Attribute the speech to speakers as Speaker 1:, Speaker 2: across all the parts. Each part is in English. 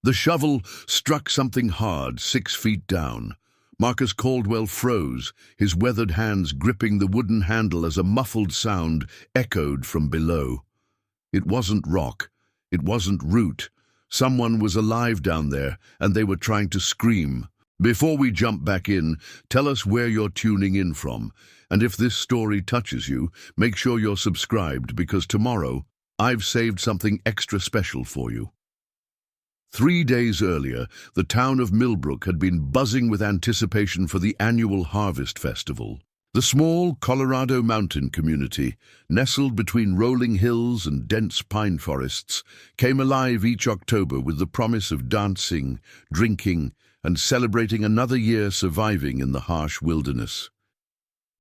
Speaker 1: The shovel struck something hard 6 feet down. Marcus Caldwell froze, his weathered hands gripping the wooden handle as a muffled sound echoed from below. It wasn't rock. It wasn't root. Someone was alive down there, and they were trying to scream. Before we jump back in, tell us where you're tuning in from. And if this story touches you, make sure you're subscribed, because tomorrow I've saved something extra special for you. 3 days earlier, the town of Millbrook had been buzzing with anticipation for the annual Harvest Festival. The small Colorado mountain community, nestled between rolling hills and dense pine forests, came alive each October with the promise of dancing, drinking, and celebrating another year surviving in the harsh wilderness.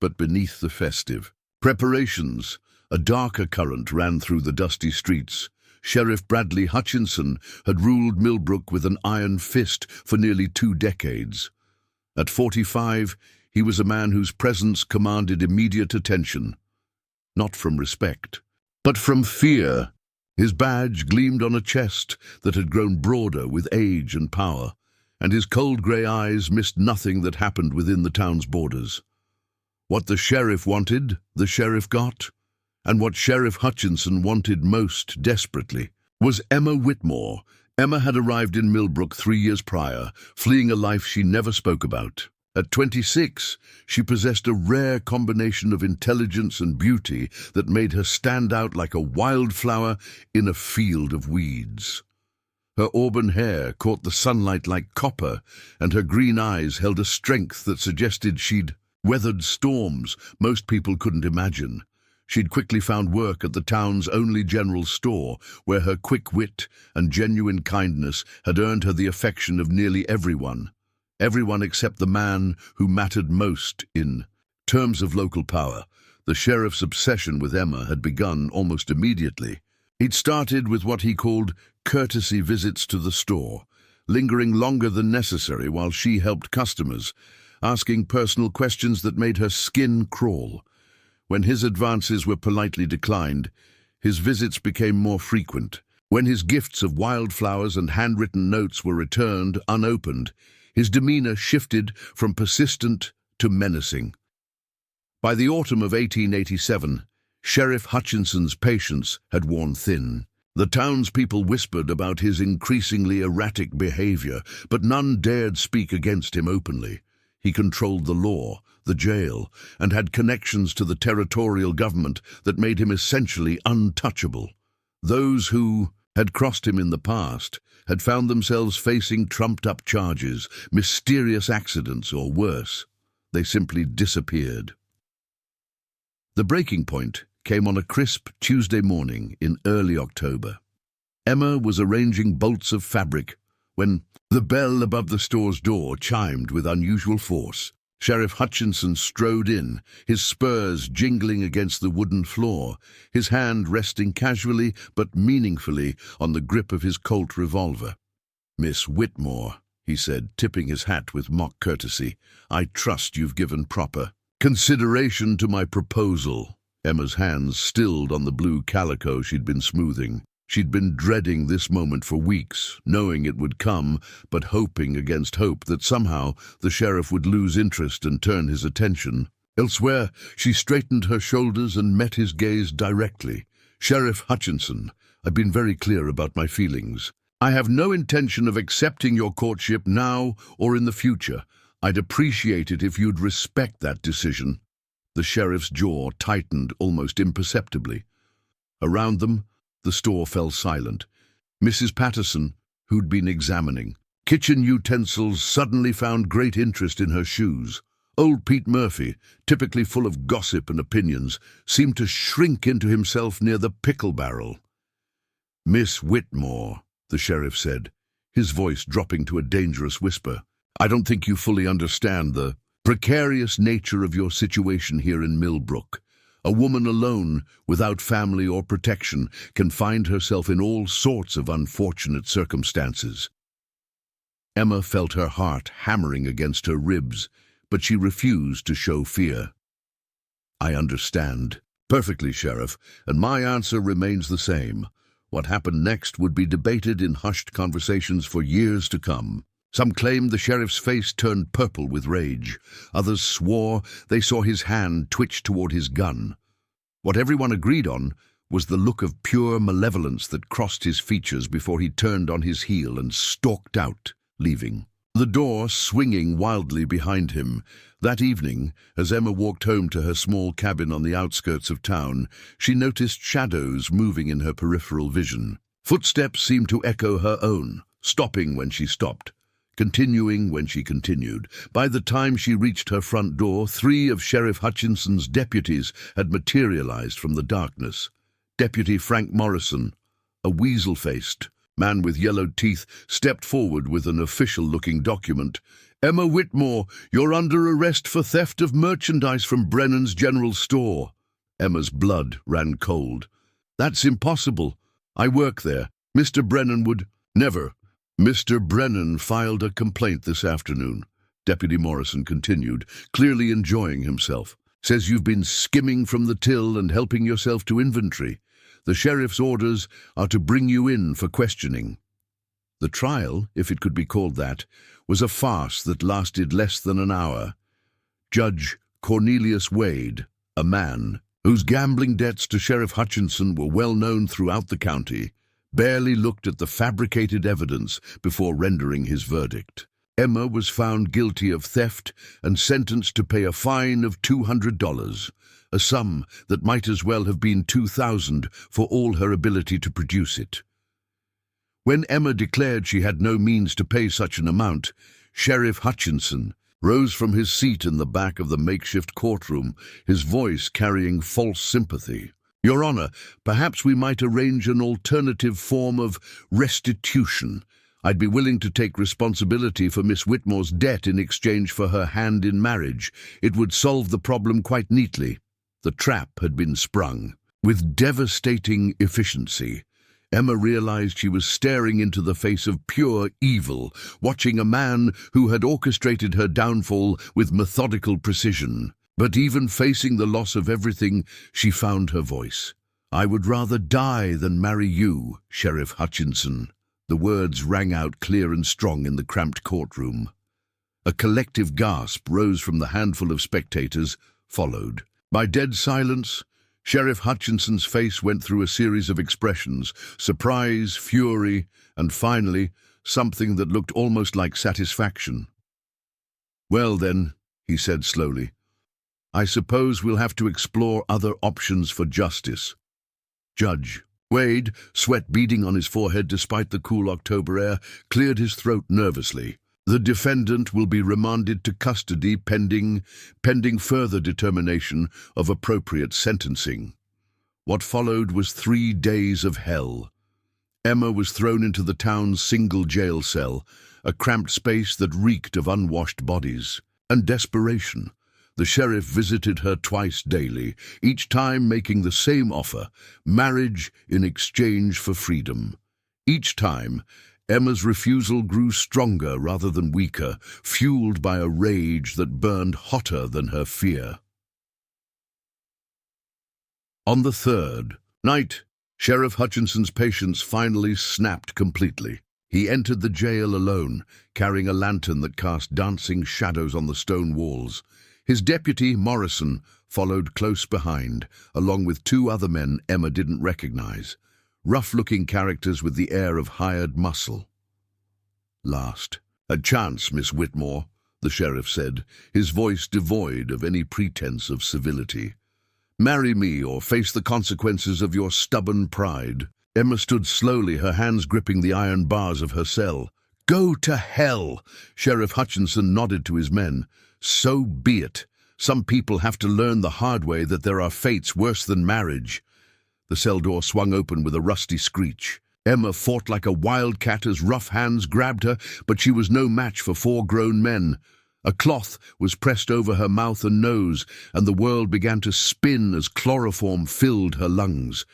Speaker 1: But beneath the festive preparations, a darker current ran through the dusty streets. Sheriff Bradley Hutchinson had ruled Millbrook with an iron fist for nearly 2 decades. At 45, he was a man whose presence commanded immediate attention. Not from respect, but from fear. His badge gleamed on a chest that had grown broader with age and power, and his cold grey eyes missed nothing that happened within the town's borders. What the sheriff wanted, the sheriff got. And what Sheriff Hutchinson wanted most desperately was Emma Whitmore. Emma had arrived in Millbrook 3 years prior, fleeing a life she never spoke about. At 26, she possessed a rare combination of intelligence and beauty that made her stand out like a wildflower in a field of weeds. Her auburn hair caught the sunlight like copper, and her green eyes held a strength that suggested she'd weathered storms most people couldn't imagine. She'd quickly found work at the town's only general store, where her quick wit and genuine kindness had earned her the affection of nearly everyone. Everyone except the man who mattered most in terms of local power. The sheriff's obsession with Emma had begun almost immediately. He'd started with what he called courtesy visits to the store, lingering longer than necessary while she helped customers, asking personal questions that made her skin crawl. When his advances were politely declined, his visits became more frequent. When his gifts of wildflowers and handwritten notes were returned unopened, his demeanor shifted from persistent to menacing. By the autumn of 1887, Sheriff Hutchinson's patience had worn thin. The townspeople whispered about his increasingly erratic behavior, but none dared speak against him openly. He controlled the law, the jail, and had connections to the territorial government that made him essentially untouchable. Those who had crossed him in the past had found themselves facing trumped-up charges, mysterious accidents, or worse. They simply disappeared. The breaking point came on a crisp Tuesday morning in early October. Emma was arranging bolts of fabric when the bell above the store's door chimed with unusual force. Sheriff Hutchinson strode in, his spurs jingling against the wooden floor, his hand resting casually but meaningfully on the grip of his Colt revolver. "Miss Whitmore," he said, tipping his hat with mock courtesy, "I trust you've given proper consideration to my proposal." Emma's hands stilled on the blue calico she'd been smoothing. She'd been dreading this moment for weeks, knowing it would come, but hoping against hope that somehow the sheriff would lose interest and turn his attention elsewhere. She straightened her shoulders and met his gaze directly. "Sheriff Hutchinson, I've been very clear about my feelings. I have no intention of accepting your courtship now or in the future. I'd appreciate it if you'd respect that decision." The sheriff's jaw tightened almost imperceptibly. Around them, the store fell silent. Mrs. Patterson, who'd been examining kitchen utensils, suddenly found great interest in her shoes. Old Pete Murphy, typically full of gossip and opinions, seemed to shrink into himself near the pickle barrel. "Miss Whitmore," the sheriff said, his voice dropping to a dangerous whisper, "I don't think you fully understand the precarious nature of your situation here in Millbrook. A woman alone, without family or protection, can find herself in all sorts of unfortunate circumstances." Emma felt her heart hammering against her ribs, but she refused to show fear. "I understand perfectly, Sheriff, and my answer remains the same. What happened next would be debated in hushed conversations for years to come. Some claimed the sheriff's face turned purple with rage. Others swore they saw his hand twitch toward his gun. What everyone agreed on was the look of pure malevolence that crossed his features before he turned on his heel and stalked out, leaving the door swinging wildly behind him. That evening, as Emma walked home to her small cabin on the outskirts of town, she noticed shadows moving in her peripheral vision. Footsteps seemed to echo her own, stopping when she stopped, continuing when she continued. By the time she reached her front door, 3 of Sheriff Hutchinson's deputies had materialized from the darkness. Deputy Frank Morrison, a weasel-faced man with yellowed teeth, stepped forward with an official-looking document. "Emma Whitmore, you're under arrest for theft of merchandise from Brennan's General Store." Emma's blood ran cold. "That's impossible. I work there. Mr. Brennan would—" "Never. Mr. Brennan filed a complaint this afternoon," Deputy Morrison continued, clearly enjoying himself. "Says you've been skimming from the till and helping yourself to inventory. The sheriff's orders are to bring you in for questioning." The trial, if it could be called that, was a farce that lasted less than an hour. Judge Cornelius Wade, a man whose gambling debts to Sheriff Hutchinson were well known throughout the county, barely looked at the fabricated evidence before rendering his verdict. Emma was found guilty of theft and sentenced to pay a fine of $200, a sum that might as well have been $2,000 for all her ability to produce it. When Emma declared she had no means to pay such an amount, Sheriff Hutchinson rose from his seat in the back of the makeshift courtroom, his voice carrying false sympathy. "Your Honor, perhaps we might arrange an alternative form of restitution. I'd be willing to take responsibility for Miss Whitmore's debt in exchange for her hand in marriage. It would solve the problem quite neatly." The trap had been sprung. With devastating efficiency, Emma realized she was staring into the face of pure evil, watching a man who had orchestrated her downfall with methodical precision. But even facing the loss of everything, she found her voice. "I would rather die than marry you, Sheriff Hutchinson." The words rang out clear and strong in the cramped courtroom. A collective gasp rose from the handful of spectators, followed by dead silence. Sheriff Hutchinson's face went through a series of expressions: surprise, fury, and finally, something that looked almost like satisfaction. "Well then," he said slowly, "I suppose we'll have to explore other options for justice." Judge Wade, sweat beading on his forehead despite the cool October air, cleared his throat nervously. "The defendant will be remanded to custody pending further determination of appropriate sentencing." What followed was 3 days of hell. Emma was thrown into the town's single jail cell, a cramped space that reeked of unwashed bodies and desperation. The sheriff visited her twice daily, each time making the same offer: marriage in exchange for freedom. Each time, Emma's refusal grew stronger rather than weaker, fueled by a rage that burned hotter than her fear. On the 3rd night, Sheriff Hutchinson's patience finally snapped completely. He entered the jail alone, carrying a lantern that cast dancing shadows on the stone walls. His deputy, Morrison, followed close behind, along with 2 other men Emma didn't recognize, rough-looking characters with the air of hired muscle. "Last, a chance, Miss Whitmore," the sheriff said, his voice devoid of any pretense of civility. "Marry me or face the consequences of your stubborn pride." Emma stood slowly, her hands gripping the iron bars of her cell. "Go to hell!" Sheriff Hutchinson nodded to his men. "So be it. Some people have to learn the hard way that there are fates worse than marriage." The cell door swung open with a rusty screech. Emma fought like a wildcat as rough hands grabbed her, but she was no match for 4 grown men. A cloth was pressed over her mouth and nose, and the world began to spin as chloroform filled her lungs.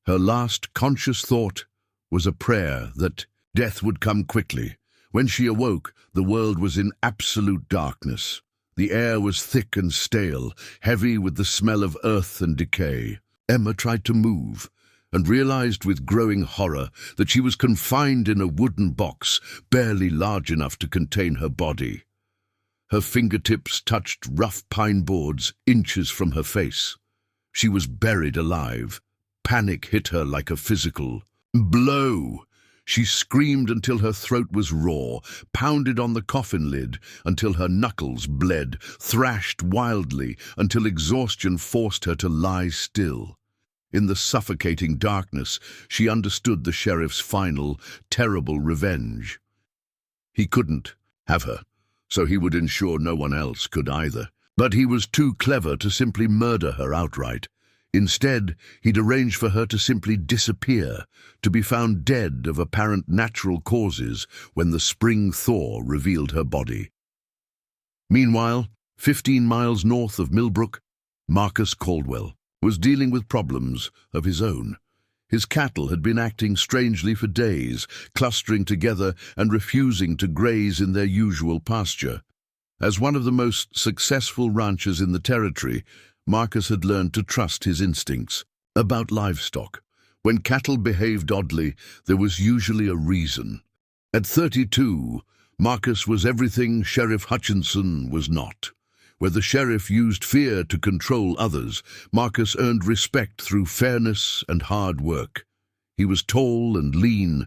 Speaker 1: Her last conscious thought was a prayer that death would come quickly. When she awoke, the world was in absolute darkness. The air was thick and stale, heavy with the smell of earth and decay. Emma tried to move. and realized with growing horror that she was confined in a wooden box barely large enough to contain her body. Her fingertips touched rough pine boards inches from her face. She was buried alive. Panic hit her like a physical blow. She screamed until her throat was raw, pounded on the coffin lid until her knuckles bled, thrashed wildly until exhaustion forced her to lie still. In the suffocating darkness, she understood the sheriff's final, terrible revenge. He couldn't have her, so he would ensure no one else could either. But he was too clever to simply murder her outright. Instead, he'd arranged for her to simply disappear, to be found dead of apparent natural causes when the spring thaw revealed her body. Meanwhile, 15 miles north of Millbrook, Marcus Caldwell was dealing with problems of his own. His cattle had been acting strangely for days, clustering together and refusing to graze in their usual pasture. As one of the most successful ranchers in the territory, Marcus had learned to trust his instincts about livestock. When cattle behaved oddly, there was usually a reason. At 32, Marcus was everything Sheriff Hutchinson was not. Where the sheriff used fear to control others, Marcus earned respect through fairness and hard work. He was tall and lean,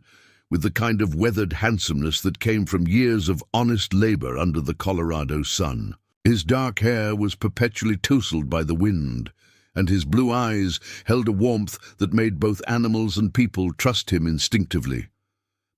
Speaker 1: with the kind of weathered handsomeness that came from years of honest labor under the Colorado sun. His dark hair was perpetually tousled by the wind, and his blue eyes held a warmth that made both animals and people trust him instinctively.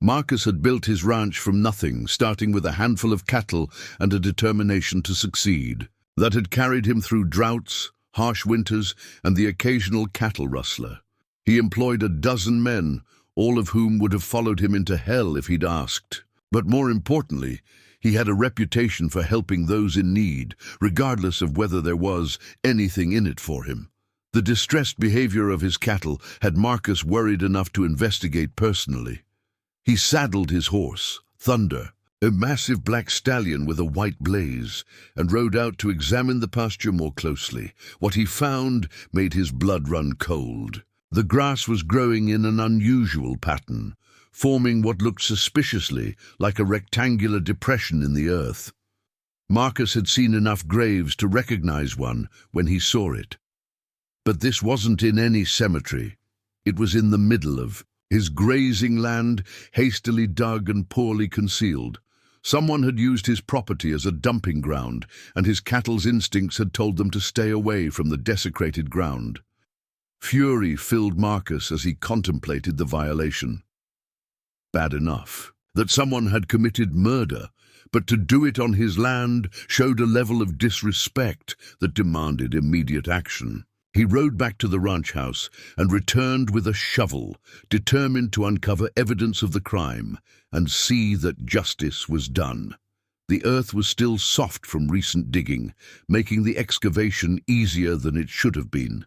Speaker 1: Marcus had built his ranch from nothing, starting with a handful of cattle and a determination to succeed. That had carried him through droughts, harsh winters, and the occasional cattle rustler. He employed 12 men, all of whom would have followed him into hell if he'd asked. But more importantly, he had a reputation for helping those in need, regardless of whether there was anything in it for him. The distressed behavior of his cattle had Marcus worried enough to investigate personally. He saddled his horse, Thunder, a massive black stallion with a white blaze, and rode out to examine the pasture more closely. What he found made his blood run cold. The grass was growing in an unusual pattern, forming what looked suspiciously like a rectangular depression in the earth. Marcus had seen enough graves to recognize one when he saw it. But this wasn't in any cemetery. It was in the middle of his grazing land, hastily dug and poorly concealed. Someone had used his property as a dumping ground, and his cattle's instincts had told them to stay away from the desecrated ground. Fury filled Marcus as he contemplated the violation. Bad enough that someone had committed murder, but to do it on his land showed a level of disrespect that demanded immediate action. He rode back to the ranch house and returned with a shovel, determined to uncover evidence of the crime and see that justice was done. The earth was still soft from recent digging, making the excavation easier than it should have been.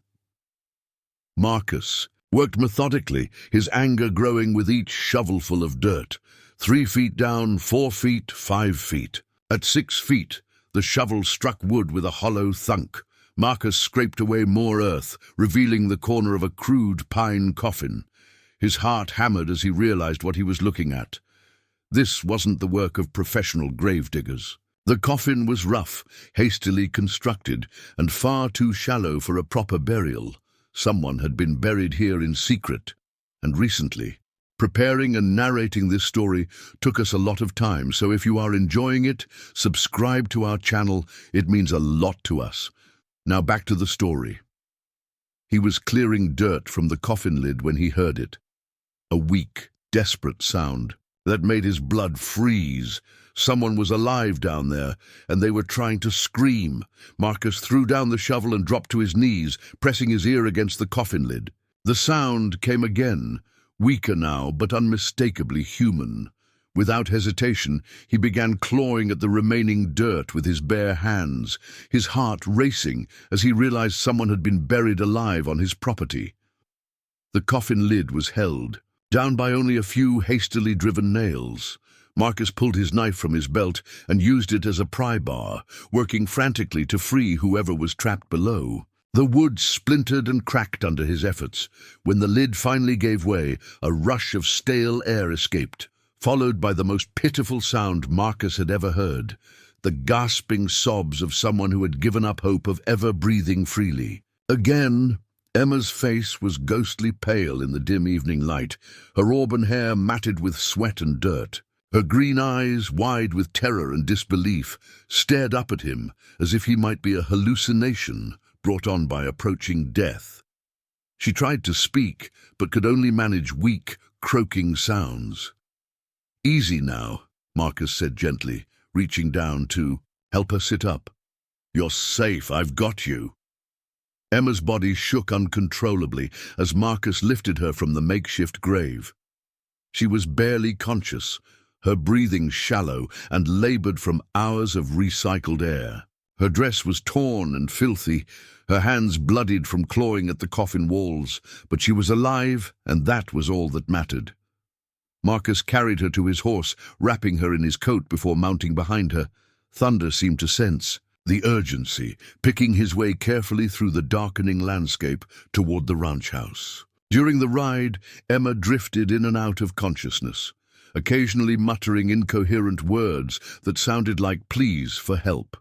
Speaker 1: Marcus worked methodically, his anger growing with each shovelful of dirt. 3 feet down, 4 feet, 5 feet. At 6 feet, the shovel struck wood with a hollow thunk. Marcus scraped away more earth, revealing the corner of a crude pine coffin. His heart hammered as he realized what he was looking at. This wasn't the work of professional gravediggers. The coffin was rough, hastily constructed, and far too shallow for a proper burial. Someone had been buried here in secret, and recently. Preparing and narrating this story took us a lot of time, so if you are enjoying it, subscribe to our channel. It means a lot to us. Now back to the story. He was clearing dirt from the coffin lid when he heard it. A weak, desperate sound that made his blood freeze. Someone was alive down there, and they were trying to scream. Marcus threw down the shovel and dropped to his knees, pressing his ear against the coffin lid. The sound came again, weaker now, but unmistakably human. Without hesitation, he began clawing at the remaining dirt with his bare hands, his heart racing as he realized someone had been buried alive on his property. The coffin lid was held, down by only a few hastily driven nails. Marcus pulled his knife from his belt and used it as a pry bar, working frantically to free whoever was trapped below. The wood splintered and cracked under his efforts. When the lid finally gave way, a rush of stale air escaped, followed by the most pitiful sound Marcus had ever heard, the gasping sobs of someone who had given up hope of ever breathing freely. Again, Emma's face was ghostly pale in the dim evening light, her auburn hair matted with sweat and dirt. Her green eyes, wide with terror and disbelief, stared up at him as if he might be a hallucination brought on by approaching death. She tried to speak, but could only manage weak, croaking sounds. "Easy now," Marcus said gently, reaching down to help her sit up. "You're safe, I've got you." Emma's body shook uncontrollably as Marcus lifted her from the makeshift grave. She was barely conscious, her breathing shallow and labored from hours of recycled air. Her dress was torn and filthy, her hands bloodied from clawing at the coffin walls, but she was alive, and that was all that mattered. Marcus carried her to his horse, wrapping her in his coat before mounting behind her. Thunder seemed to sense the urgency, picking his way carefully through the darkening landscape toward the ranch house. During the ride, Emma drifted in and out of consciousness, occasionally muttering incoherent words that sounded like pleas for help.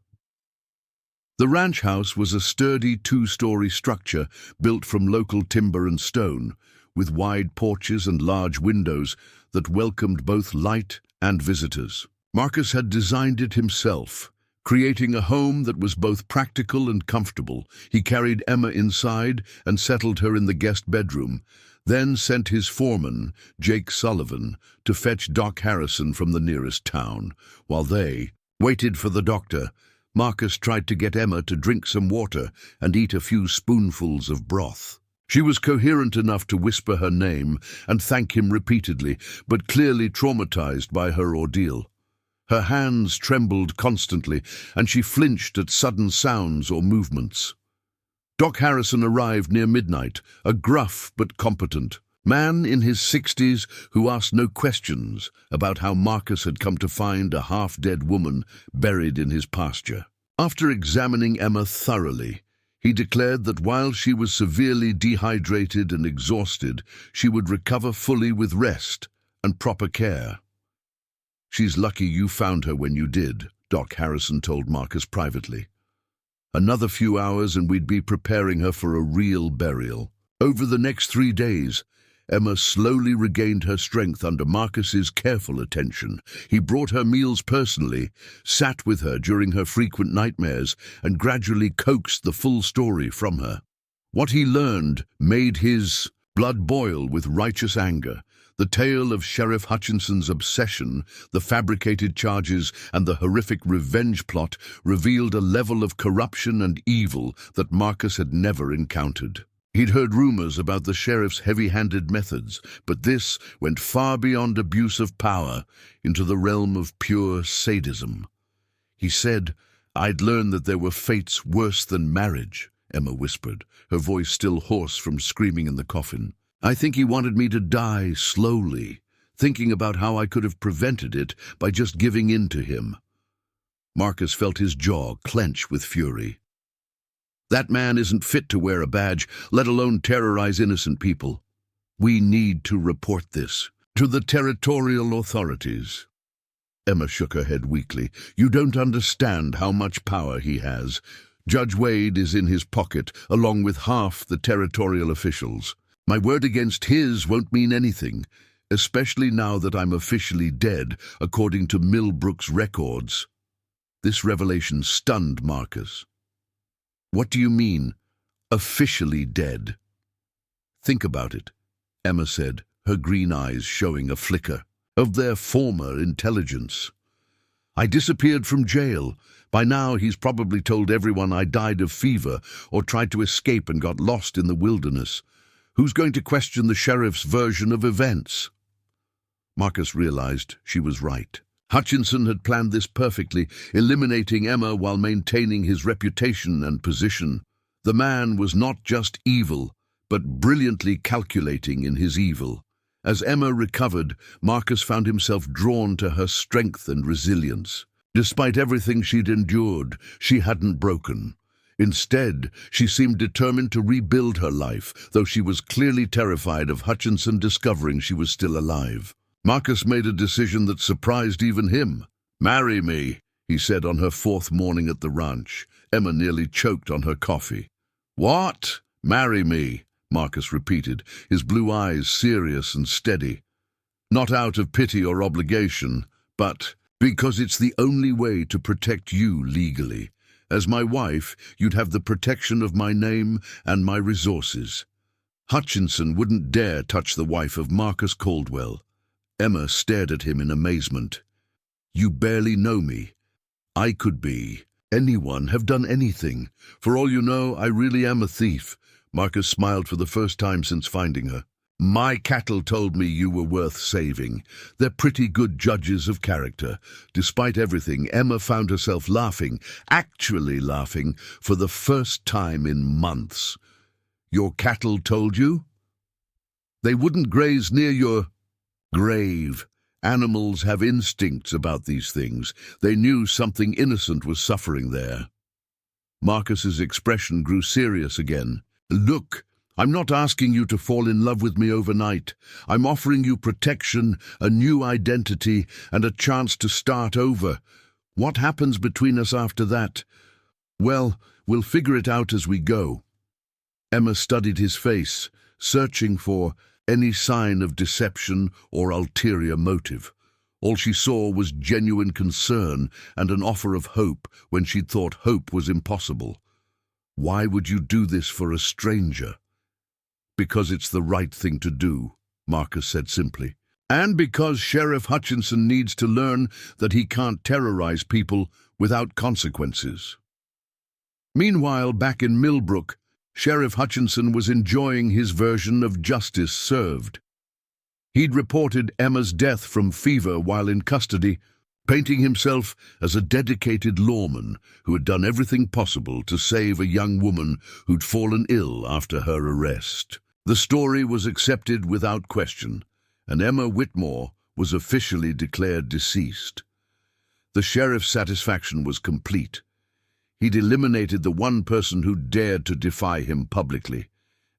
Speaker 1: The ranch house was a sturdy two-story structure built from local timber and stone, with wide porches and large windows that welcomed both light and visitors. Marcus had designed it himself, creating a home that was both practical and comfortable. He carried Emma inside and settled her in the guest bedroom, then sent his foreman, Jake Sullivan, to fetch Doc Harrison from the nearest town. While they waited for the doctor, Marcus tried to get Emma to drink some water and eat a few spoonfuls of broth. She was coherent enough to whisper her name and thank him repeatedly, but clearly traumatized by her ordeal. Her hands trembled constantly, and she flinched at sudden sounds or movements. Doc Harrison arrived near midnight, a gruff but competent man in his 60s who asked no questions about how Marcus had come to find a half-dead woman buried in his pasture. After examining Emma thoroughly, he declared that while she was severely dehydrated and exhausted, she would recover fully with rest and proper care. "She's lucky you found her when you did," Doc Harrison told Marcus privately. "Another few hours and we'd be preparing her for a real burial." Over the next 3 days, Emma slowly regained her strength under Marcus's careful attention. He brought her meals personally, sat with her during her frequent nightmares, and gradually coaxed the full story from her. What he learned made his blood boil with righteous anger. The tale of Sheriff Hutchinson's obsession, the fabricated charges, and the horrific revenge plot revealed a level of corruption and evil that Marcus had never encountered. He'd heard rumors about the sheriff's heavy-handed methods, but this went far beyond abuse of power into the realm of pure sadism. He said, "I'd learned that there were fates worse than marriage," Emma whispered, her voice still hoarse from screaming in the coffin. "I think he wanted me to die slowly, thinking about how I could have prevented it by just giving in to him." Marcus felt his jaw clench with fury. "That man isn't fit to wear a badge, let alone terrorize innocent people. We need to report this to the territorial authorities." Emma shook her head weakly. "You don't understand how much power he has. Judge Wade is in his pocket, along with half the territorial officials. My word against his won't mean anything, especially now that I'm officially dead, according to Millbrook's records." This revelation stunned Marcus. "What do you mean, officially dead?" "Think about it," Emma said, her green eyes showing a flicker of their former intelligence. "I disappeared from jail. By now he's probably told everyone I died of fever or tried to escape and got lost in the wilderness. Who's going to question the sheriff's version of events?" Marcus realized she was right. Hutchinson had planned this perfectly, eliminating Emma while maintaining his reputation and position. The man was not just evil, but brilliantly calculating in his evil. As Emma recovered, Marcus found himself drawn to her strength and resilience. Despite everything she'd endured, she hadn't broken. Instead, she seemed determined to rebuild her life, though she was clearly terrified of Hutchinson discovering she was still alive. Marcus made a decision that surprised even him. "Marry me," he said on her fourth morning at the ranch. Emma nearly choked on her coffee. "What? Marry me," Marcus repeated, his blue eyes serious and steady. "Not out of pity or obligation, but because it's the only way to protect you legally. As my wife, you'd have the protection of my name and my resources." Hutchinson wouldn't dare touch the wife of Marcus Caldwell. Emma stared at him in amazement. "You barely know me. I could be anyone, have done anything. For all you know, I really am a thief." Marcus smiled for the first time since finding her. "My cattle told me you were worth saving. They're pretty good judges of character." Despite everything, Emma found herself laughing, actually laughing, for the first time in months. "Your cattle told you? They wouldn't graze near your grave. Animals have instincts about these things. They knew something innocent was suffering there." Marcus's expression grew serious again. "Look, I'm not asking you to fall in love with me overnight. I'm offering you protection, a new identity, and a chance to start over. What happens between us after that? Well, we'll figure it out as we go." Emma studied his face, searching for any sign of deception or ulterior motive. All she saw was genuine concern and an offer of hope when she'd thought hope was impossible. "Why would you do this for a stranger?" "Because it's the right thing to do," Marcus said simply. "And because Sheriff Hutchinson needs to learn that he can't terrorize people without consequences." Meanwhile, back in Millbrook, Sheriff Hutchinson was enjoying his version of justice served. He'd reported Emma's death from fever while in custody, painting himself as a dedicated lawman who had done everything possible to save a young woman who'd fallen ill after her arrest. The story was accepted without question, and Emma Whitmore was officially declared deceased. The sheriff's satisfaction was complete. He'd eliminated the one person who dared to defy him publicly,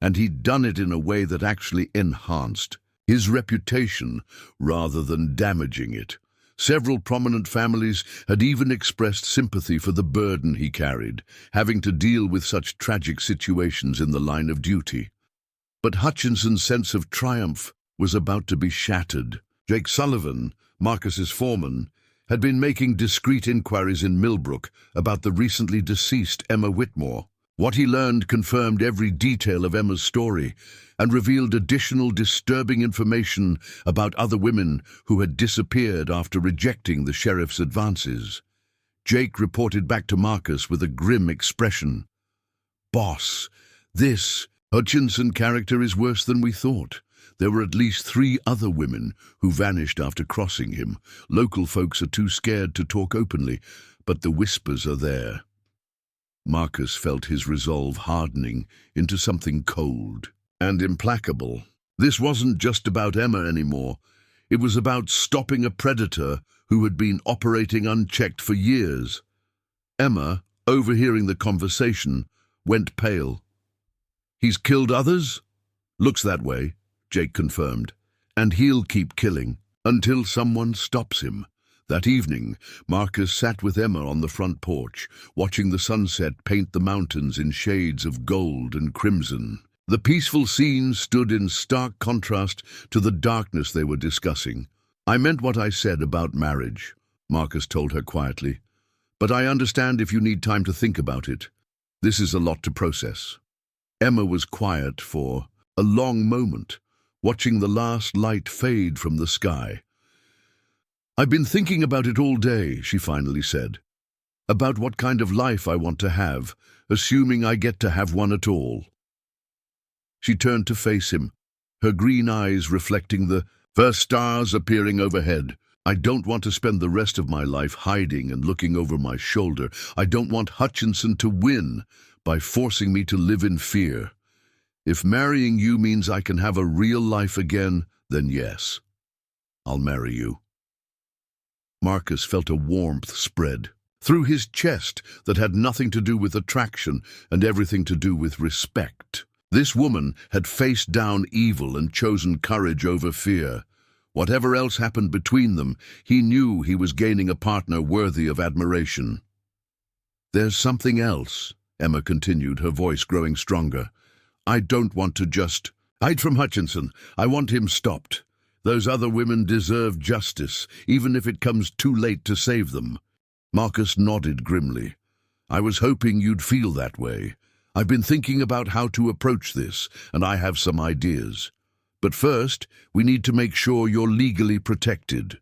Speaker 1: and he'd done it in a way that actually enhanced his reputation rather than damaging it. Several prominent families had even expressed sympathy for the burden he carried, having to deal with such tragic situations in the line of duty. But Hutchinson's sense of triumph was about to be shattered. Jake Sullivan, Marcus's foreman, had been making discreet inquiries in Millbrook about the recently deceased Emma Whitmore. What he learned confirmed every detail of Emma's story and revealed additional disturbing information about other women who had disappeared after rejecting the sheriff's advances. Jake reported back to Marcus with a grim expression. "Boss, this Hutchinson character is worse than we thought. There were at least 3 other women who vanished after crossing him. Local folks are too scared to talk openly, but the whispers are there." Marcus felt his resolve hardening into something cold and implacable. This wasn't just about Emma anymore. It was about stopping a predator who had been operating unchecked for years. Emma, overhearing the conversation, went pale. "He's killed others?" "Looks that way," Jake confirmed. "And he'll keep killing until someone stops him." That evening, Marcus sat with Emma on the front porch, watching the sunset paint the mountains in shades of gold and crimson. The peaceful scene stood in stark contrast to the darkness they were discussing. "I meant what I said about marriage," Marcus told her quietly. "But I understand if you need time to think about it. This is a lot to process." Emma was quiet for a long moment, watching the last light fade from the sky. "I've been thinking about it all day," she finally said. "About what kind of life I want to have, assuming I get to have one at all." She turned to face him, her green eyes reflecting the first stars appearing overhead. "I don't want to spend the rest of my life hiding and looking over my shoulder. I don't want Hutchinson to win by forcing me to live in fear. If marrying you means I can have a real life again, then yes, I'll marry you." Marcus felt a warmth spread. through his chest that had nothing to do with attraction and everything to do with respect. This woman had faced down evil and chosen courage over fear. Whatever else happened between them, he knew he was gaining a partner worthy of admiration. "There's something else," Emma continued, her voice growing stronger. "I don't want to just hide from Hutchinson. I want him stopped. Those other women deserve justice, even if it comes too late to save them." Marcus nodded grimly. "I was hoping you'd feel that way. I've been thinking about how to approach this, and I have some ideas. But first, we need to make sure you're legally protected."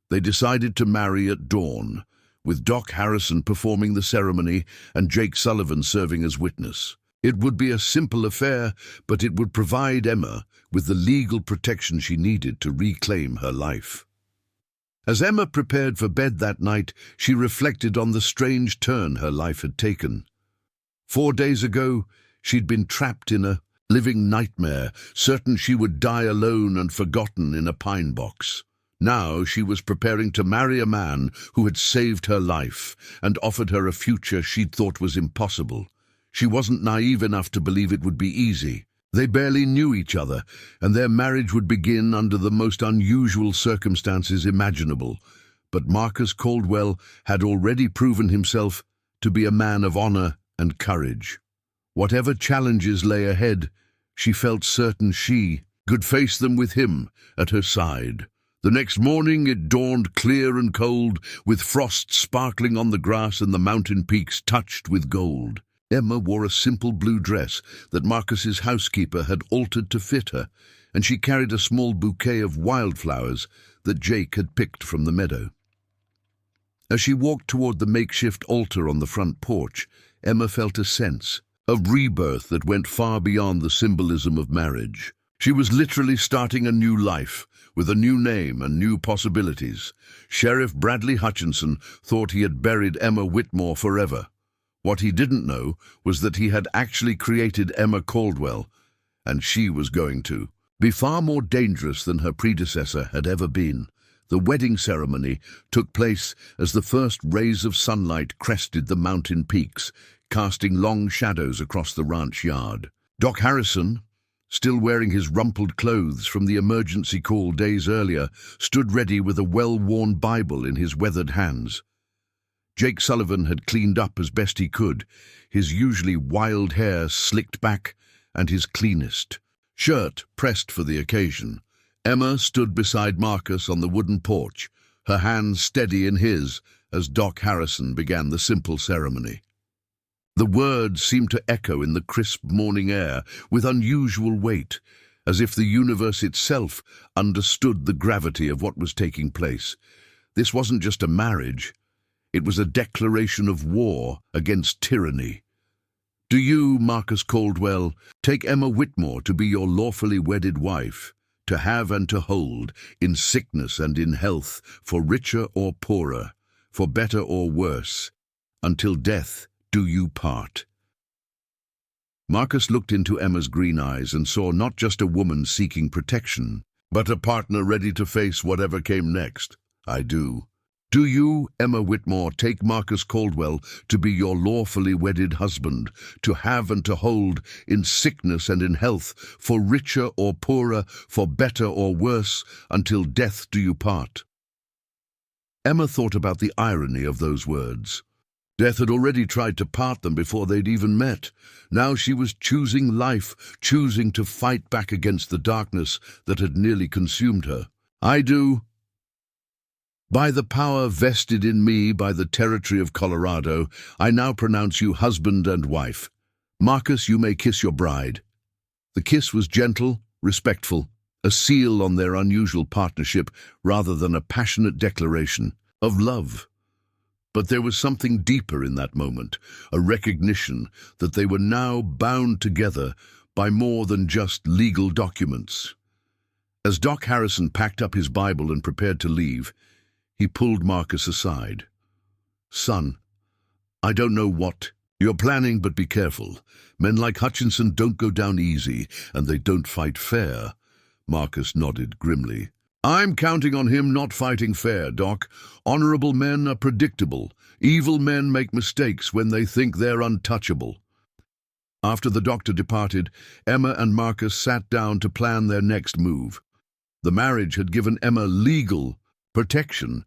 Speaker 1: They decided to marry at dawn, with Doc Harrison performing the ceremony and Jake Sullivan serving as witness. It would be a simple affair, but it would provide Emma with the legal protection she needed to reclaim her life. As Emma prepared for bed that night, she reflected on the strange turn her life had taken. 4 days ago, she'd been trapped in a living nightmare, certain she would die alone and forgotten in a pine box. Now she was preparing to marry a man who had saved her life and offered her a future she'd thought was impossible. She wasn't naive enough to believe it would be easy. They barely knew each other, and their marriage would begin under the most unusual circumstances imaginable. But Marcus Caldwell had already proven himself to be a man of honor and courage. Whatever challenges lay ahead, she felt certain she could face them with him at her side. The next morning it dawned clear and cold, with frost sparkling on the grass and the mountain peaks touched with gold. Emma wore a simple blue dress that Marcus's housekeeper had altered to fit her, and she carried a small bouquet of wildflowers that Jake had picked from the meadow. As she walked toward the makeshift altar on the front porch, Emma felt a sense of rebirth that went far beyond the symbolism of marriage. She was literally starting a new life, with a new name and new possibilities. Sheriff Bradley Hutchinson thought he had buried Emma Whitmore forever. What he didn't know was that he had actually created Emma Caldwell, and she was going to be far more dangerous than her predecessor had ever been. The wedding ceremony took place as the first rays of sunlight crested the mountain peaks, casting long shadows across the ranch yard. Doc Harrison, still wearing his rumpled clothes from the emergency call days earlier, stood ready with a well-worn Bible in his weathered hands. Jake Sullivan had cleaned up as best he could, his usually wild hair slicked back and his cleanest shirt pressed for the occasion. Emma stood beside Marcus on the wooden porch, her hands steady in his as Doc Harrison began the simple ceremony. The words seemed to echo in the crisp morning air with unusual weight, as if the universe itself understood the gravity of what was taking place. This wasn't just a marriage. It was a declaration of war against tyranny. "Do you, Marcus Caldwell, take Emma Whitmore to be your lawfully wedded wife, to have and to hold, in sickness and in health, for richer or poorer, for better or worse, until death do you part?" Marcus looked into Emma's green eyes and saw not just a woman seeking protection, but a partner ready to face whatever came next. "I do." "Do you, Emma Whitmore, take Marcus Caldwell to be your lawfully wedded husband, to have and to hold, in sickness and in health, for richer or poorer, for better or worse, until death do you part?" Emma thought about the irony of those words. Death had already tried to part them before they'd even met. Now she was choosing life, choosing to fight back against the darkness that had nearly consumed her. "I do. By the power vested in me by the territory of Colorado, I now pronounce you husband and wife. Marcus, you may kiss your bride." The kiss was gentle, respectful, a seal on their unusual partnership rather than a passionate declaration of love. But there was something deeper in that moment, a recognition that they were now bound together by more than just legal documents. As Doc Harrison packed up his Bible and prepared to leave, he pulled Marcus aside. "Son, I don't know what you're planning, but be careful. Men like Hutchinson don't go down easy, and they don't fight fair." Marcus nodded grimly. I'm counting on him not fighting fair, Doc. Honorable men are predictable. Evil men make mistakes when they think they're untouchable. After the doctor departed, Emma and Marcus sat down to plan their next move. The marriage had given Emma legal protection,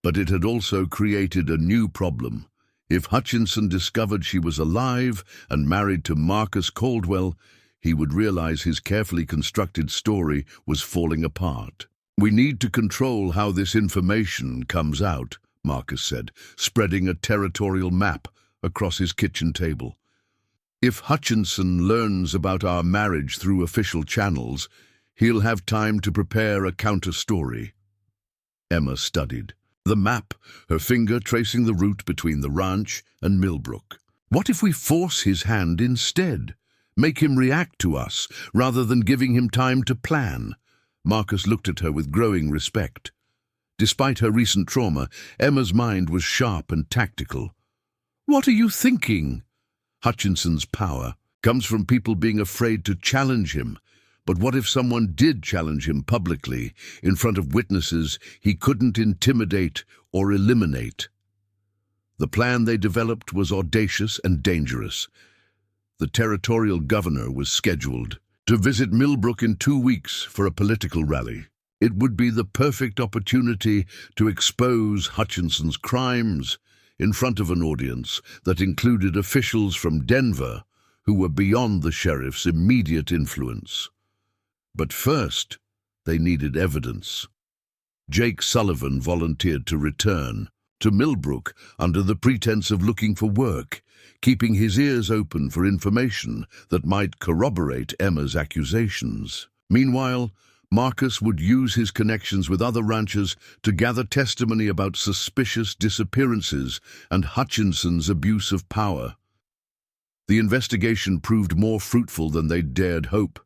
Speaker 1: but it had also created a new problem. If Hutchinson discovered she was alive and married to Marcus Caldwell, he would realize his carefully constructed story was falling apart. "We need to control how this information comes out," Marcus said, spreading a territorial map across his kitchen table. "If Hutchinson learns about our marriage through official channels, he'll have time to prepare a counter-story." Emma studied the map, her finger tracing the route between the ranch and Millbrook. "What if we force his hand instead? Make him react to us, rather than giving him time to plan?" Marcus looked at her with growing respect. Despite her recent trauma, Emma's mind was sharp and tactical. "What are you thinking?" "Hutchinson's power comes from people being afraid to challenge him. But what if someone did challenge him publicly, in front of witnesses he couldn't intimidate or eliminate?" The plan they developed was audacious and dangerous. The territorial governor was scheduled to visit Millbrook in 2 weeks for a political rally. It would be the perfect opportunity to expose Hutchinson's crimes in front of an audience that included officials from Denver who were beyond the sheriff's immediate influence. But first, they needed evidence. Jake Sullivan volunteered to return to Millbrook under the pretense of looking for work, keeping his ears open for information that might corroborate Emma's accusations. Meanwhile, Marcus would use his connections with other ranchers to gather testimony about suspicious disappearances and Hutchinson's abuse of power. The investigation proved more fruitful than they dared hope.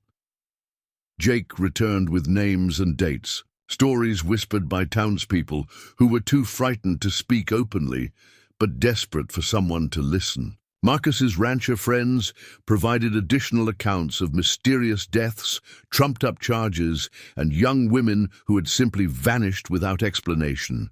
Speaker 1: Jake returned with names and dates, stories whispered by townspeople who were too frightened to speak openly, but desperate for someone to listen. Marcus's rancher friends provided additional accounts of mysterious deaths, trumped-up charges, and young women who had simply vanished without explanation.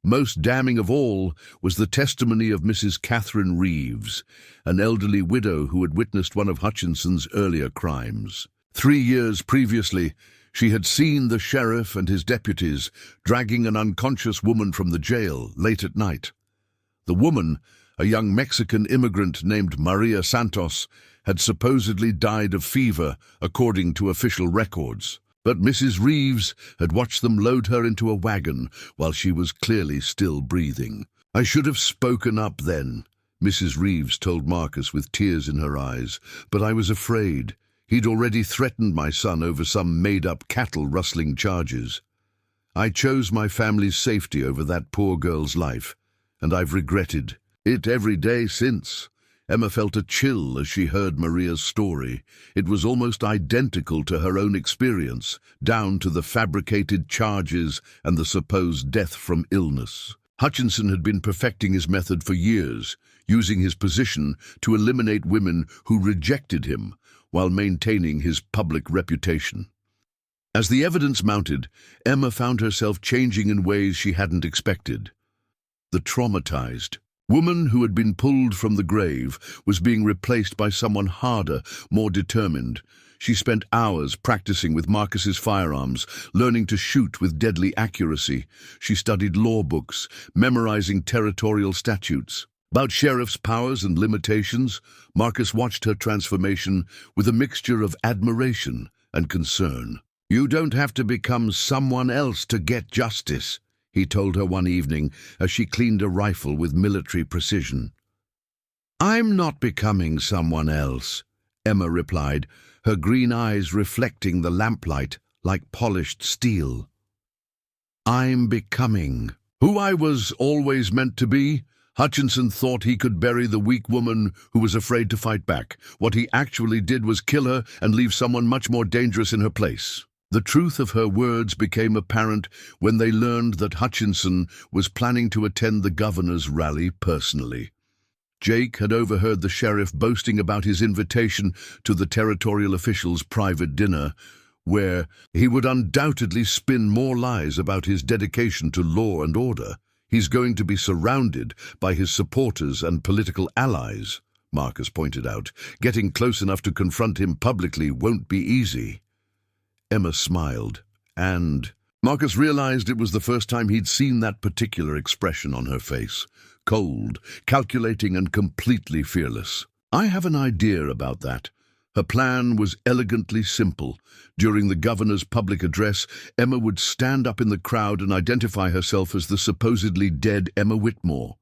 Speaker 1: Most damning of all was the testimony of Mrs. Catherine Reeves, an elderly widow who had witnessed one of Hutchinson's earlier crimes. 3 years previously, she had seen the sheriff and his deputies dragging an unconscious woman from the jail late at night. The woman, a young Mexican immigrant named Maria Santos, had supposedly died of fever, according to official records. But Mrs. Reeves had watched them load her into a wagon while she was clearly still breathing. "I should have spoken up then," Mrs. Reeves told Marcus with tears in her eyes, "but I was afraid. He'd already threatened my son over some made-up cattle-rustling charges. I chose my family's safety over that poor girl's life, and I've regretted it every day since." Emma felt a chill as she heard Maria's story. It was almost identical to her own experience, down to the fabricated charges and the supposed death from illness. Hutchinson had been perfecting his method for years, using his position to eliminate women who rejected him while maintaining his public reputation. As the evidence mounted, Emma found herself changing in ways she hadn't expected. The traumatized woman who had been pulled from the grave was being replaced by someone harder, more determined. She spent hours practicing with Marcus's firearms, learning to shoot with deadly accuracy. She studied law books, memorizing territorial statutes. About sheriff's powers and limitations, Marcus watched her transformation with a mixture of admiration and concern. "You don't have to become someone else to get justice," he told her one evening as she cleaned a rifle with military precision. "I'm not becoming someone else," Emma replied, her green eyes reflecting the lamplight like polished steel. "I'm becoming who I was always meant to be." Hutchinson thought he could bury the weak woman who was afraid to fight back. What he actually did was kill her and leave someone much more dangerous in her place. The truth of her words became apparent when they learned that Hutchinson was planning to attend the governor's rally personally. Jake had overheard the sheriff boasting about his invitation to the territorial official's private dinner, where he would undoubtedly spin more lies about his dedication to law and order. He's going to be surrounded by his supporters and political allies, Marcus pointed out. Getting close enough to confront him publicly won't be easy. Emma smiled, and Marcus realized it was the first time he'd seen that particular expression on her face. Cold, calculating, and completely fearless. I have an idea about that. Her plan was elegantly simple. During the governor's public address, Emma would stand up in the crowd and identify herself as the supposedly dead Emma Whitmore.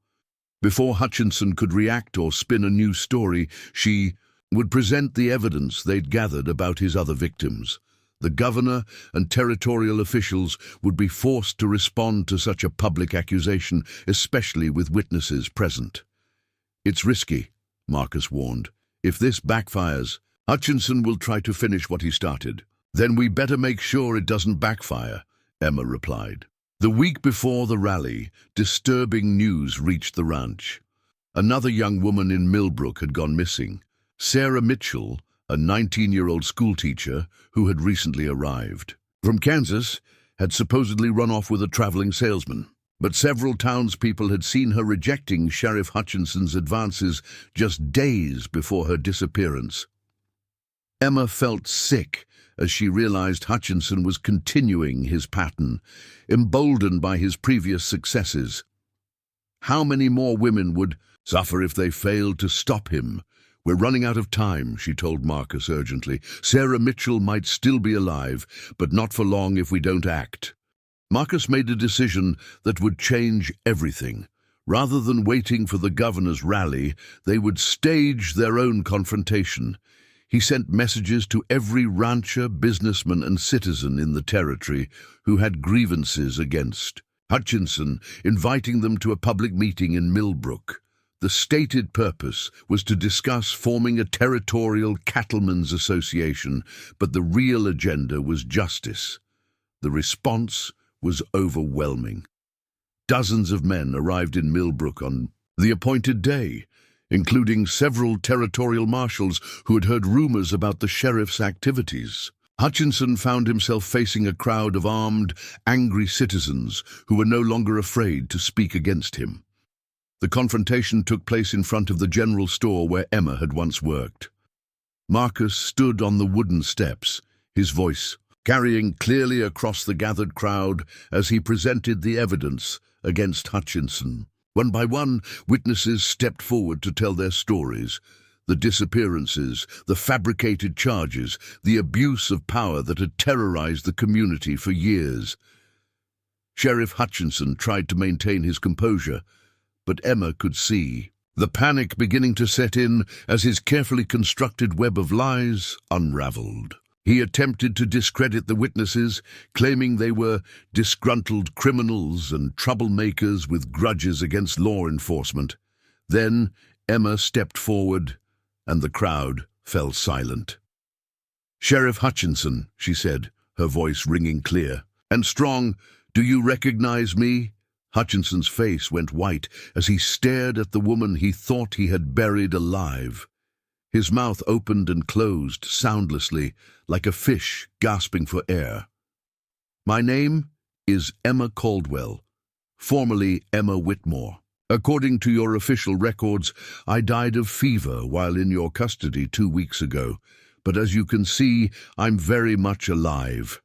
Speaker 1: Before Hutchinson could react or spin a new story, she would present the evidence they'd gathered about his other victims. The governor and territorial officials would be forced to respond to such a public accusation, especially with witnesses present. "It's risky," Marcus warned. "If this backfires, Hutchinson will try to finish what he started." "Then we better make sure it doesn't backfire," Emma replied. The week before the rally, disturbing news reached the ranch. Another young woman in Millbrook had gone missing. Sarah Mitchell, a 19-year-old schoolteacher who had recently arrived from Kansas, had supposedly run off with a traveling salesman. But several townspeople had seen her rejecting Sheriff Hutchinson's advances just days before her disappearance. Emma felt sick as she realized Hutchinson was continuing his pattern, emboldened by his previous successes. How many more women would suffer if they failed to stop him? "We're running out of time," she told Marcus urgently. "Sarah Mitchell might still be alive, but not for long if we don't act." Marcus made a decision that would change everything. Rather than waiting for the governor's rally, they would stage their own confrontation. He sent messages to every rancher, businessman, and citizen in the territory who had grievances against Hutchinson, inviting them to a public meeting in Millbrook. The stated purpose was to discuss forming a territorial cattlemen's association, but the real agenda was justice. The response was overwhelming. Dozens of men arrived in Millbrook on the appointed day, including several territorial marshals who had heard rumors about the sheriff's activities. Hutchinson found himself facing a crowd of armed, angry citizens who were no longer afraid to speak against him. The confrontation took place in front of the general store where Emma had once worked. Marcus stood on the wooden steps, his voice carrying clearly across the gathered crowd as he presented the evidence against Hutchinson. One by one, witnesses stepped forward to tell their stories. The disappearances, the fabricated charges, the abuse of power that had terrorized the community for years. Sheriff Hutchinson tried to maintain his composure, but Emma could see the panic beginning to set in as his carefully constructed web of lies unraveled. He attempted to discredit the witnesses, claiming they were disgruntled criminals and troublemakers with grudges against law enforcement. Then Emma stepped forward, and the crowd fell silent. "Sheriff Hutchinson," she said, her voice ringing clear and strong, "do you recognize me?" Hutchinson's face went white as he stared at the woman he thought he had buried alive. His mouth opened and closed soundlessly, like a fish gasping for air. "My name is Emma Caldwell, formerly Emma Whitmore. According to your official records, I died of fever while in your custody 2 weeks ago, but as you can see, I'm very much alive."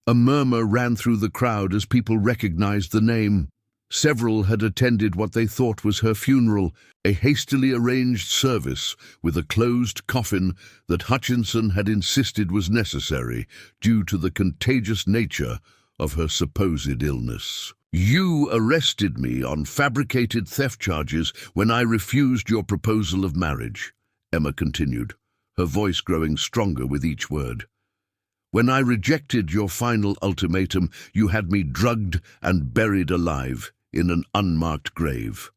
Speaker 1: A murmur ran through the crowd as people recognized the name. Several had attended what they thought was her funeral, a hastily arranged service with a closed coffin that Hutchinson had insisted was necessary due to the contagious nature of her supposed illness. "You arrested me on fabricated theft charges when I refused your proposal of marriage," Emma continued, her voice growing stronger with each word. "When I rejected your final ultimatum, you had me drugged and buried alive in an unmarked grave.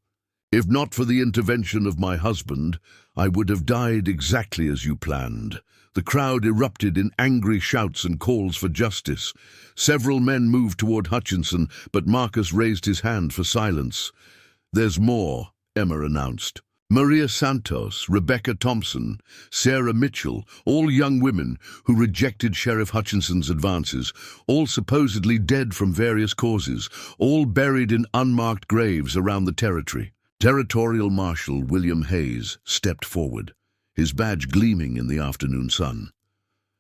Speaker 1: If not for the intervention of my husband, I would have died exactly as you planned." The crowd erupted in angry shouts and calls for justice. Several men moved toward Hutchinson, but Marcus raised his hand for silence. "There's more," Emma announced. Maria Santos, Rebecca Thompson, Sarah Mitchell, all young women who rejected Sheriff Hutchinson's advances, all supposedly dead from various causes, all buried in unmarked graves around the territory. Territorial Marshal William Hayes stepped forward, his badge gleaming in the afternoon sun.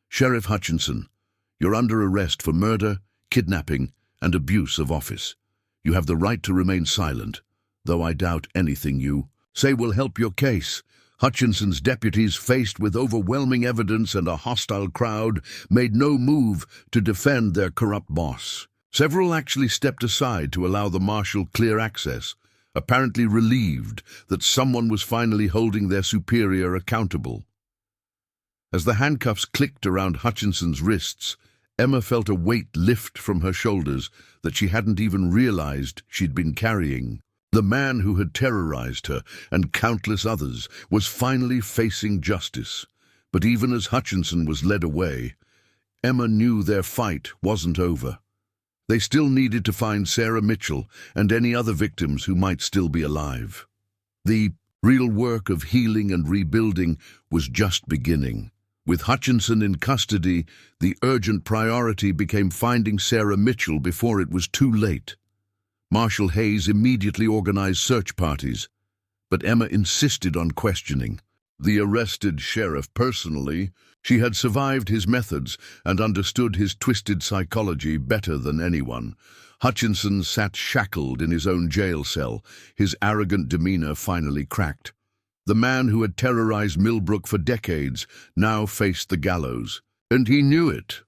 Speaker 1: "Sheriff Hutchinson, you're under arrest for murder, kidnapping, and abuse of office. You have the right to remain silent, though I doubt anything you say will help your case." Hutchinson's deputies, faced with overwhelming evidence and a hostile crowd, made no move to defend their corrupt boss. Several actually stepped aside to allow the marshal clear access, apparently relieved that someone was finally holding their superior accountable. As the handcuffs clicked around Hutchinson's wrists, Emma felt a weight lift from her shoulders that she hadn't even realized she'd been carrying. The man who had terrorized her and countless others was finally facing justice. But even as Hutchinson was led away, Emma knew their fight wasn't over. They still needed to find Sarah Mitchell and any other victims who might still be alive. The real work of healing and rebuilding was just beginning. With Hutchinson in custody, the urgent priority became finding Sarah Mitchell before it was too late. Marshal Hayes immediately organized search parties, but Emma insisted on questioning the arrested sheriff personally. She had survived his methods and understood his twisted psychology better than anyone. Hutchinson sat shackled in his own jail cell, his arrogant demeanor finally cracked. The man who had terrorized Millbrook for decades now faced the gallows, and he knew it.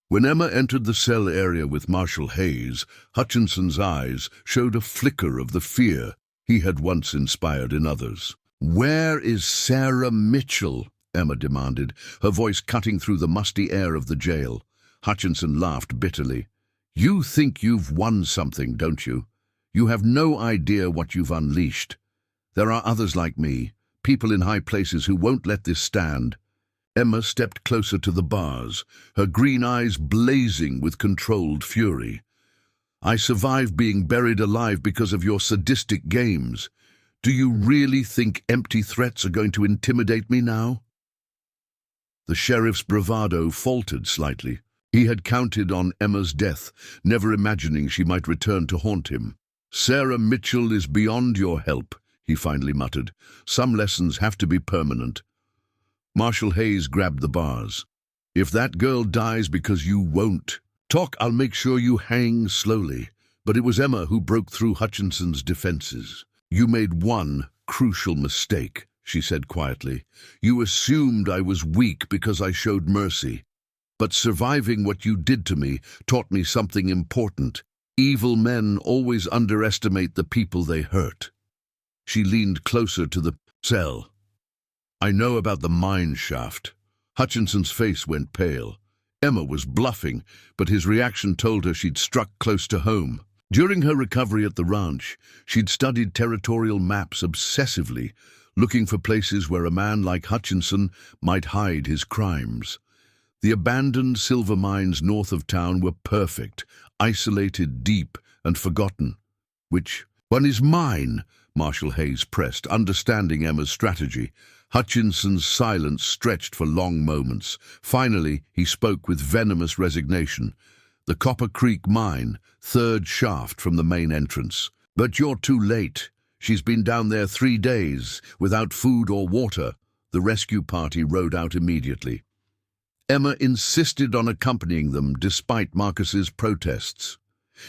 Speaker 1: When Emma entered the cell area with Marshal Hayes, Hutchinson's eyes showed a flicker of the fear he had once inspired in others. "Where is Sarah Mitchell?" Emma demanded, her voice cutting through the musty air of the jail. Hutchinson laughed bitterly. "You think you've won something, don't you? You have no idea what you've unleashed. There are others like me, people in high places who won't let this stand." Emma stepped closer to the bars, her green eyes blazing with controlled fury. "I survived being buried alive because of your sadistic games. Do you really think empty threats are going to intimidate me now?" The sheriff's bravado faltered slightly. He had counted on Emma's death, never imagining she might return to haunt him. "Sarah Mitchell is beyond your help," he finally muttered. "Some lessons have to be permanent." Marshal Hayes grabbed the bars. "If that girl dies because you won't talk, I'll make sure you hang slowly." But it was Emma who broke through Hutchinson's defenses. "You made one crucial mistake," she said quietly. "You assumed I was weak because I showed mercy. But surviving what you did to me taught me something important. Evil men always underestimate the people they hurt." She leaned closer to the cell. "I know about the mine shaft." Hutchinson's face went pale. Emma was bluffing, but his reaction told her she'd struck close to home. During her recovery at the ranch, she'd studied territorial maps obsessively, looking for places where a man like Hutchinson might hide his crimes. The abandoned silver mines north of town were perfect, isolated, deep, and forgotten. "Which one is mine?" Marshal Hayes pressed, understanding Emma's strategy. Hutchinson's silence stretched for long moments. Finally, he spoke with venomous resignation. "The Copper Creek Mine, third shaft from the main entrance. But you're too late. She's been down there 3 days, without food or water." The rescue party rode out immediately. Emma insisted on accompanying them despite Marcus's protests.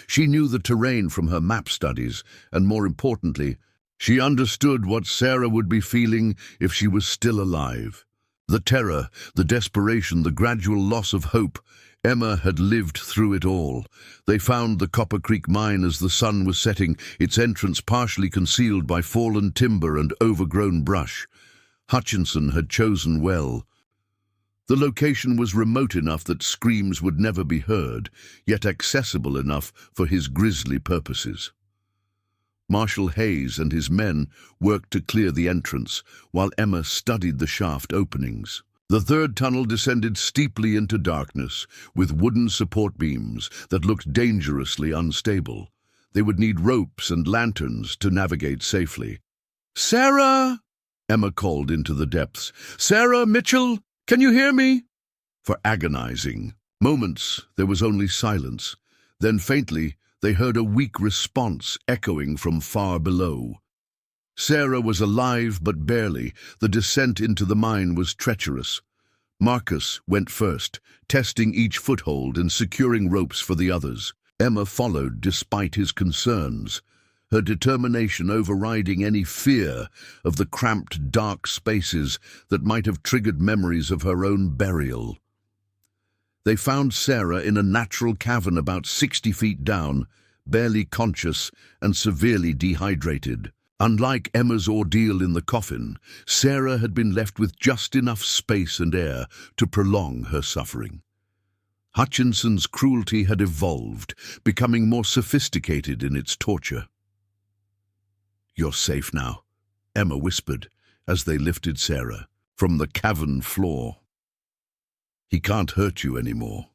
Speaker 1: She knew the terrain from her map studies, and more importantly, she understood what Sarah would be feeling if she was still alive. The terror, the desperation, the gradual loss of hope. Emma had lived through it all. They found the Copper Creek Mine as the sun was setting, its entrance partially concealed by fallen timber and overgrown brush. Hutchinson had chosen well. The location was remote enough that screams would never be heard, yet accessible enough for his grisly purposes. Marshal Hayes and his men worked to clear the entrance, while Emma studied the shaft openings. The third tunnel descended steeply into darkness, with wooden support beams that looked dangerously unstable. They would need ropes and lanterns to navigate safely. "Sarah!" Emma called into the depths. "Sarah Mitchell, can you hear me?" For agonizing moments, there was only silence. Then faintly, they heard a weak response echoing from far below. Sarah was alive, but barely. The descent into the mine was treacherous. Marcus went first, testing each foothold and securing ropes for the others. Emma followed despite his concerns, her determination overriding any fear of the cramped, dark spaces that might have triggered memories of her own burial. They found Sarah in a natural cavern about 60 feet down, barely conscious and severely dehydrated. Unlike Emma's ordeal in the coffin, Sarah had been left with just enough space and air to prolong her suffering. Hutchinson's cruelty had evolved, becoming more sophisticated in its torture. "You're safe now," Emma whispered as they lifted Sarah from the cavern floor. "He can't hurt you anymore."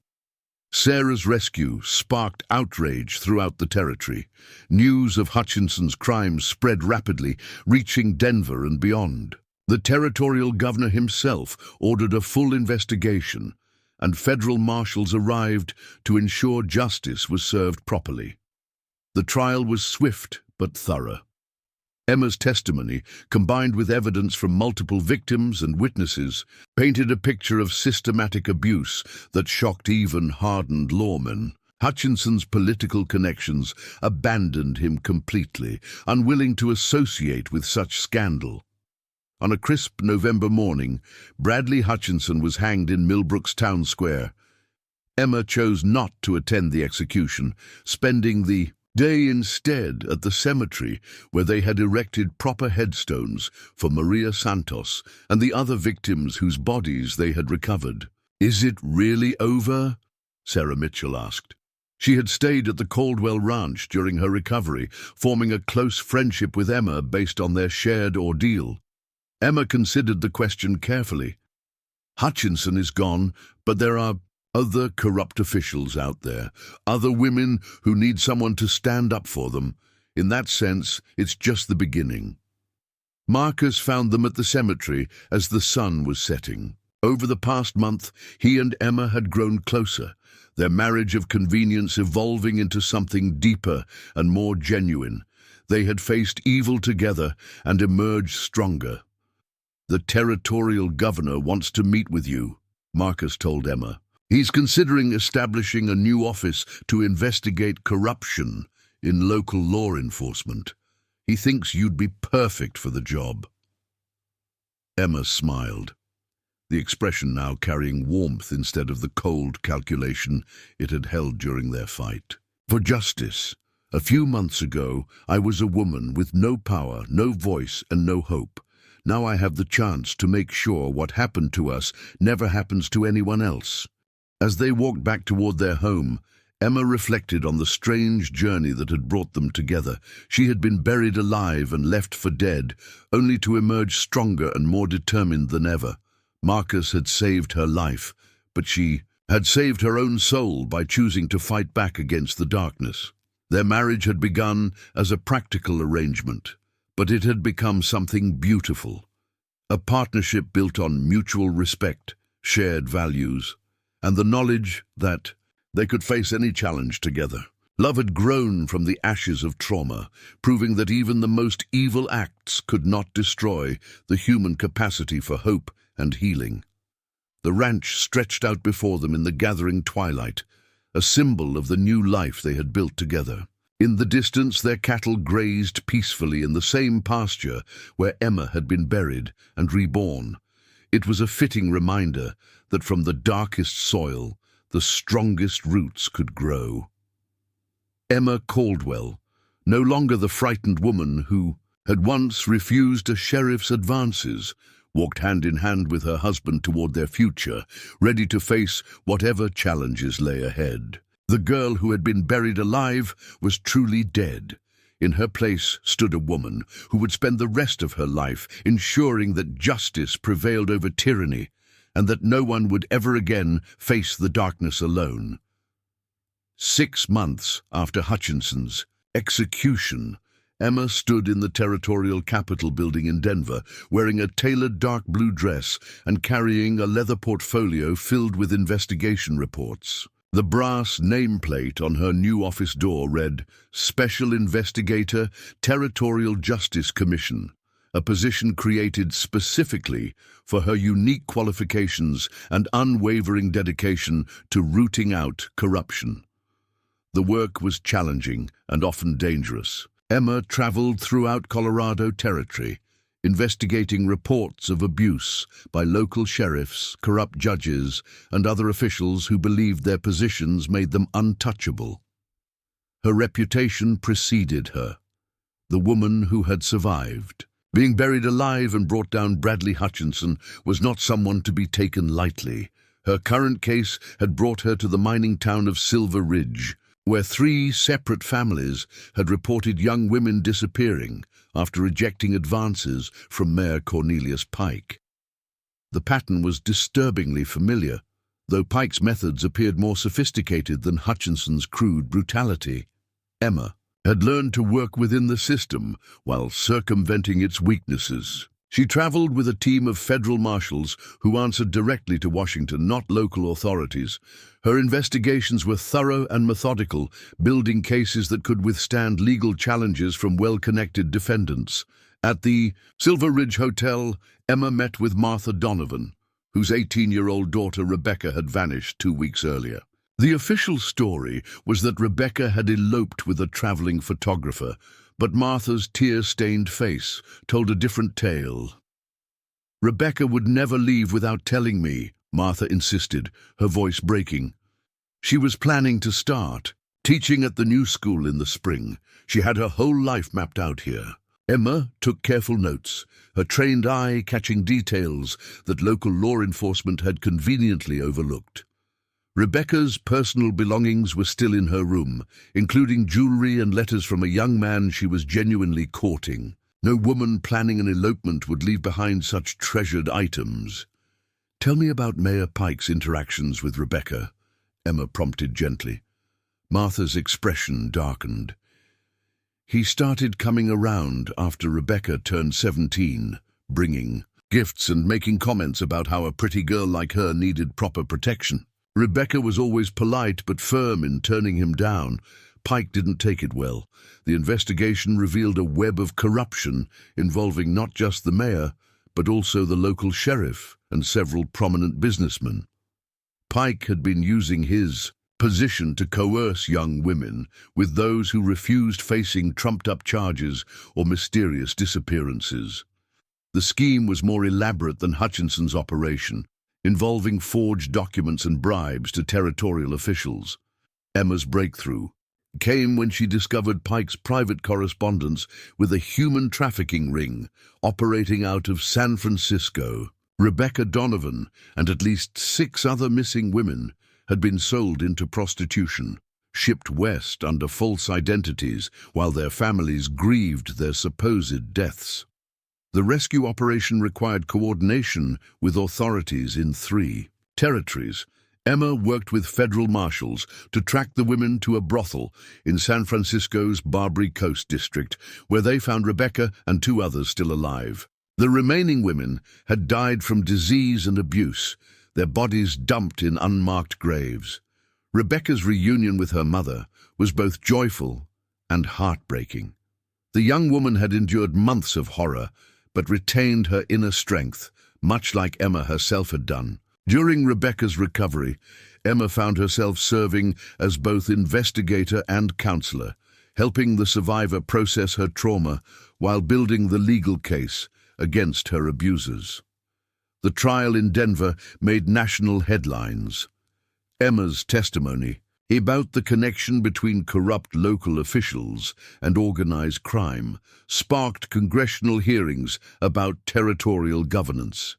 Speaker 1: Sarah's rescue sparked outrage throughout the territory. News of Hutchinson's crimes spread rapidly, reaching Denver and beyond. The territorial governor himself ordered a full investigation, and federal marshals arrived to ensure justice was served properly. The trial was swift but thorough. Emma's testimony, combined with evidence from multiple victims and witnesses, painted a picture of systematic abuse that shocked even hardened lawmen. Hutchinson's political connections abandoned him completely, unwilling to associate with such scandal. On a crisp November morning, Bradley Hutchinson was hanged in Millbrook's town square. Emma chose not to attend the execution, spending the day instead at the cemetery where they had erected proper headstones for Maria Santos and the other victims whose bodies they had recovered. "Is it really over?" Sarah Mitchell asked. She had stayed at the Caldwell Ranch during her recovery, forming a close friendship with Emma based on their shared ordeal. Emma considered the question carefully. "Hutchinson is gone, but there are other corrupt officials out there, other women who need someone to stand up for them. In that sense, it's just the beginning." Marcus found them at the cemetery as the sun was setting. Over the past month, he and Emma had grown closer, their marriage of convenience evolving into something deeper and more genuine. They had faced evil together and emerged stronger. "The territorial governor wants to meet with you," Marcus told Emma. "He's considering establishing a new office to investigate corruption in local law enforcement. He thinks you'd be perfect for the job." Emma smiled, the expression now carrying warmth instead of the cold calculation it had held during their fight. "For justice. A few months ago, I was a woman with no power, no voice, and no hope. Now I have the chance to make sure what happened to us never happens to anyone else." As they walked back toward their home, Emma reflected on the strange journey that had brought them together. She had been buried alive and left for dead, only to emerge stronger and more determined than ever. Marcus had saved her life, but she had saved her own soul by choosing to fight back against the darkness. Their marriage had begun as a practical arrangement, but it had become something beautiful. A partnership built on mutual respect, shared values, and the knowledge that they could face any challenge together. Love had grown from the ashes of trauma, proving that even the most evil acts could not destroy the human capacity for hope and healing. The ranch stretched out before them in the gathering twilight, a symbol of the new life they had built together. In the distance, their cattle grazed peacefully in the same pasture where Emma had been buried and reborn. It was a fitting reminder that from the darkest soil, the strongest roots could grow. Emma Caldwell, no longer the frightened woman who had once refused a sheriff's advances, walked hand in hand with her husband toward their future, ready to face whatever challenges lay ahead. The girl who had been buried alive was truly dead. In her place stood a woman who would spend the rest of her life ensuring that justice prevailed over tyranny and that no one would ever again face the darkness alone. 6 months after Hutchinson's execution, Emma stood in the Territorial Capitol building in Denver, wearing a tailored dark blue dress and carrying a leather portfolio filled with investigation reports. The brass nameplate on her new office door read, "Special Investigator, Territorial Justice Commission," a position created specifically for her unique qualifications and unwavering dedication to rooting out corruption. The work was challenging and often dangerous. Emma traveled throughout Colorado Territory, investigating reports of abuse by local sheriffs, corrupt judges, and other officials who believed their positions made them untouchable. Her reputation preceded her, the woman who had survived. Being buried alive and brought down Bradley Hutchinson was not someone to be taken lightly. Her current case had brought her to the mining town of Silver Ridge, where 3 separate families had reported young women disappearing after rejecting advances from Mayor Cornelius Pike. The pattern was disturbingly familiar, though Pike's methods appeared more sophisticated than Hutchinson's crude brutality. Emma had learned to work within the system while circumventing its weaknesses. She traveled with a team of federal marshals who answered directly to Washington, not local authorities. Her investigations were thorough and methodical, building cases that could withstand legal challenges from well-connected defendants. At the Silver Ridge Hotel, Emma met with Martha Donovan, whose 18-year-old daughter Rebecca had vanished 2 weeks earlier. The official story was that Rebecca had eloped with a traveling photographer, but Martha's tear-stained face told a different tale. "Rebecca would never leave without telling me," Martha insisted, her voice breaking. "She was planning to start teaching at the new school in the spring. She had her whole life mapped out here." Emma took careful notes, her trained eye catching details that local law enforcement had conveniently overlooked. Rebecca's personal belongings were still in her room, including jewelry and letters from a young man she was genuinely courting. No woman planning an elopement would leave behind such treasured items. "Tell me about Mayor Pike's interactions with Rebecca," Emma prompted gently. Martha's expression darkened. "He started coming around after Rebecca turned 17, bringing gifts and making comments about how a pretty girl like her needed proper protection. Rebecca was always polite but firm in turning him down. Pike didn't take it well. The investigation revealed a web of corruption involving not just the mayor, but also the local sheriff and several prominent businessmen. Pike had been using his position to coerce young women with those who refused facing trumped-up charges or mysterious disappearances. The scheme was more elaborate than Hutchinson's operation, involving forged documents and bribes to territorial officials. Emma's breakthrough came when she discovered Pike's private correspondence with a human trafficking ring operating out of San Francisco. Rebecca Donovan and at least 6 other missing women had been sold into prostitution, shipped west under false identities while their families grieved their supposed deaths. The rescue operation required coordination with authorities in 3 territories. Emma worked with federal marshals to track the women to a brothel in San Francisco's Barbary Coast district, where they found Rebecca and 2 others still alive. The remaining women had died from disease and abuse, their bodies dumped in unmarked graves. Rebecca's reunion with her mother was both joyful and heartbreaking. The young woman had endured months of horror, but retained her inner strength, much like Emma herself had done. During Rebecca's recovery, Emma found herself serving as both investigator and counselor, helping the survivor process her trauma while building the legal case against her abusers. The trial in Denver made national headlines. Emma's testimony about the connection between corrupt local officials and organized crime sparked congressional hearings about territorial governance.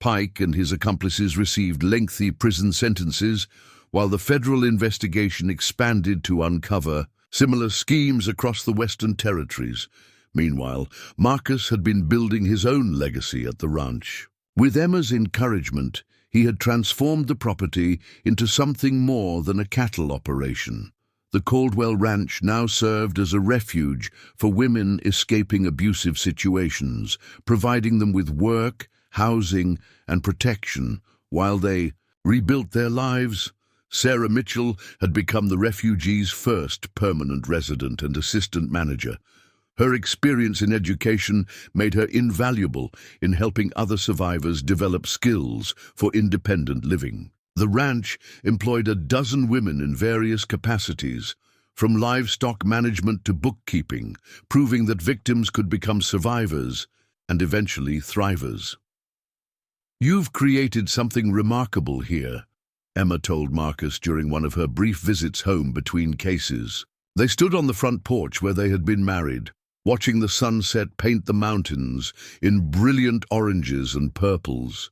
Speaker 1: Pike and his accomplices received lengthy prison sentences, while the federal investigation expanded to uncover similar schemes across the Western Territories. Meanwhile, Marcus had been building his own legacy at the ranch. With Emma's encouragement, he had transformed the property into something more than a cattle operation. The Caldwell Ranch now served as a refuge for women escaping abusive situations, providing them with work, housing, and protection while they rebuilt their lives. Sarah Mitchell had become the refugees' first permanent resident and assistant manager. Her experience in education made her invaluable in helping other survivors develop skills for independent living. The ranch employed a dozen women in various capacities, from livestock management to bookkeeping, proving that victims could become survivors and eventually thrivers. "You've created something remarkable here," Emma told Marcus during one of her brief visits home between cases. They stood on the front porch where they had been married, watching the sunset paint the mountains in brilliant oranges and purples.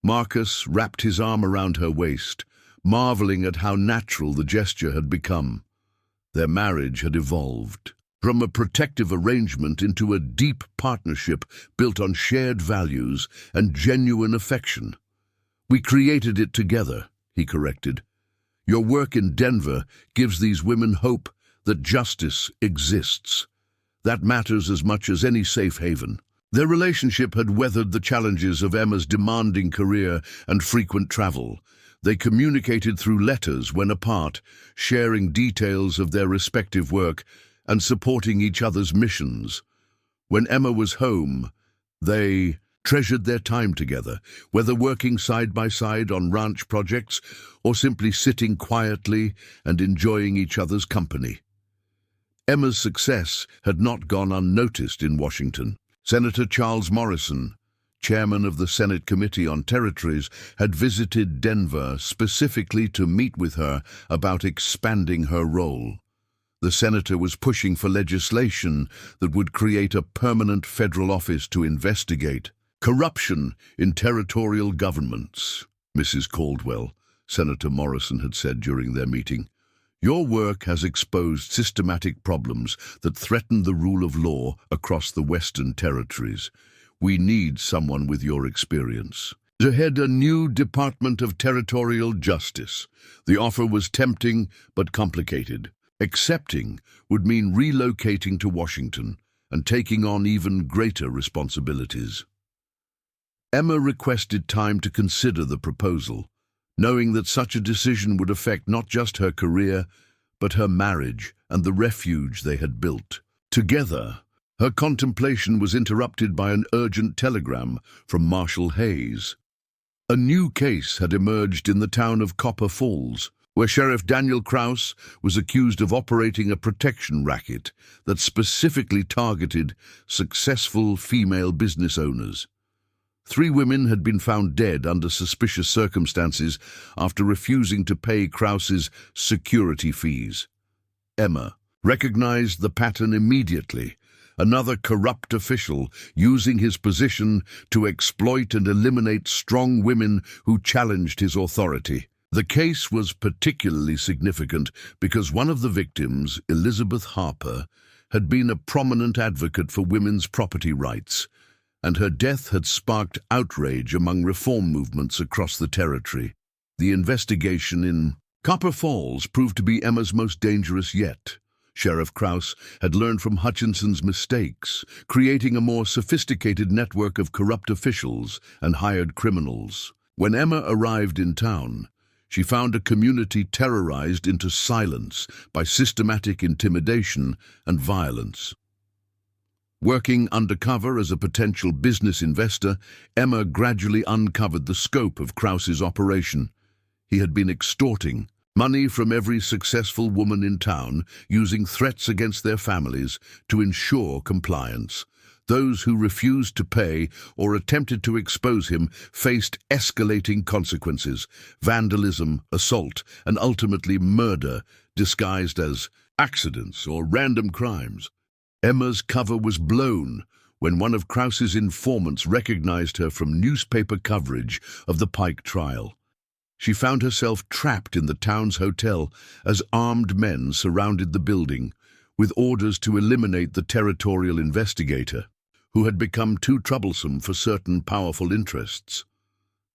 Speaker 1: Marcus wrapped his arm around her waist, marveling at how natural the gesture had become. Their marriage had evolved from a protective arrangement into a deep partnership built on shared values and genuine affection. "We created it together," he corrected. "Your work in Denver gives these women hope that justice exists. That matters as much as any safe haven." Their relationship had weathered the challenges of Emma's demanding career and frequent travel. They communicated through letters when apart, sharing details of their respective work and supporting each other's missions. When Emma was home, they treasured their time together, whether working side by side on ranch projects or simply sitting quietly and enjoying each other's company. Emma's success had not gone unnoticed in Washington. Senator Charles Morrison, chairman of the Senate Committee on Territories, had visited Denver specifically to meet with her about expanding her role. The senator was pushing for legislation that would create a permanent federal office to investigate corruption in territorial governments. "Mrs. Caldwell," Senator Morrison had said during their meeting, "your work has exposed systematic problems that threaten the rule of law across the Western Territories. We need someone with your experience to head a new Department of Territorial Justice." The offer was tempting but complicated. Accepting would mean relocating to Washington and taking on even greater responsibilities. Emma requested time to consider the proposal, knowing that such a decision would affect not just her career, but her marriage and the refuge they had built. Together, her contemplation was interrupted by an urgent telegram from Marshal Hayes. A new case had emerged in the town of Copper Falls, where Sheriff Daniel Krause was accused of operating a protection racket that specifically targeted successful female business owners. 3 women had been found dead under suspicious circumstances after refusing to pay Krause's security fees. Emma recognized the pattern immediately, another corrupt official using his position to exploit and eliminate strong women who challenged his authority. The case was particularly significant because one of the victims, Elizabeth Harper, had been a prominent advocate for women's property rights, and her death had sparked outrage among reform movements across the territory. The investigation in Copper Falls proved to be Emma's most dangerous yet. Sheriff Krause had learned from Hutchinson's mistakes, creating a more sophisticated network of corrupt officials and hired criminals. When Emma arrived in town, she found a community terrorized into silence by systematic intimidation and violence. Working undercover as a potential business investor, Emma gradually uncovered the scope of Krause's operation. He had been extorting money from every successful woman in town, using threats against their families to ensure compliance. Those who refused to pay or attempted to expose him faced escalating consequences: vandalism, assault, and ultimately murder, disguised as accidents or random crimes. Emma's cover was blown when one of Krause's informants recognized her from newspaper coverage of the Pike trial. She found herself trapped in the town's hotel as armed men surrounded the building, with orders to eliminate the territorial investigator, who had become too troublesome for certain powerful interests.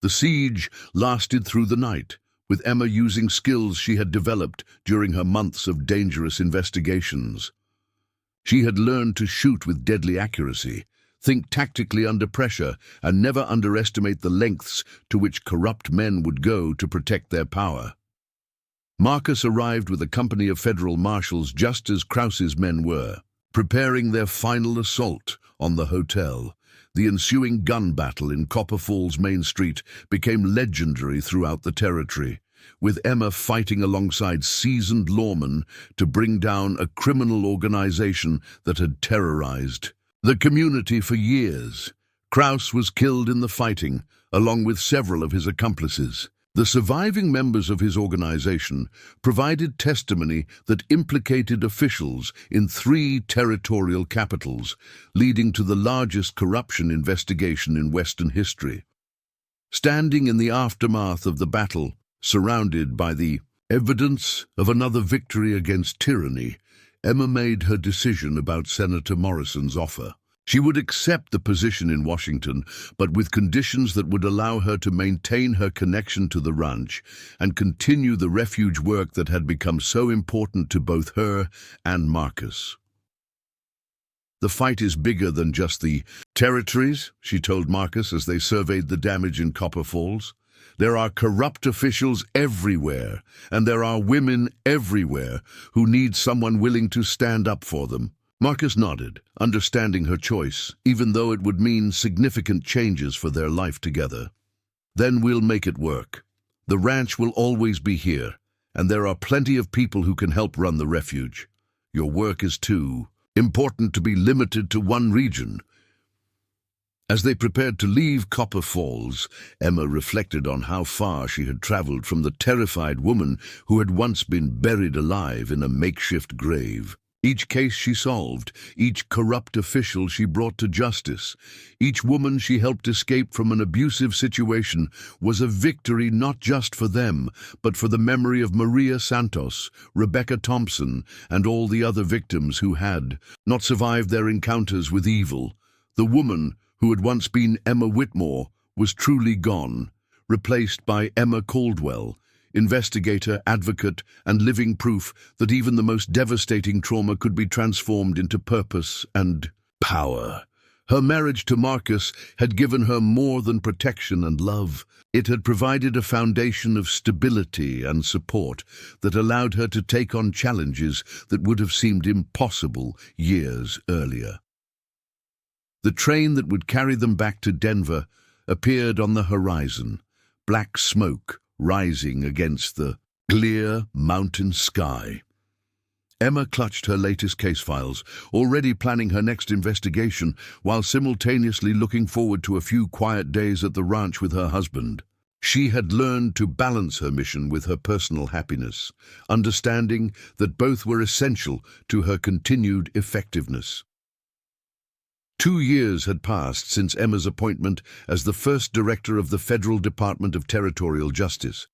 Speaker 1: The siege lasted through the night, with Emma using skills she had developed during her months of dangerous investigations. She had learned to shoot with deadly accuracy, think tactically under pressure, and never underestimate the lengths to which corrupt men would go to protect their power. Marcus arrived with a company of federal marshals just as Krause's men were, preparing their final assault on the hotel. The ensuing gun battle in Copper Falls Main Street became legendary throughout the territory, with Emma fighting alongside seasoned lawmen to bring down a criminal organization that had terrorized the community for years. Krause was killed in the fighting, along with several of his accomplices. The surviving members of his organization provided testimony that implicated officials in 3 territorial capitals, leading to the largest corruption investigation in Western history. Standing in the aftermath of the battle, surrounded by the evidence of another victory against tyranny, Emma made her decision about Senator Morrison's offer. She would accept the position in Washington, but with conditions that would allow her to maintain her connection to the ranch and continue the refuge work that had become so important to both her and Marcus. "The fight is bigger than just the territories," she told Marcus as they surveyed the damage in Copper Falls. "There are corrupt officials everywhere, and there are women everywhere who need someone willing to stand up for them." Marcus nodded, understanding her choice, even though it would mean significant changes for their life together. "Then we'll make it work. The ranch will always be here, and there are plenty of people who can help run the refuge. Your work is too important to be limited to one region." As they prepared to leave Copper Falls, Emma reflected on how far she had traveled from the terrified woman who had once been buried alive in a makeshift grave. Each case she solved, each corrupt official she brought to justice, each woman she helped escape from an abusive situation was a victory not just for them, but for the memory of Maria Santos, Rebecca Thompson, and all the other victims who had not survived their encounters with evil. The woman who had once been Emma Whitmore was truly gone, replaced by Emma Caldwell, investigator, advocate, and living proof that even the most devastating trauma could be transformed into purpose and power. Her marriage to Marcus had given her more than protection and love. It had provided a foundation of stability and support that allowed her to take on challenges that would have seemed impossible years earlier. The train that would carry them back to Denver appeared on the horizon, black smoke rising against the clear mountain sky. Emma clutched her latest case files, already planning her next investigation, while simultaneously looking forward to a few quiet days at the ranch with her husband. She had learned to balance her mission with her personal happiness, understanding that both were essential to her continued effectiveness. 2 years had passed since Emma's appointment as the first director of the Federal Department of Territorial Justice.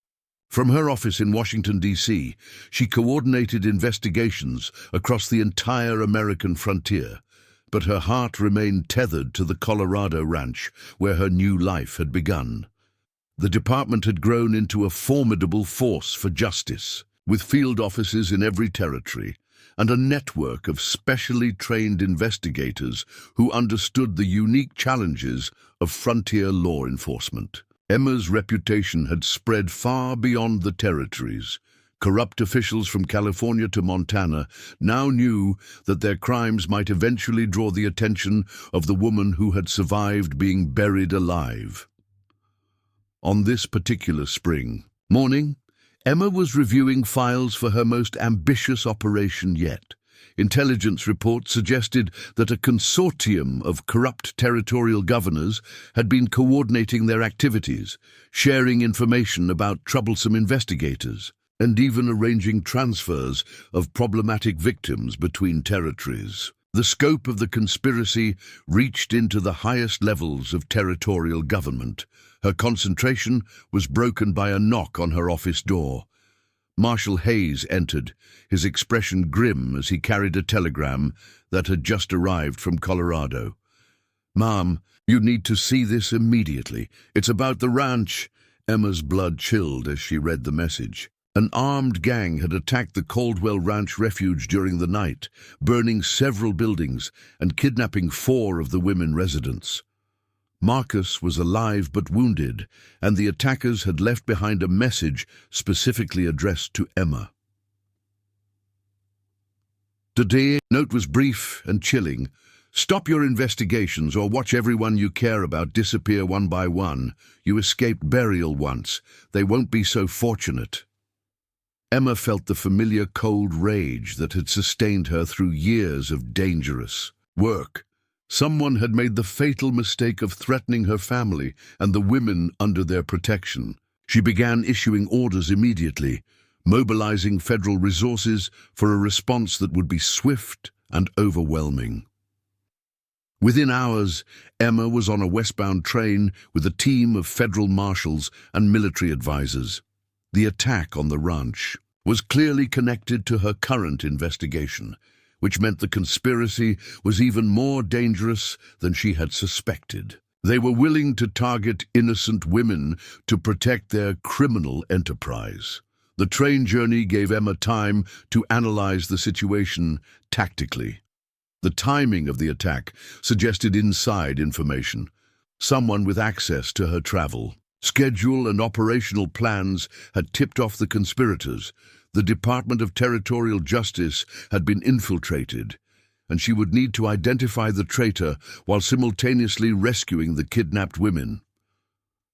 Speaker 1: From her office in Washington, D.C., she coordinated investigations across the entire American frontier, but her heart remained tethered to the Colorado ranch, where her new life had begun. The department had grown into a formidable force for justice, with field offices in every territory, and a network of specially trained investigators who understood the unique challenges of frontier law enforcement. Emma's reputation had spread far beyond the territories. Corrupt officials from California to Montana now knew that their crimes might eventually draw the attention of the woman who had survived being buried alive. On this particular spring morning, Emma was reviewing files for her most ambitious operation yet. Intelligence reports suggested that a consortium of corrupt territorial governors had been coordinating their activities, sharing information about troublesome investigators, and even arranging transfers of problematic victims between territories. The scope of the conspiracy reached into the highest levels of territorial government. Her concentration was broken by a knock on her office door. Marshal Hayes entered, his expression grim as he carried a telegram that had just arrived from Colorado. "Ma'am, you need to see this immediately. It's about the ranch." Emma's blood chilled as she read the message. An armed gang had attacked the Caldwell Ranch refuge during the night, burning several buildings and kidnapping 4 of the women residents. Marcus was alive but wounded, and the attackers had left behind a message specifically addressed to Emma. Today's note was brief and chilling. Stop your investigations or watch everyone you care about disappear one by one. You escaped burial once. They won't be so fortunate. Emma felt the familiar cold rage that had sustained her through years of dangerous work. Someone had made the fatal mistake of threatening her family and the women under their protection. She began issuing orders immediately, mobilizing federal resources for a response that would be swift and overwhelming. Within hours, Emma was on a westbound train with a team of federal marshals and military advisors. The attack on the ranch was clearly connected to her current investigation, which meant the conspiracy was even more dangerous than she had suspected. They were willing to target innocent women to protect their criminal enterprise. The train journey gave Emma time to analyze the situation tactically. The timing of the attack suggested inside information, someone with access to her travel. Schedule and operational plans had tipped off the conspirators. The Department of Territorial Justice had been infiltrated, and she would need to identify the traitor while simultaneously rescuing the kidnapped women.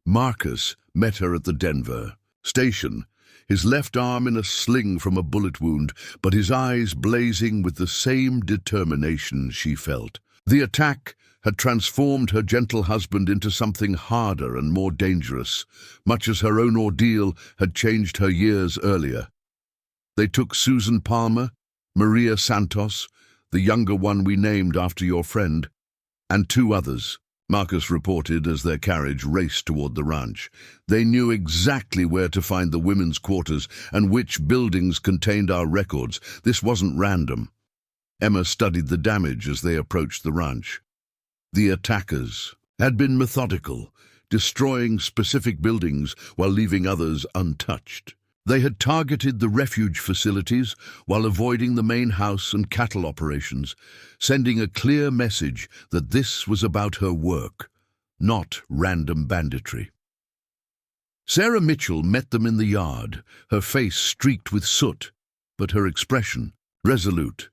Speaker 1: Marcus met her at the Denver station, his left arm in a sling from a bullet wound, but his eyes blazing with the same determination she felt. The attack had transformed her gentle husband into something harder and more dangerous, much as her own ordeal had changed her years earlier. They took Susan Palmer, Maria Santos, the younger one we named after your friend, and 2 others, Marcus reported as their carriage raced toward the ranch. They knew exactly where to find the women's quarters and which buildings contained our records. This wasn't random. Emma studied the damage as they approached the ranch. The attackers had been methodical, destroying specific buildings while leaving others untouched. They had targeted the refuge facilities while avoiding the main house and cattle operations, sending a clear message that this was about her work, not random banditry. Sarah Mitchell met them in the yard, her face streaked with soot, but her expression resolute.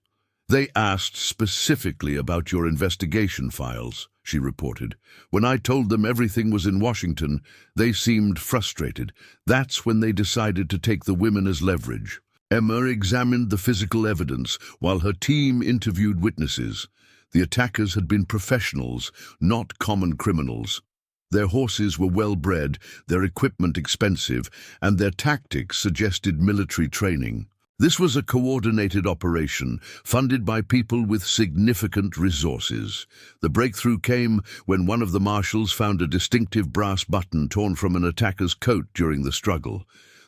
Speaker 1: They asked specifically about your investigation files, she reported. When I told them everything was in Washington, they seemed frustrated. That's when they decided to take the women as leverage. Emma examined the physical evidence while her team interviewed witnesses. The attackers had been professionals, not common criminals. Their horses were well-bred, their equipment expensive, and their tactics suggested military training. This was a coordinated operation, funded by people with significant resources. The breakthrough came when one of the marshals found a distinctive brass button torn from an attacker's coat during the struggle.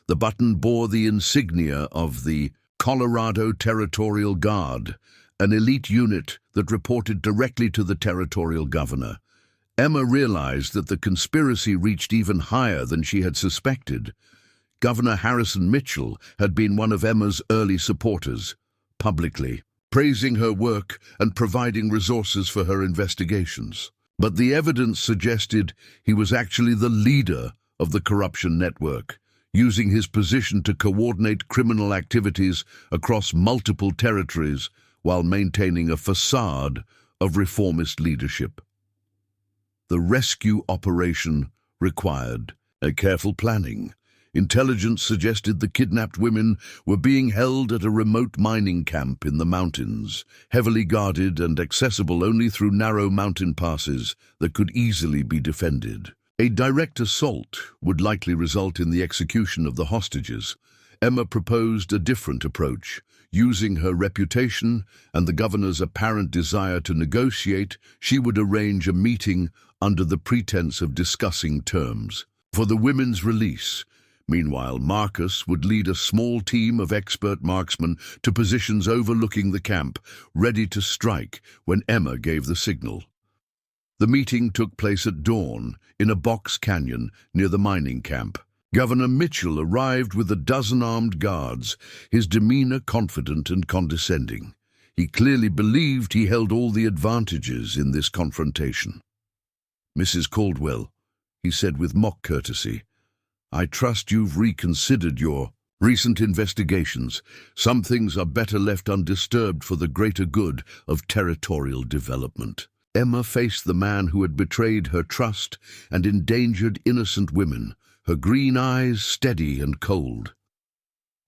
Speaker 1: The button bore the insignia of the Colorado Territorial Guard, an elite unit that reported directly to the territorial governor. Emma realized that the conspiracy reached even higher than she had suspected. Governor Harrison Mitchell had been one of Emma's early supporters, publicly, praising her work and providing resources for her investigations. But the evidence suggested he was actually the leader of the corruption network, using his position to coordinate criminal activities across multiple territories while maintaining a facade of reformist leadership. The rescue operation required a careful planning. Intelligence suggested the kidnapped women were being held at a remote mining camp in the mountains, heavily guarded and accessible only through narrow mountain passes that could easily be defended. A direct assault would likely result in the execution of the hostages. Emma proposed a different approach. Using her reputation and the governor's apparent desire to negotiate, she would arrange a meeting under the pretense of discussing terms for the women's release. Meanwhile, Marcus would lead a small team of expert marksmen to positions overlooking the camp, ready to strike when Emma gave the signal. The meeting took place at dawn in a box canyon near the mining camp. Governor Mitchell arrived with a dozen armed guards, his demeanor confident and condescending. He clearly believed he held all the advantages in this confrontation. "Mrs. Caldwell," he said with mock courtesy, "I trust you've reconsidered your recent investigations. Some things are better left undisturbed for the greater good of territorial development." Emma faced the man who had betrayed her trust and endangered innocent women, her green eyes steady and cold.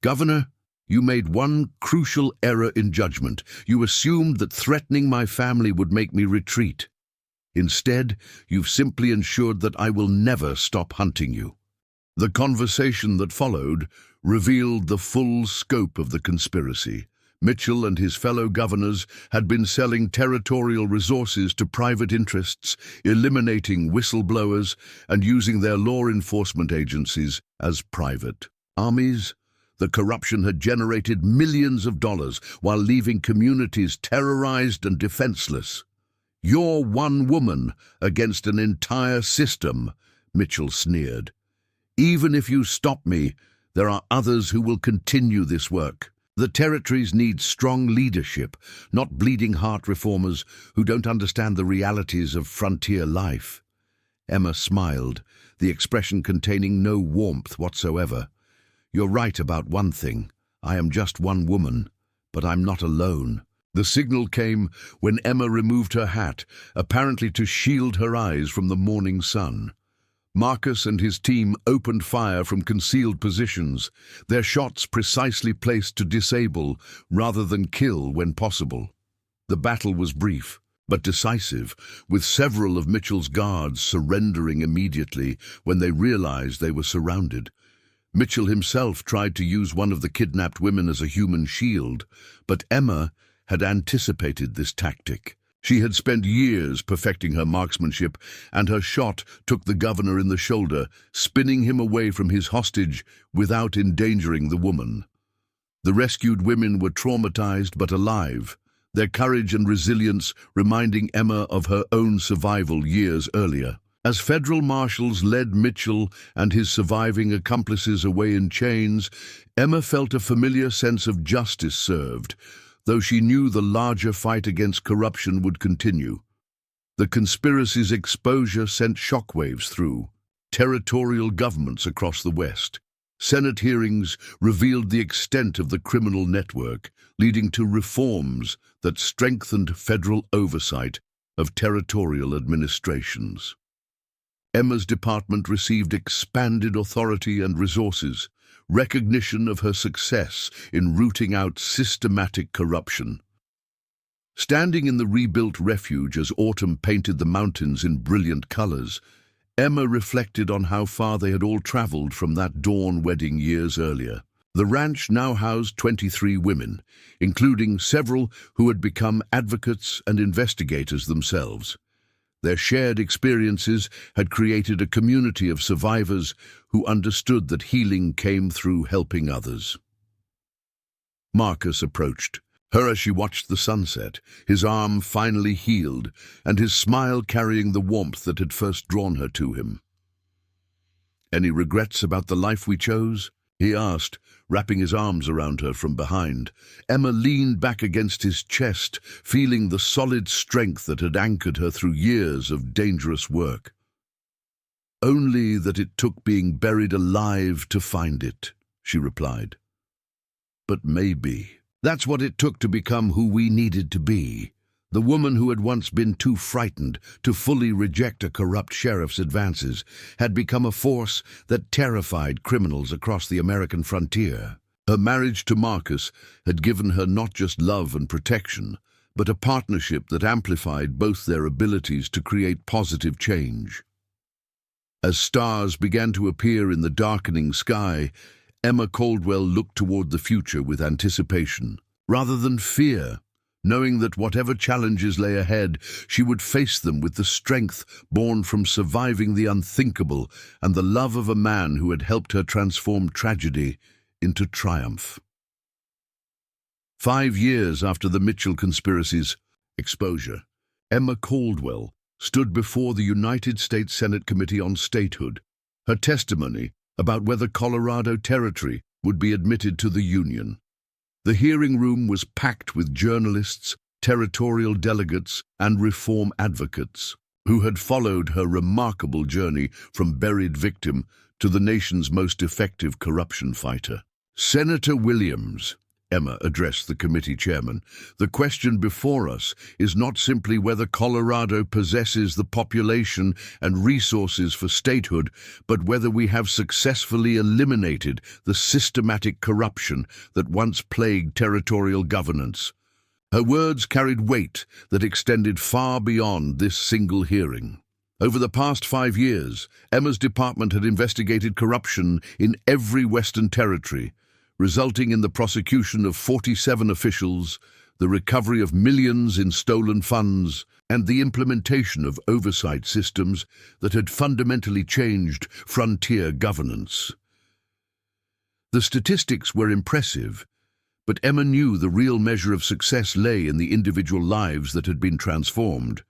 Speaker 1: "Governor, you made one crucial error in judgment. You assumed that threatening my family would make me retreat. Instead, you've simply ensured that I will never stop hunting you." The conversation that followed revealed the full scope of the conspiracy. Mitchell and his fellow governors had been selling territorial resources to private interests, eliminating whistleblowers and using their law enforcement agencies as private armies. The corruption had generated millions of dollars while leaving communities terrorized and defenseless. "You're one woman against an entire system," Mitchell sneered. "Even if you stop me, there are others who will continue this work. The territories need strong leadership, not bleeding heart reformers who don't understand the realities of frontier life." Emma smiled, the expression containing no warmth whatsoever. "You're right about one thing. I am just one woman, but I'm not alone." The signal came when Emma removed her hat, apparently to shield her eyes from the morning sun. Marcus and his team opened fire from concealed positions, their shots precisely placed to disable rather than kill when possible. The battle was brief, but decisive, with several of Mitchell's guards surrendering immediately when they realized they were surrounded. Mitchell himself tried to use one of the kidnapped women as a human shield, but Emma had anticipated this tactic. She had spent years perfecting her marksmanship, and her shot took the governor in the shoulder, spinning him away from his hostage without endangering the woman. The rescued women were traumatized but alive, their courage and resilience reminding Emma of her own survival years earlier. As federal marshals led Mitchell and his surviving accomplices away in chains, Emma felt a familiar sense of justice served, though she knew the larger fight against corruption would continue. The conspiracy's exposure sent shockwaves through territorial governments across the West. Senate hearings revealed the extent of the criminal network, leading to reforms that strengthened federal oversight of territorial administrations. Emma's department received expanded authority and resources, recognition of her success in rooting out systematic corruption. Standing in the rebuilt refuge as autumn painted the mountains in brilliant colors, Emma reflected on how far they had all traveled from that dawn wedding years earlier. The ranch now housed 23 women, including several who had become advocates and investigators themselves. Their shared experiences had created a community of survivors who understood that healing came through helping others. Marcus approached her as she watched the sunset, his arm finally healed, and his smile carrying the warmth that had first drawn her to him. "Any regrets about the life we chose?" he asked, wrapping his arms around her from behind. Emma leaned back against his chest, feeling the solid strength that had anchored her through years of dangerous work. "Only that it took being buried alive to find it," she replied. "But maybe that's what it took to become who we needed to be. The woman who had once been too frightened to fully reject a corrupt sheriff's advances had become a force that terrified criminals across the American frontier. Her marriage to Marcus had given her not just love and protection, but a partnership that amplified both their abilities to create positive change. As stars began to appear in the darkening sky, Emma Caldwell looked toward the future with anticipation, rather than fear, knowing that whatever challenges lay ahead, she would face them with the strength born from surviving the unthinkable and the love of a man who had helped her transform tragedy into triumph. 5 years after the Mitchell conspiracy's exposure, Emma Caldwell stood before the United States Senate Committee on Statehood. Her testimony, about whether Colorado Territory would be admitted to the Union. The hearing room was packed with journalists, territorial delegates, and reform advocates who had followed her remarkable journey from buried victim to the nation's most effective corruption fighter. Senator Williams, Emma addressed the committee chairman, the question before us is not simply whether Colorado possesses the population and resources for statehood, but whether we have successfully eliminated the systematic corruption that once plagued territorial governance. Her words carried weight that extended far beyond this single hearing. Over the past 5 years, Emma's department had investigated corruption in every Western territory, resulting in the prosecution of 47 officials, the recovery of millions in stolen funds, and the implementation of oversight systems that had fundamentally changed frontier governance. The statistics were impressive, but Emma knew the real measure of success lay in the individual lives that had been transformed.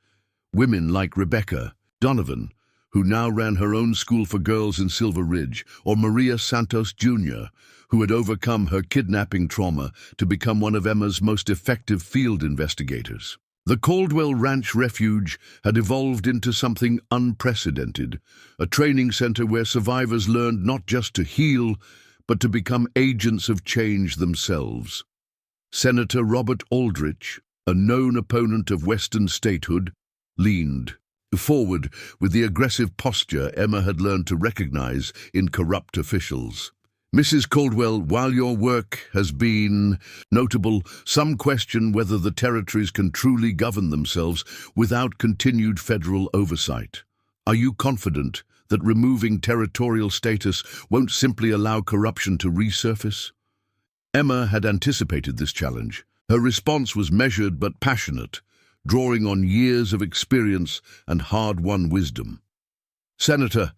Speaker 1: Women like Rebecca Donovan, who now ran her own school for girls in Silver Ridge, or Maria Santos Jr., who had overcome her kidnapping trauma to become one of Emma's most effective field investigators. The Caldwell Ranch Refuge had evolved into something unprecedented, a training center where survivors learned not just to heal, but to become agents of change themselves. Senator Robert Aldrich, a known opponent of Western statehood, leaned forward with the aggressive posture Emma had learned to recognize in corrupt officials. Mrs. Caldwell, while your work has been notable, some question whether the territories can truly govern themselves without continued federal oversight. Are you confident that removing territorial status won't simply allow corruption to resurface? Emma had anticipated this challenge. Her response was measured but passionate, drawing on years of experience and hard-won wisdom. Senator,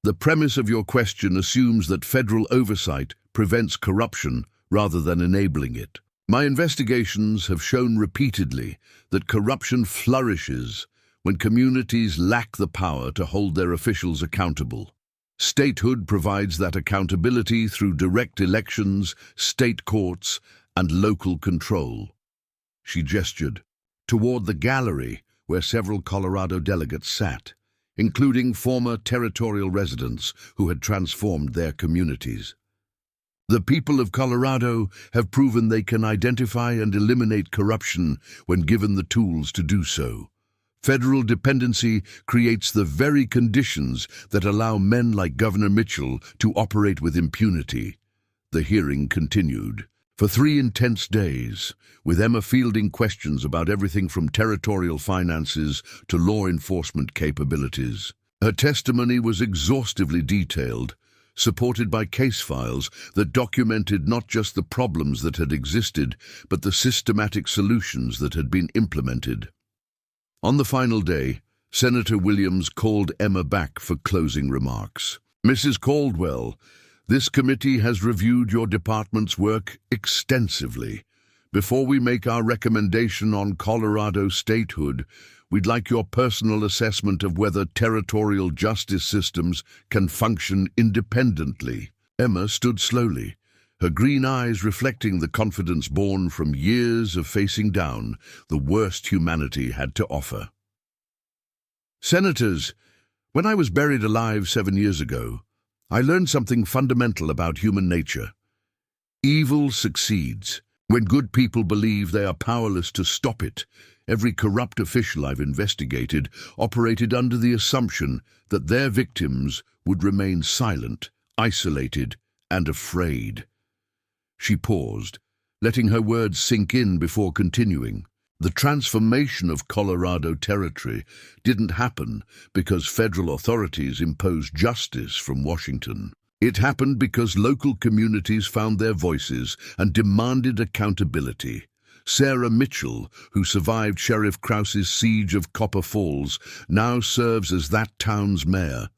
Speaker 1: the premise of your question assumes that federal oversight prevents corruption rather than enabling it. My investigations have shown repeatedly that corruption flourishes when communities lack the power to hold their officials accountable. Statehood provides that accountability through direct elections, state courts, and local control. She gestured toward the gallery where several Colorado delegates sat, including former territorial residents who had transformed their communities. The people of Colorado have proven they can identify and eliminate corruption when given the tools to do so. Federal dependency creates the very conditions that allow men like Governor Mitchell to operate with impunity. The hearing continued for 3 intense days, with Emma fielding questions about everything from territorial finances to law enforcement capabilities. Her testimony was exhaustively detailed, supported by case files that documented not just the problems that had existed, but the systematic solutions that had been implemented. On the final day, Senator Williams called Emma back for closing remarks. Mrs. Caldwell, this committee has reviewed your department's work extensively. Before we make our recommendation on Colorado statehood, we'd like your personal assessment of whether territorial justice systems can function independently. Emma stood slowly, her green eyes reflecting the confidence born from years of facing down the worst humanity had to offer. Senators, when I was buried alive 7 years ago, I learned something fundamental about human nature. Evil succeeds when good people believe they are powerless to stop it. Every corrupt official I've investigated operated under the assumption that their victims would remain silent, isolated, and afraid. She paused, letting her words sink in before continuing. The transformation of Colorado Territory didn't happen because federal authorities imposed justice from Washington. It happened because local communities found their voices and demanded accountability. Sarah Mitchell, who survived Sheriff Krause's siege of Copper Falls, now serves as that town's mayor.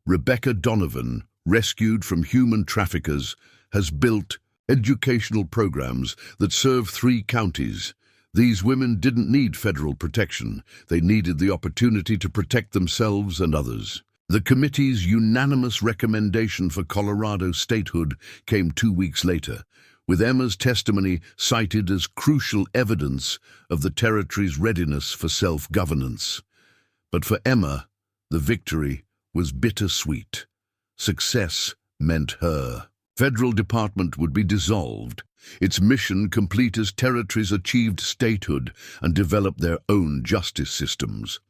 Speaker 1: Rebecca Donovan, rescued from human traffickers, has built educational programs that serve 3 counties. These women didn't need federal protection. They needed the opportunity to protect themselves and others. The committee's unanimous recommendation for Colorado statehood came 2 weeks later, with Emma's testimony cited as crucial evidence of the territory's readiness for self-governance. But for Emma, the victory was bittersweet. Success meant her federal department would be dissolved, its mission complete as territories achieved statehood and developed their own justice systems.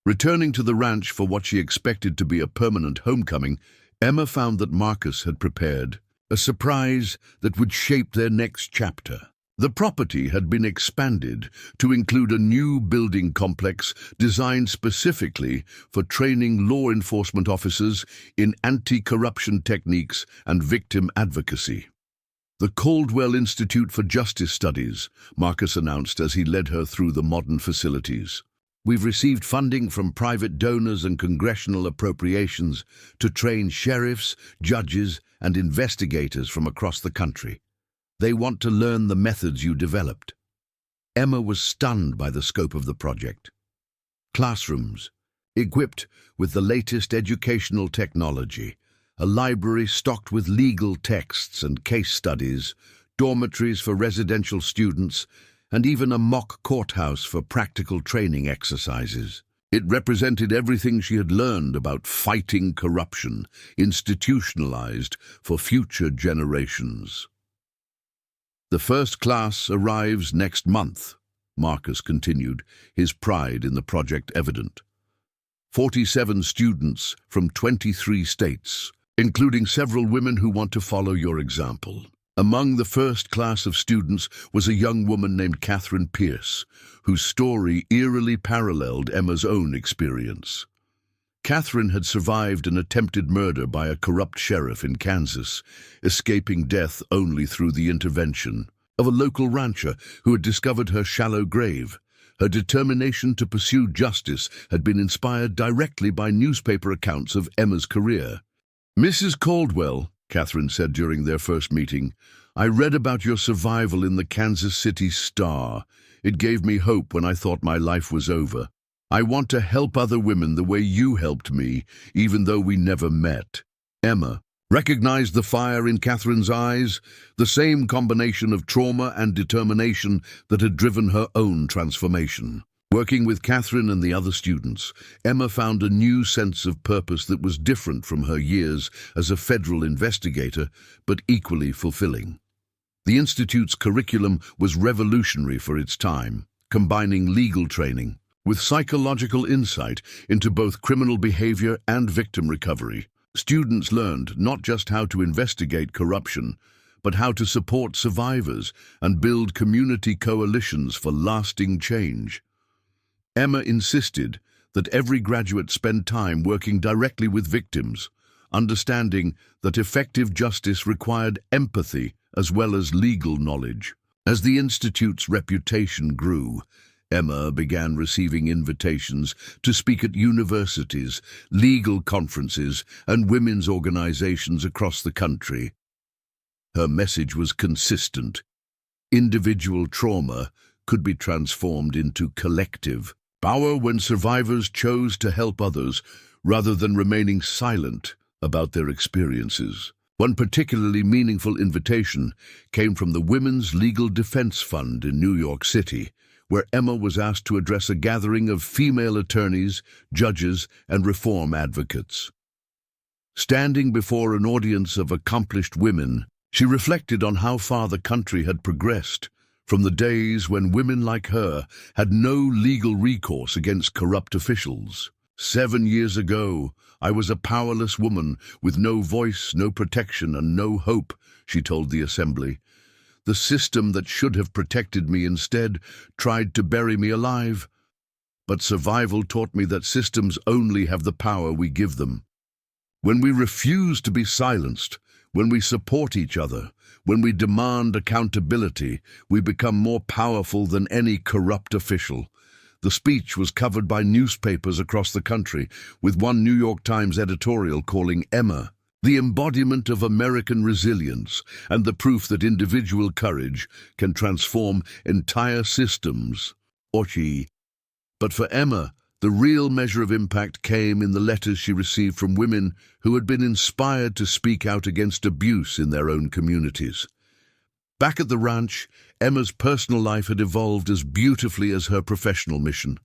Speaker 1: Returning to the ranch for what she expected to be a permanent homecoming, Emma found that Marcus had prepared a surprise that would shape their next chapter. The property had been expanded to include a new building complex designed specifically for training law enforcement officers in anti-corruption techniques and victim advocacy. The Caldwell Institute for Justice Studies, Marcus announced as he led her through the modern facilities. We've received funding from private donors and congressional appropriations to train sheriffs, judges, and investigators from across the country. They want to learn the methods you developed. Emma was stunned by the scope of the project. Classrooms, equipped with the latest educational technology, a library stocked with legal texts and case studies, dormitories for residential students, and even a mock courthouse for practical training exercises. It represented everything she had learned about fighting corruption, institutionalized for future generations. The first class arrives next month, Marcus continued, his pride in the project evident. 47 students from 23 states, including several women who want to follow your example. Among the first class of students was a young woman named Catherine Pierce, whose story eerily paralleled Emma's own experience. Catherine had survived an attempted murder by a corrupt sheriff in Kansas, escaping death only through the intervention of a local rancher who had discovered her shallow grave. Her determination to pursue justice had been inspired directly by newspaper accounts of Emma's career. "Mrs. Caldwell," Catherine said during their first meeting, "I read about your survival in the Kansas City Star. It gave me hope when I thought my life was over. I want to help other women the way you helped me, even though we never met." Emma recognized the fire in Catherine's eyes, the same combination of trauma and determination that had driven her own transformation. Working with Catherine and the other students, Emma found a new sense of purpose that was different from her years as a federal investigator, but equally fulfilling. The Institute's curriculum was revolutionary for its time, combining legal training with psychological insight into both criminal behavior and victim recovery. Students learned not just how to investigate corruption, but how to support survivors and build community coalitions for lasting change. Emma insisted that every graduate spend time working directly with victims, understanding that effective justice required empathy as well as legal knowledge. As the Institute's reputation grew, Emma began receiving invitations to speak at universities, legal conferences, and women's organizations across the country. Her message was consistent. Individual trauma could be transformed into collective power when survivors chose to help others rather than remaining silent about their experiences. One particularly meaningful invitation came from the Women's Legal Defense Fund in New York City, where Emma was asked to address a gathering of female attorneys, judges, and reform advocates. Standing before an audience of accomplished women, she reflected on how far the country had progressed, from the days when women like her had no legal recourse against corrupt officials. 7 years ago, I was a powerless woman with no voice, no protection, and no hope, she told the assembly. The system that should have protected me instead tried to bury me alive. But survival taught me that systems only have the power we give them. When we refuse to be silenced, when we support each other, when we demand accountability, we become more powerful than any corrupt official. The speech was covered by newspapers across the country, with one New York Times editorial calling Emma the embodiment of American resilience and the proof that individual courage can transform entire systems. But for Emma, The real measure of impact came in the letters she received from women who had been inspired to speak out against abuse in their own communities. Back at the ranch, Emma's personal life had evolved as beautifully as her professional mission.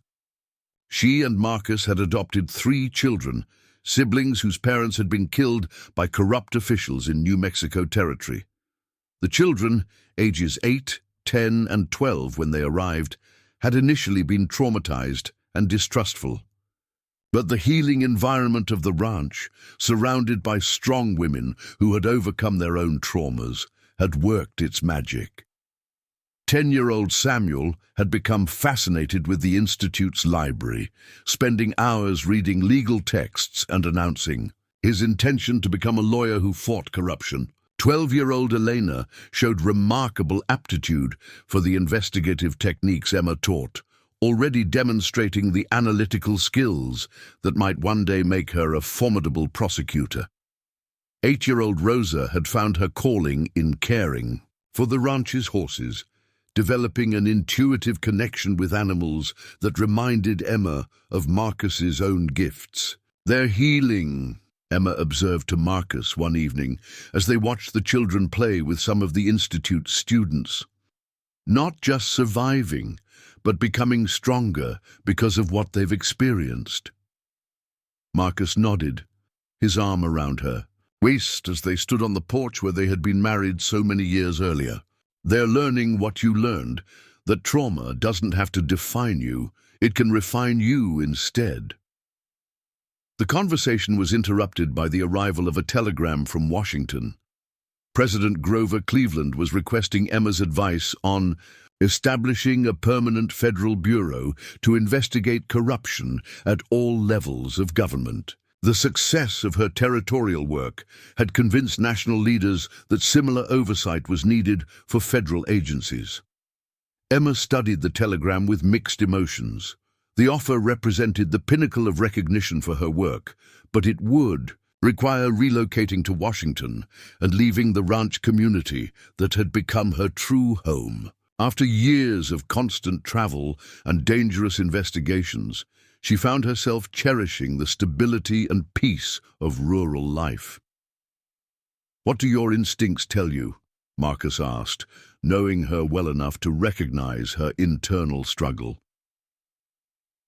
Speaker 1: She and Marcus had adopted 3 children, siblings whose parents had been killed by corrupt officials in New Mexico territory. The children, ages 8, 10, and 12 when they arrived, had initially been traumatized and distrustful. But the healing environment of the ranch, surrounded by strong women who had overcome their own traumas, had worked its magic. 10-year-old Samuel had become fascinated with the Institute's library, spending hours reading legal texts and announcing his intention to become a lawyer who fought corruption. 12-year-old Elena showed remarkable aptitude for the investigative techniques Emma taught, already demonstrating the analytical skills that might one day make her a formidable prosecutor. 8-year-old Rosa had found her calling in caring for the ranch's horses, developing an intuitive connection with animals that reminded Emma of Marcus's own gifts. "They're healing," Emma observed to Marcus one evening as they watched the children play with some of the Institute's students. "Not just surviving, but becoming stronger because of what they've experienced." Marcus nodded, his arm around her waist as they stood on the porch where they had been married so many years earlier. "They're learning what you learned, that trauma doesn't have to define you, it can refine you instead." The conversation was interrupted by the arrival of a telegram from Washington. President Grover Cleveland was requesting Emma's advice on establishing a permanent federal bureau to investigate corruption at all levels of government. The success of her territorial work had convinced national leaders that similar oversight was needed for federal agencies. Emma studied the telegram with mixed emotions. The offer represented the pinnacle of recognition for her work, but it would require relocating to Washington and leaving the ranch community that had become her true home. After years of constant travel and dangerous investigations, she found herself cherishing the stability and peace of rural life. "What do your instincts tell you?" Marcus asked, knowing her well enough to recognize her internal struggle.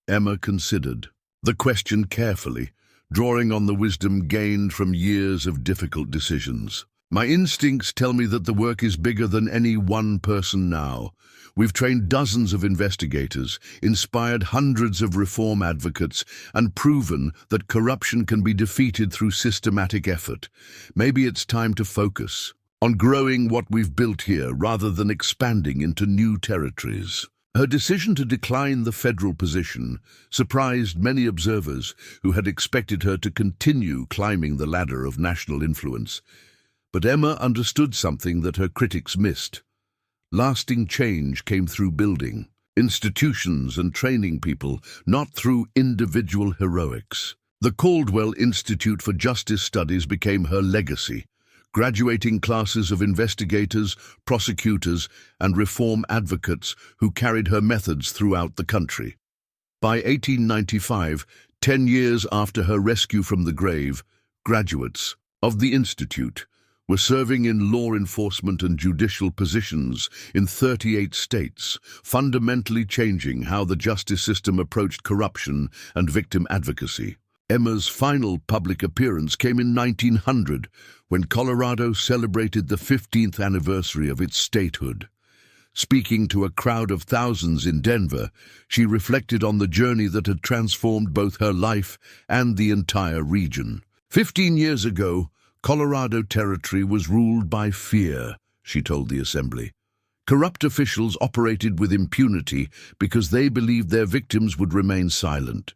Speaker 1: Emma considered the question carefully, drawing on the wisdom gained from years of difficult decisions. "My instincts tell me that the work is bigger than any one person now. We've trained dozens of investigators, inspired hundreds of reform advocates, and proven that corruption can be defeated through systematic effort. Maybe it's time to focus on growing what we've built here rather than expanding into new territories." Her decision to decline the federal position surprised many observers who had expected her to continue climbing the ladder of national influence. But Emma understood something that her critics missed. Lasting change came through building institutions and training people, not through individual heroics. The Caldwell Institute for Justice Studies became her legacy, graduating classes of investigators, prosecutors, and reform advocates who carried her methods throughout the country. By 1895, 10 years after her rescue from the grave, graduates of the Institute were serving in law enforcement and judicial positions in 38 states, fundamentally changing how the justice system approached corruption and victim advocacy. Emma's final public appearance came in 1900, when Colorado celebrated the 15th anniversary of its statehood. Speaking to a crowd of thousands in Denver, she reflected on the journey that had transformed both her life and the entire region. 15 years ago, Colorado Territory was ruled by fear, she told the assembly. Corrupt officials operated with impunity because they believed their victims would remain silent.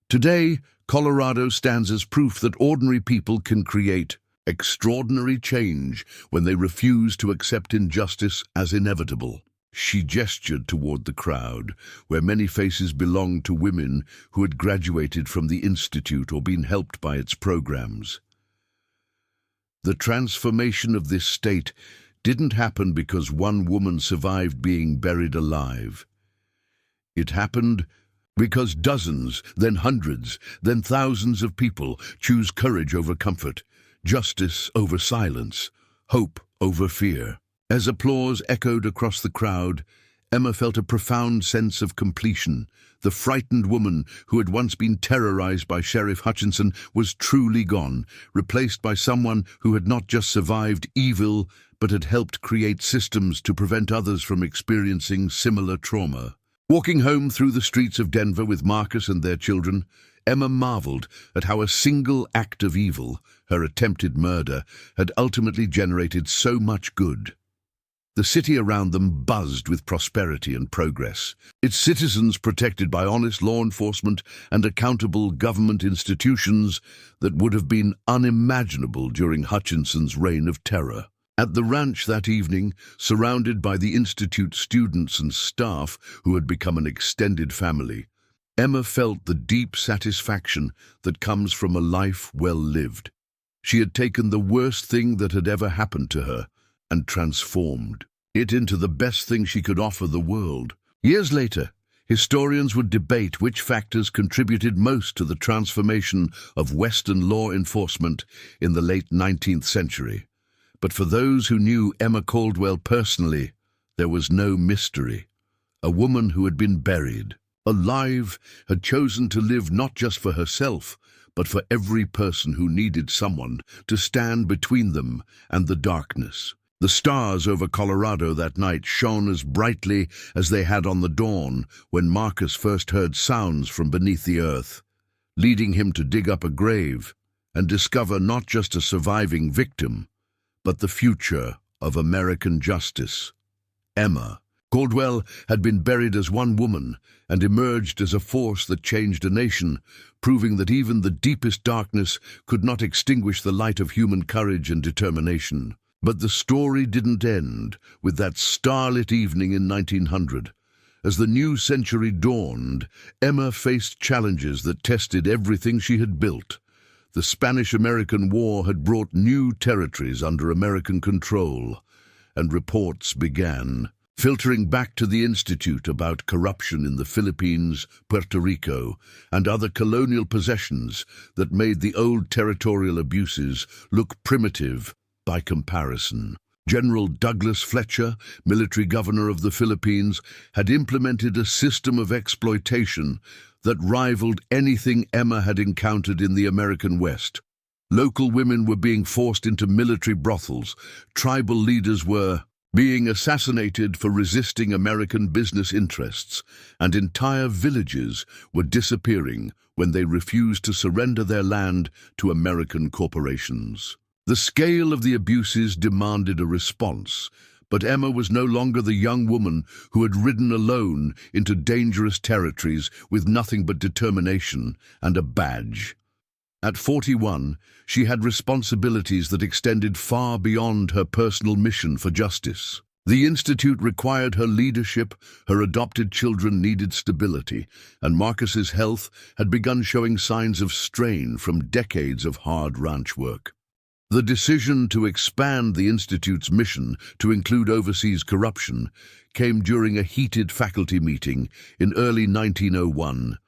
Speaker 1: Today, Colorado stands as proof that ordinary people can create extraordinary change when they refuse to accept injustice as inevitable. She gestured toward the crowd, where many faces belonged to women who had graduated from the Institute or been helped by its programs. The transformation of this state didn't happen because one woman survived being buried alive. It happened Because dozens, then hundreds, then thousands of people choose courage over comfort, justice over silence, hope over fear. As applause echoed across the crowd, Emma felt a profound sense of completion. The frightened woman who had once been terrorized by Sheriff Hutchinson was truly gone, replaced by someone who had not just survived evil, but had helped create systems to prevent others from experiencing similar trauma. Walking home through the streets of Denver with Marcus and their children, Emma marveled at how a single act of evil, her attempted murder, had ultimately generated so much good. The city around them buzzed with prosperity and progress, its citizens protected by honest law enforcement and accountable government institutions that would have been unimaginable during Hutchinson's reign of terror. At the ranch that evening, surrounded by the Institute students and staff who had become an extended family, Emma felt the deep satisfaction that comes from a life well lived. She had taken the worst thing that had ever happened to her and transformed it into the best thing she could offer the world. Years later, historians would debate which factors contributed most to the transformation of Western law enforcement in the late 19th century. But for those who knew Emma Caldwell personally, there was no mystery. A woman who had been buried, alive, had chosen to live not just for herself, but for every person who needed someone to stand between them and the darkness. The stars over Colorado that night shone as brightly as they had on the dawn when Marcus first heard sounds from beneath the earth, leading him to dig up a grave and discover not just a surviving victim, but the future of American justice. Emma Caldwell had been buried as one woman and emerged as a force that changed a nation, proving that even the deepest darkness could not extinguish the light of human courage and determination. But the story didn't end with that starlit evening in 1900. As the new century dawned, Emma faced challenges that tested everything she had built. The Spanish-American War had brought new territories under American control, and reports began filtering back to the Institute about corruption in the Philippines, Puerto Rico, and other colonial possessions that made the old territorial abuses look primitive by comparison. General Douglas Fletcher, military governor of the Philippines, had implemented a system of exploitation that rivaled anything Emma had encountered in the American West. Local women were being forced into military brothels, tribal leaders were being assassinated for resisting American business interests, and entire villages were disappearing when they refused to surrender their land to American corporations. The scale of the abuses demanded a response, but Emma was no longer the young woman who had ridden alone into dangerous territories with nothing but determination and a badge. At 41, she had responsibilities that extended far beyond her personal mission for justice. The Institute required her leadership, her adopted children needed stability, and Marcus's health had begun showing signs of strain from decades of hard ranch work. The decision to expand the Institute's mission to include overseas corruption came during a heated faculty meeting in early 1901.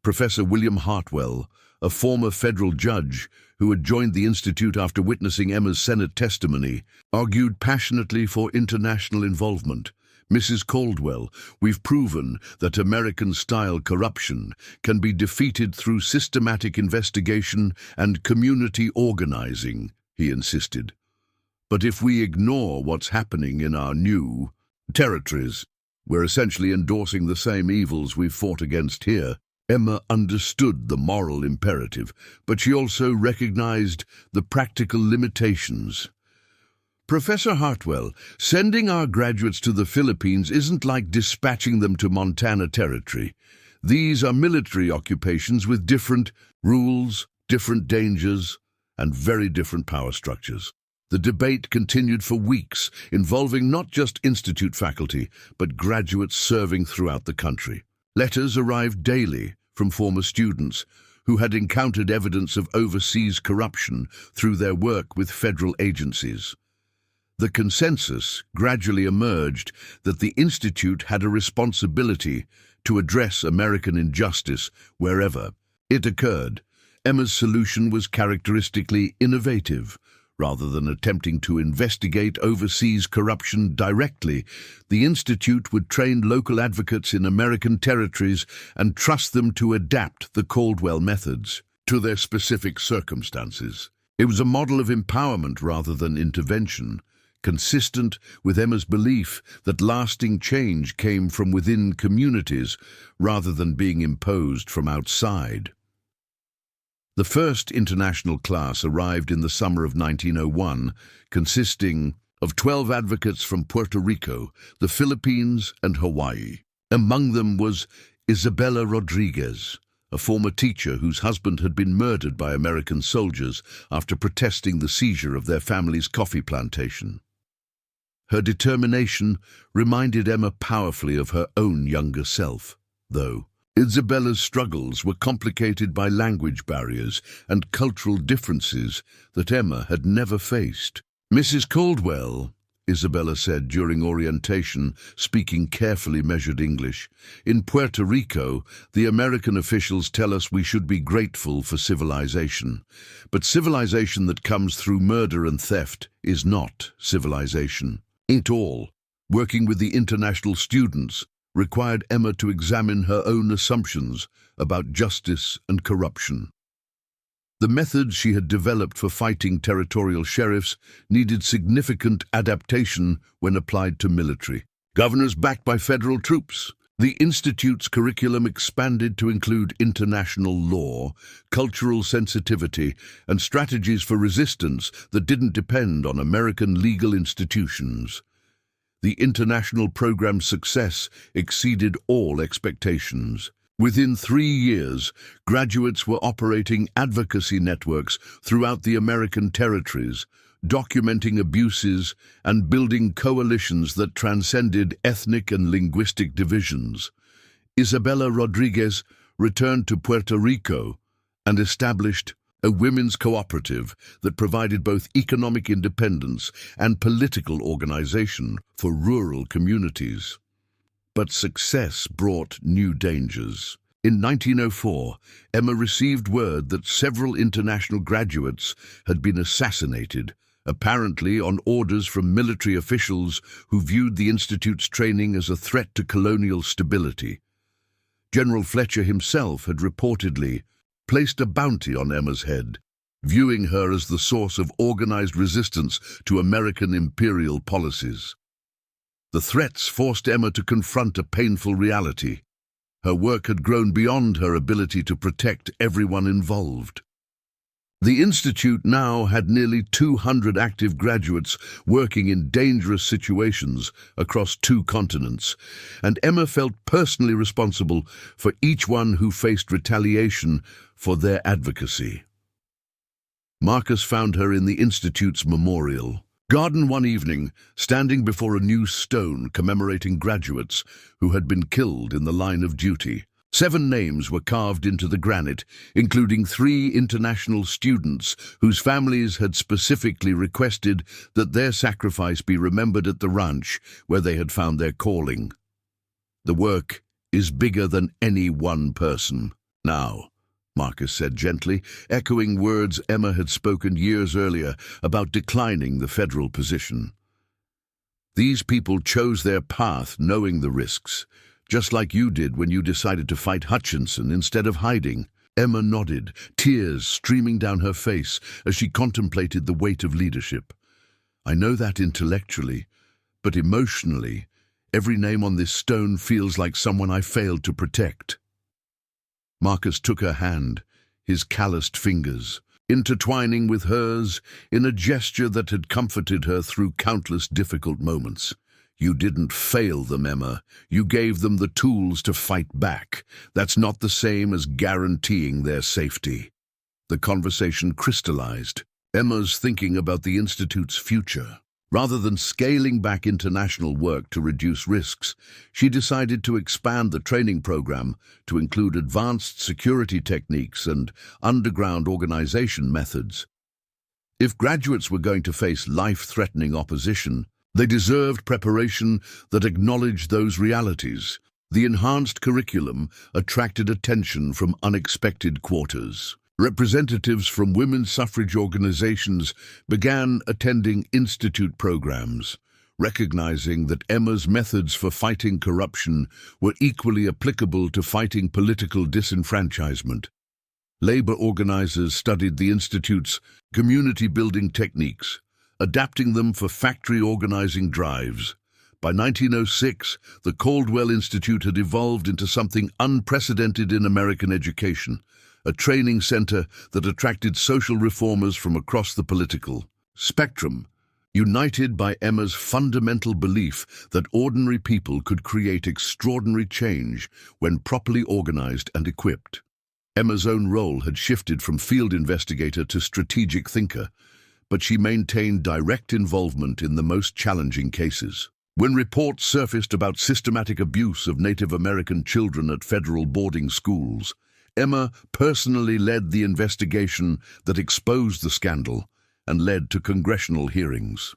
Speaker 1: Professor William Hartwell, a former federal judge who had joined the Institute after witnessing Emma's Senate testimony, argued passionately for international involvement. Mrs. Caldwell, we've proven that American-style corruption can be defeated through systematic investigation and community organizing, he insisted. But if we ignore what's happening in our new territories, we're essentially endorsing the same evils we've fought against here. Emma understood the moral imperative, but she also recognized the practical limitations. Professor Hartwell, sending our graduates to the Philippines isn't like dispatching them to Montana Territory. These are military occupations with different rules, different dangers, and very different power structures. The debate continued for weeks, involving not just Institute faculty, but graduates serving throughout the country. Letters arrived daily from former students who had encountered evidence of overseas corruption through their work with federal agencies. The consensus gradually emerged that the Institute had a responsibility to address American injustice wherever it occurred. Emma's solution was characteristically innovative. Rather than attempting to investigate overseas corruption directly, the Institute would train local advocates in American territories and trust them to adapt the Caldwell methods to their specific circumstances. It was a model of empowerment rather than intervention, consistent with Emma's belief that lasting change came from within communities rather than being imposed from outside. The first international class arrived in the summer of 1901, consisting of 12 advocates from Puerto Rico, the Philippines, and Hawaii. Among them was Isabella Rodriguez, a former teacher whose husband had been murdered by American soldiers after protesting the seizure of their family's coffee plantation. Her determination reminded Emma powerfully of her own younger self, though Isabella's struggles were complicated by language barriers and cultural differences that Emma had never faced. "Mrs. Caldwell," Isabella said during orientation, speaking carefully measured English, "in Puerto Rico, the American officials tell us we should be grateful for civilization. But civilization that comes through murder and theft is not civilization. It all, working with the international students, required Emma to examine her own assumptions about justice and corruption. The methods she had developed for fighting territorial sheriffs needed significant adaptation when applied to military governors backed by federal troops. The Institute's curriculum expanded to include international law, cultural sensitivity, and strategies for resistance that didn't depend on American legal institutions. The international program's success exceeded all expectations. Within 3 years, graduates were operating advocacy networks throughout the American territories, documenting abuses and building coalitions that transcended ethnic and linguistic divisions. Isabella Rodriguez returned to Puerto Rico and established a women's cooperative that provided both economic independence and political organization for rural communities. But success brought new dangers. In 1904, Emma received word that several international graduates had been assassinated, apparently on orders from military officials who viewed the Institute's training as a threat to colonial stability. General Fletcher himself had reportedly placed a bounty on Emma's head, viewing her as the source of organized resistance to American imperial policies. The threats forced Emma to confront a painful reality. Her work had grown beyond her ability to protect everyone involved. The Institute now had nearly 200 active graduates working in dangerous situations across 2 continents, and Emma felt personally responsible for each one who faced retaliation for their advocacy. Marcus found her in the Institute's memorial garden one evening, standing before a new stone commemorating graduates who had been killed in the line of duty. 7 names were carved into the granite, including 3 international students whose families had specifically requested that their sacrifice be remembered at the ranch where they had found their calling. "The work is bigger than any one person now," Marcus said gently, echoing words Emma had spoken years earlier about declining the federal position. "These people chose their path knowing the risks, just like you did when you decided to fight Hutchinson instead of hiding." Emma nodded, tears streaming down her face as she contemplated the weight of leadership. "I know that intellectually, but emotionally, every name on this stone feels like someone I failed to protect." Marcus took her hand, his calloused fingers intertwining with hers in a gesture that had comforted her through countless difficult moments. "You didn't fail them, Emma. You gave them the tools to fight back. That's not the same as guaranteeing their safety." The conversation crystallized, Emma's thinking about the Institute's future. Rather than scaling back international work to reduce risks, she decided to expand the training program to include advanced security techniques and underground organization methods. If graduates were going to face life-threatening opposition, they deserved preparation that acknowledged those realities. The enhanced curriculum attracted attention from unexpected quarters. Representatives from women's suffrage organizations began attending institute programs, recognizing that Emma's methods for fighting corruption were equally applicable to fighting political disenfranchisement. Labor organizers studied the institute's community-building techniques, adapting them for factory organizing drives. By 1906, the Caldwell Institute had evolved into something unprecedented in American education, a training center that attracted social reformers from across the political spectrum, united by Emma's fundamental belief that ordinary people could create extraordinary change when properly organized and equipped. Emma's own role had shifted from field investigator to strategic thinker, but she maintained direct involvement in the most challenging cases. When reports surfaced about systematic abuse of Native American children at federal boarding schools, Emma personally led the investigation that exposed the scandal and led to congressional hearings.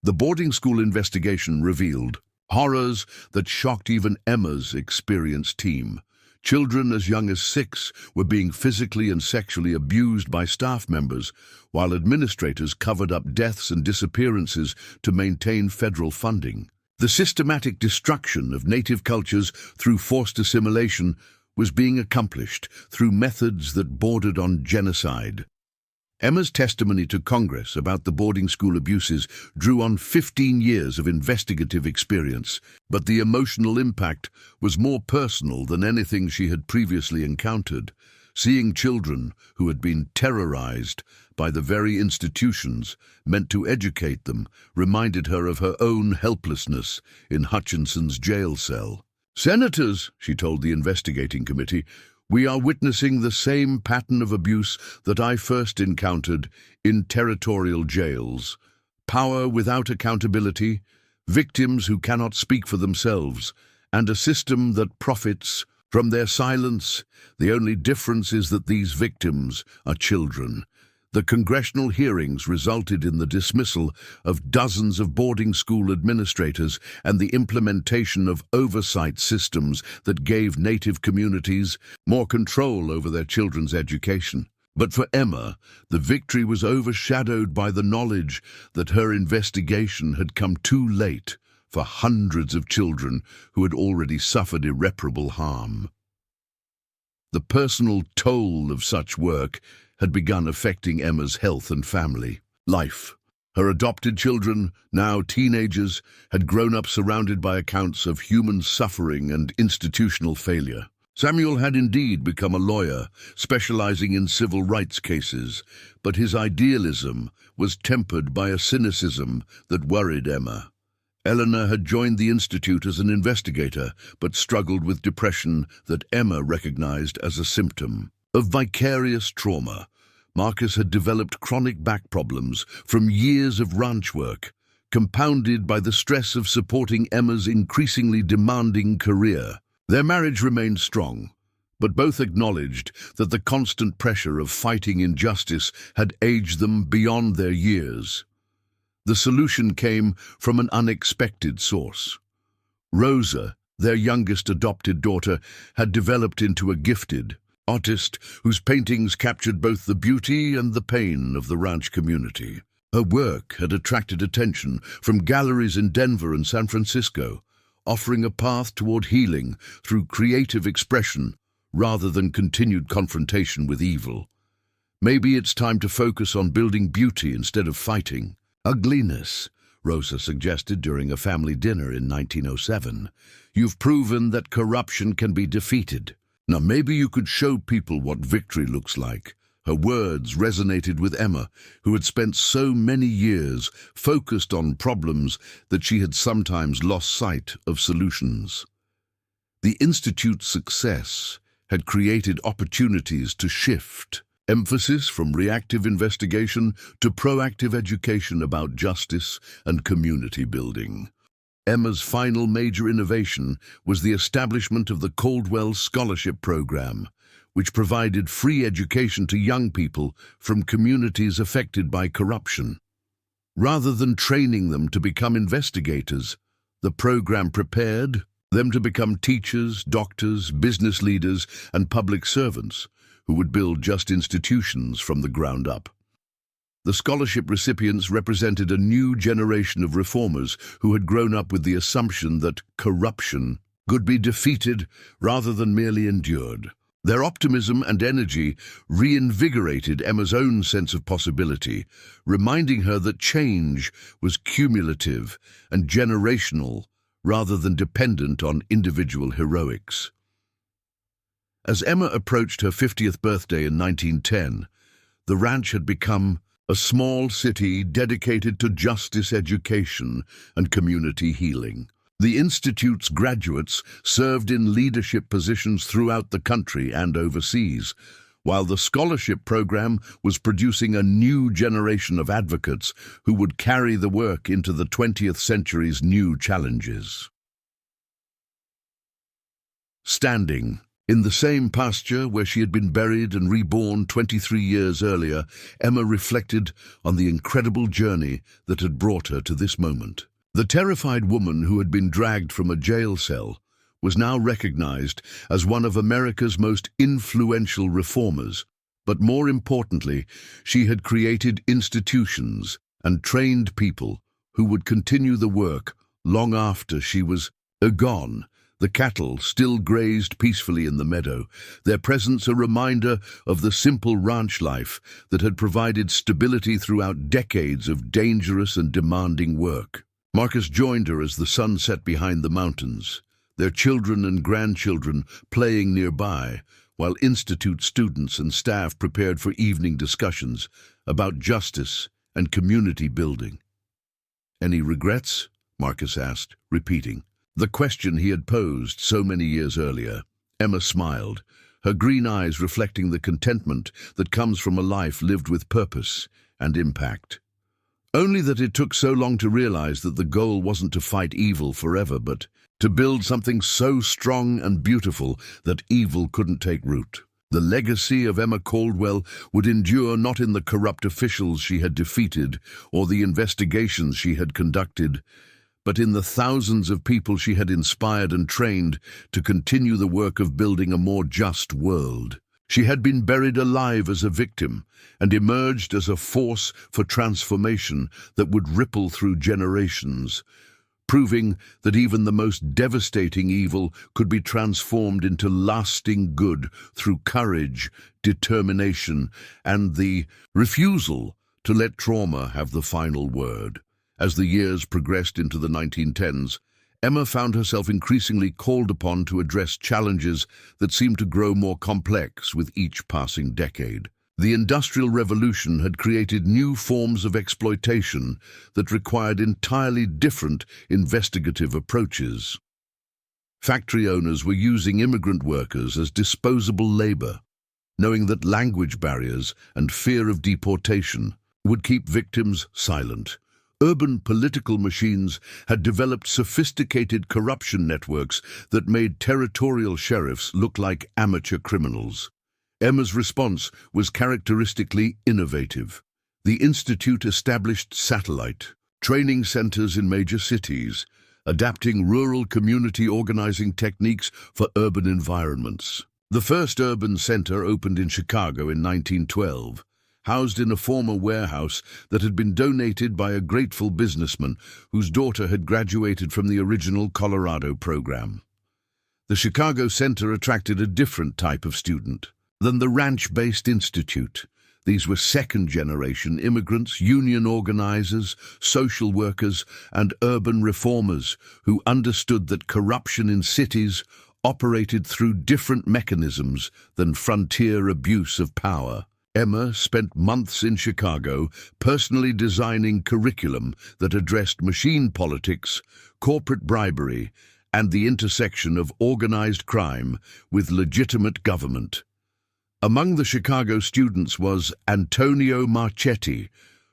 Speaker 1: The boarding school investigation revealed horrors that shocked even Emma's experienced team. Children as young as 6 were being physically and sexually abused by staff members, while administrators covered up deaths and disappearances to maintain federal funding. The systematic destruction of native cultures through forced assimilation was being accomplished through methods that bordered on genocide. Emma's testimony to Congress about the boarding school abuses drew on 15 years of investigative experience, but the emotional impact was more personal than anything she had previously encountered. Seeing children who had been terrorized by the very institutions meant to educate them reminded her of her own helplessness in Hutchinson's jail cell. "Senators," she told the investigating committee, "we are witnessing the same pattern of abuse that I first encountered in territorial jails. Power without accountability, victims who cannot speak for themselves, and a system that profits from their silence. The only difference is that these victims are children." The congressional hearings resulted in the dismissal of dozens of boarding school administrators and the implementation of oversight systems that gave Native communities more control over their children's education. But for Emma, the victory was overshadowed by the knowledge that her investigation had come too late for hundreds of children who had already suffered irreparable harm. The personal toll of such work had begun affecting Emma's health and family life. Her adopted children, now teenagers, had grown up surrounded by accounts of human suffering and institutional failure. Samuel had indeed become a lawyer, specializing in civil rights cases, but his idealism was tempered by a cynicism that worried Emma. Eleanor had joined the Institute as an investigator, but struggled with depression that Emma recognized as a symptom of vicarious trauma. Marcus had developed chronic back problems from years of ranch work, compounded by the stress of supporting Emma's increasingly demanding career. Their marriage remained strong, but both acknowledged that the constant pressure of fighting injustice had aged them beyond their years. The solution came from an unexpected source. Rosa, their youngest adopted daughter, had developed into a gifted artist whose paintings captured both the beauty and the pain of the ranch community. Her work had attracted attention from galleries in Denver and San Francisco, offering a path toward healing through creative expression rather than continued confrontation with evil. "Maybe it's time to focus on building beauty instead of fighting ugliness," Rosa suggested during a family dinner in 1907. "You've proven that corruption can be defeated. Now maybe you could show people what victory looks like." Her words resonated with Emma, who had spent so many years focused on problems that she had sometimes lost sight of solutions. The Institute's success had created opportunities to shift emphasis from reactive investigation to proactive education about justice and community building. Emma's final major innovation was the establishment of the Caldwell Scholarship Program, which provided free education to young people from communities affected by corruption. Rather than training them to become investigators, the program prepared them to become teachers, doctors, business leaders, and public servants who would build just institutions from the ground up. The scholarship recipients represented a new generation of reformers who had grown up with the assumption that corruption could be defeated rather than merely endured. Their optimism and energy reinvigorated Emma's own sense of possibility, reminding her that change was cumulative and generational rather than dependent on individual heroics. As Emma approached her 50th birthday in 1910, the ranch had become a small city dedicated to justice, education, and community healing. The Institute's graduates served in leadership positions throughout the country and overseas, while the scholarship program was producing a new generation of advocates who would carry the work into the 20th century's new challenges. Standing in the same pasture where she had been buried and reborn 23 years earlier, Emma reflected on the incredible journey that had brought her to this moment. The terrified woman who had been dragged from a jail cell was now recognized as one of America's most influential reformers, but more importantly, she had created institutions and trained people who would continue the work long after she was gone. The cattle still grazed peacefully in the meadow, their presence a reminder of the simple ranch life that had provided stability throughout decades of dangerous and demanding work. Marcus joined her as the sun set behind the mountains, their children and grandchildren playing nearby, while institute students and staff prepared for evening discussions about justice and community building. "Any regrets?" Marcus asked, repeating the question he had posed so many years earlier. Emma smiled, her green eyes reflecting the contentment that comes from a life lived with purpose and impact. Only that it took so long to realize that the goal wasn't to fight evil forever, but to build something so strong and beautiful that evil couldn't take root. The legacy of Emma Caldwell would endure not in the corrupt officials she had defeated or the investigations she had conducted, but in the thousands of people she had inspired and trained to continue the work of building a more just world. She had been buried alive as a victim and emerged as a force for transformation that would ripple through generations, proving that even the most devastating evil could be transformed into lasting good through courage, determination, and the refusal to let trauma have the final word. As the years progressed into the 1910s, Emma found herself increasingly called upon to address challenges that seemed to grow more complex with each passing decade. The Industrial Revolution had created new forms of exploitation that required entirely different investigative approaches. Factory owners were using immigrant workers as disposable labor, knowing that language barriers and fear of deportation would keep victims silent. Urban political machines had developed sophisticated corruption networks that made territorial sheriffs look like amateur criminals. Emma's response was characteristically innovative. The Institute established satellite training centers in major cities, adapting rural community organizing techniques for urban environments. The first urban center opened in Chicago in 1912. Housed in a former warehouse that had been donated by a grateful businessman whose daughter had graduated from the original Colorado program. The Chicago Center attracted a different type of student than the ranch-based institute. These were second-generation immigrants, union organizers, social workers, and urban reformers who understood that corruption in cities operated through different mechanisms than frontier abuse of power. Emma spent months in Chicago personally designing curriculum that addressed machine politics, corporate bribery, and the intersection of organized crime with legitimate government. Among the Chicago students was Antonio Marchetti,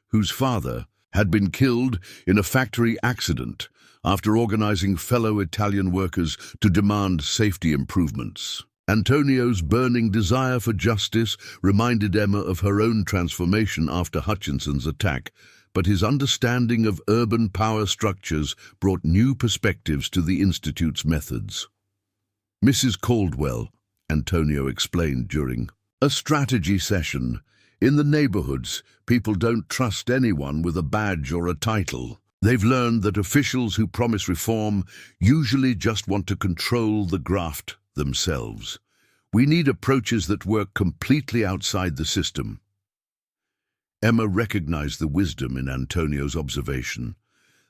Speaker 1: whose father had been killed in a factory accident after organizing fellow Italian workers to demand safety improvements. Antonio's burning desire for justice reminded Emma of her own transformation after Hutchinson's attack, but his understanding of urban power structures brought new perspectives to the Institute's methods. Mrs. Caldwell, Antonio explained during a strategy session, in the neighborhoods, people don't trust anyone with a badge or a title. They've learned that officials who promise reform usually just want to control the graft themselves. We need approaches that work completely outside the system. Emma recognized the wisdom in Antonio's observation.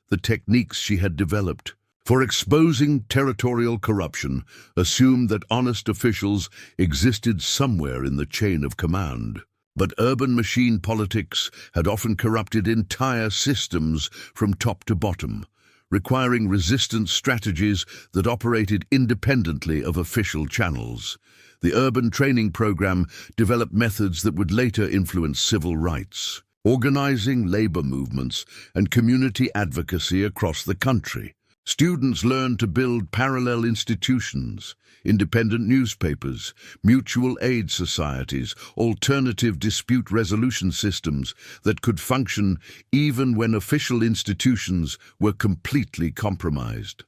Speaker 1: The techniques she had developed for exposing territorial corruption assumed that honest officials existed somewhere in the chain of command. But urban machine politics had often corrupted entire systems from top to bottom, requiring resistance strategies that operated independently of official channels. The urban training program developed methods that would later influence civil rights, organizing labor movements, and community advocacy across the country. Students learned to build parallel institutions, independent newspapers, mutual aid societies, alternative dispute resolution systems that could function even when official institutions were completely compromised.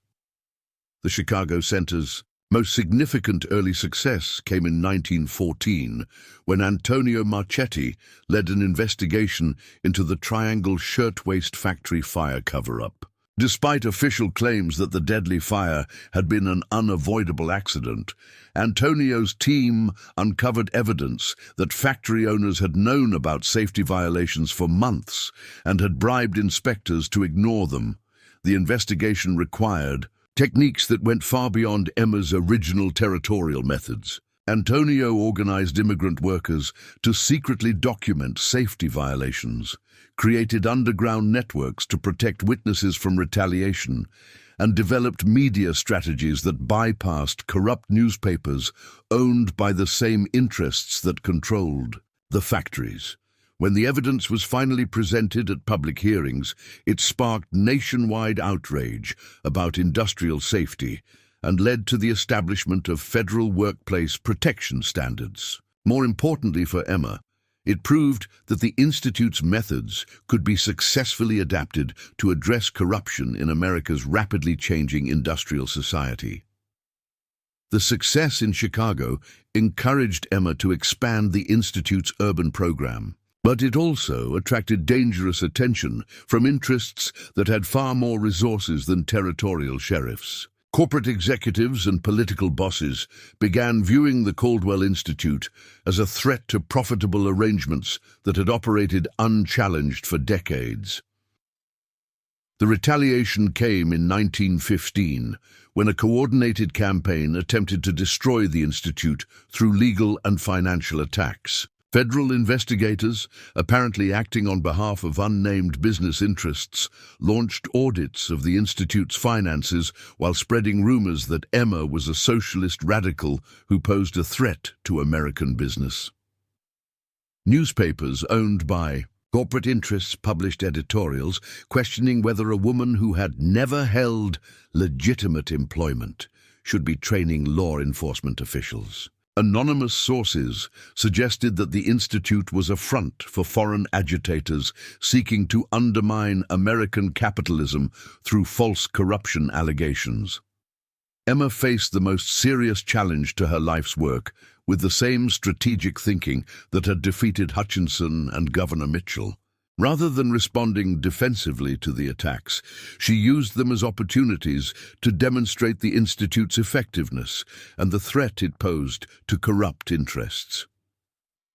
Speaker 1: The Chicago Center's most significant early success came in 1914, when Antonio Marchetti led an investigation into the Triangle Shirtwaist Factory fire cover-up. Despite official claims that the deadly fire had been an unavoidable accident, Antonio's team uncovered evidence that factory owners had known about safety violations for months and had bribed inspectors to ignore them. The investigation required techniques that went far beyond Emma's original territorial methods. Antonio organized immigrant workers to secretly document safety violations, created underground networks to protect witnesses from retaliation, and developed media strategies that bypassed corrupt newspapers owned by the same interests that controlled the factories. When the evidence was finally presented at public hearings, it sparked nationwide outrage about industrial safety and led to the establishment of federal workplace protection standards. More importantly for Emma, it proved that the Institute's methods could be successfully adapted to address corruption in America's rapidly changing industrial society. The success in Chicago encouraged Emma to expand the Institute's urban program, but it also attracted dangerous attention from interests that had far more resources than territorial sheriffs. Corporate executives and political bosses began viewing the Caldwell Institute as a threat to profitable arrangements that had operated unchallenged for decades. The retaliation came in 1915, when a coordinated campaign attempted to destroy the Institute through legal and financial attacks. Federal investigators, apparently acting on behalf of unnamed business interests, launched audits of the Institute's finances while spreading rumors that Emma was a socialist radical who posed a threat to American business. Newspapers owned by corporate interests published editorials questioning whether a woman who had never held legitimate employment should be training law enforcement officials. Anonymous sources suggested that the Institute was a front for foreign agitators seeking to undermine American capitalism through false corruption allegations. Emma faced the most serious challenge to her life's work with the same strategic thinking that had defeated Hutchinson and Governor Mitchell. Rather than responding defensively to the attacks, she used them as opportunities to demonstrate the Institute's effectiveness and the threat it posed to corrupt interests.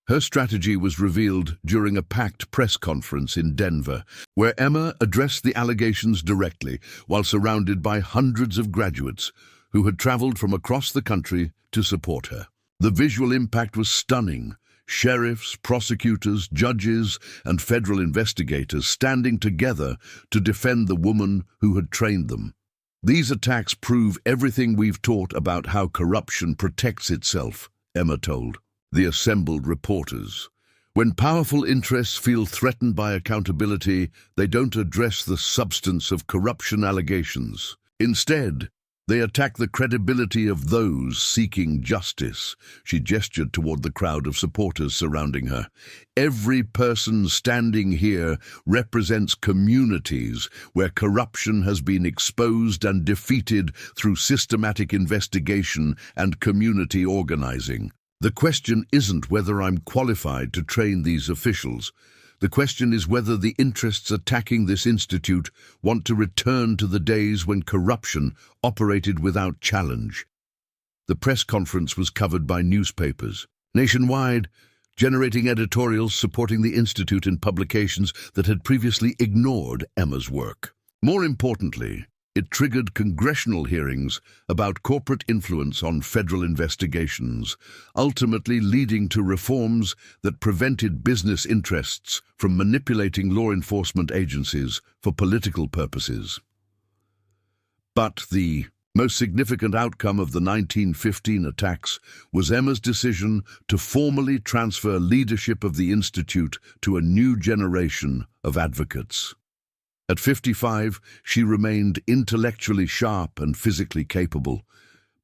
Speaker 1: Her strategy was revealed during a packed press conference in Denver, where Emma addressed the allegations directly while surrounded by hundreds of graduates who had traveled from across the country to support her. The visual impact was stunning. Sheriffs, prosecutors, judges, and federal investigators standing together to defend the woman who had trained them. These attacks prove everything we've taught about how corruption protects itself, Emma told the assembled reporters. When powerful interests feel threatened by accountability, they don't address the substance of corruption allegations. Instead, They attack the credibility of those seeking justice. She gestured toward the crowd of supporters surrounding her. Every person standing here represents communities where corruption has been exposed and defeated through systematic investigation and community organizing. The question isn't whether I'm qualified to train these officials. The question is whether the interests attacking this institute want to return to the days when corruption operated without challenge. The press conference was covered by newspapers nationwide, generating editorials supporting the institute in publications that had previously ignored Emma's work. More importantly, it triggered congressional hearings about corporate influence on federal investigations, ultimately leading to reforms that prevented business interests from manipulating law enforcement agencies for political purposes. But the most significant outcome of the 1915 attacks was Emma's decision to formally transfer leadership of the Institute to a new generation of advocates. At 55, she remained intellectually sharp and physically capable,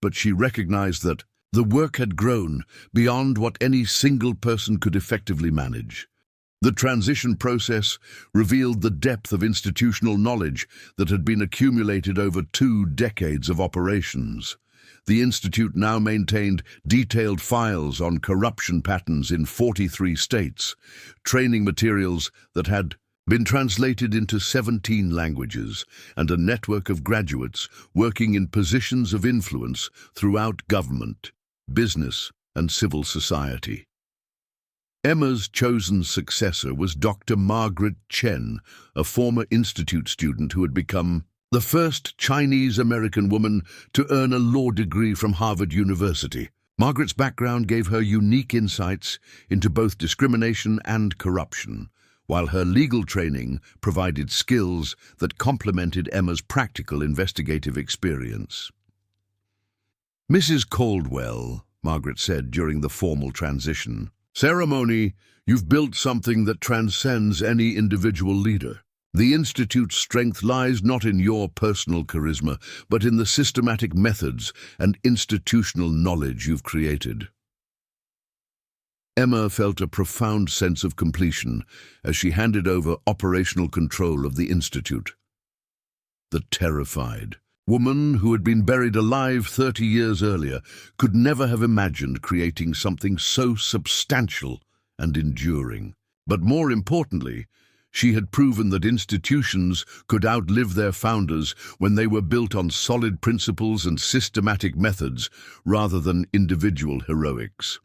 Speaker 1: but she recognized that the work had grown beyond what any single person could effectively manage. The transition process revealed the depth of institutional knowledge that had been accumulated over 2 decades of operations. The Institute now maintained detailed files on corruption patterns in 43 states, training materials that had been translated into 17 languages, and a network of graduates working in positions of influence throughout government, business, and civil society. Emma's chosen successor was Dr. Margaret Chen, a former Institute student who had become the first Chinese-American woman to earn a law degree from Harvard University. Margaret's background gave her unique insights into both discrimination and corruption, while her legal training provided skills that complemented Emma's practical investigative experience. "Mrs. Caldwell," Margaret said during the formal transition ceremony, "you've built something that transcends any individual leader. The Institute's strength lies not in your personal charisma, but in the systematic methods and institutional knowledge you've created." Emma felt a profound sense of completion as she handed over operational control of the Institute. The terrified woman who had been buried alive 30 years earlier could never have imagined creating something so substantial and enduring. But more importantly, she had proven that institutions could outlive their founders when they were built on solid principles and systematic methods rather than individual heroics.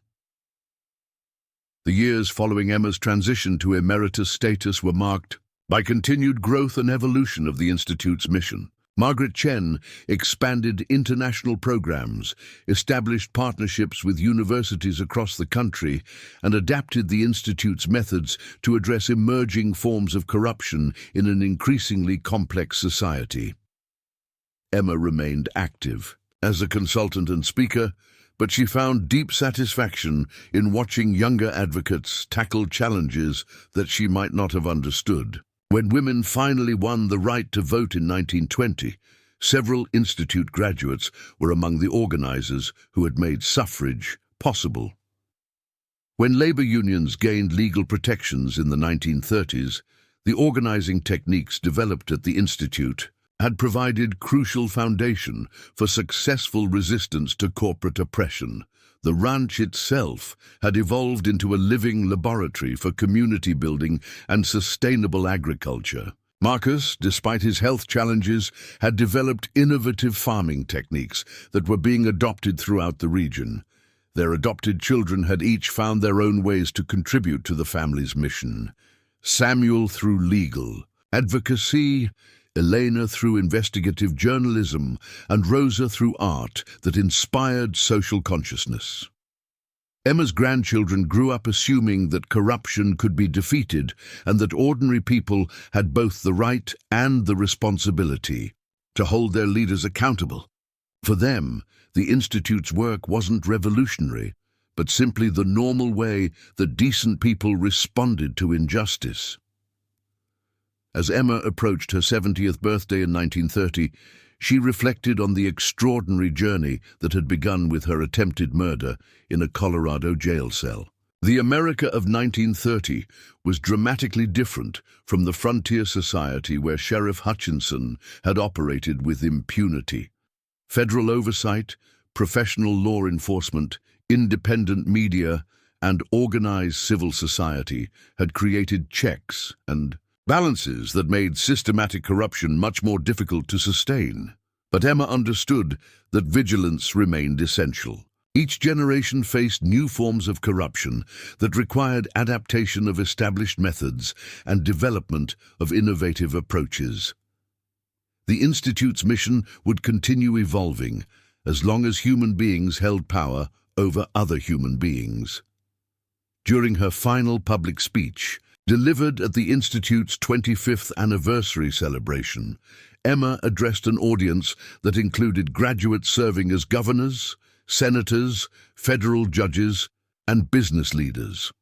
Speaker 1: The years following Emma's transition to emeritus status were marked by continued growth and evolution of the Institute's mission. Margaret Chen expanded international programs, established partnerships with universities across the country, and adapted the Institute's methods to address emerging forms of corruption in an increasingly complex society. Emma remained active as a consultant and speaker, but she found deep satisfaction in watching younger advocates tackle challenges that she might not have understood. When women finally won the right to vote in 1920, several Institute graduates were among the organizers who had made suffrage possible. When labor unions gained legal protections in the 1930s, the organizing techniques developed at the Institute had provided crucial foundation for successful resistance to corporate oppression. The ranch itself had evolved into a living laboratory for community building and sustainable agriculture. Marcus, despite his health challenges, had developed innovative farming techniques that were being adopted throughout the region. Their adopted children had each found their own ways to contribute to the family's mission. Samuel through legal advocacy, Elena through investigative journalism, and Rosa through art that inspired social consciousness. Emma's grandchildren grew up assuming that corruption could be defeated and that ordinary people had both the right and the responsibility to hold their leaders accountable. For them, the Institute's work wasn't revolutionary, but simply the normal way that decent people responded to injustice. As Emma approached her 70th birthday in 1930, She reflected on the extraordinary journey that had begun with her attempted murder in a Colorado jail cell. The America of 1930 was dramatically different from the frontier society where Sheriff Hutchinson had operated with impunity. Federal oversight, professional law enforcement, independent media, and organized civil society had created checks and balances that made systematic corruption much more difficult to sustain. But Emma understood that vigilance remained essential. Each generation faced new forms of corruption that required adaptation of established methods and development of innovative approaches. The Institute's mission would continue evolving as long as human beings held power over other human beings. During her final public speech, delivered at the Institute's 25th anniversary celebration, Emma addressed an audience that included graduates serving as governors, senators, federal judges, and business leaders.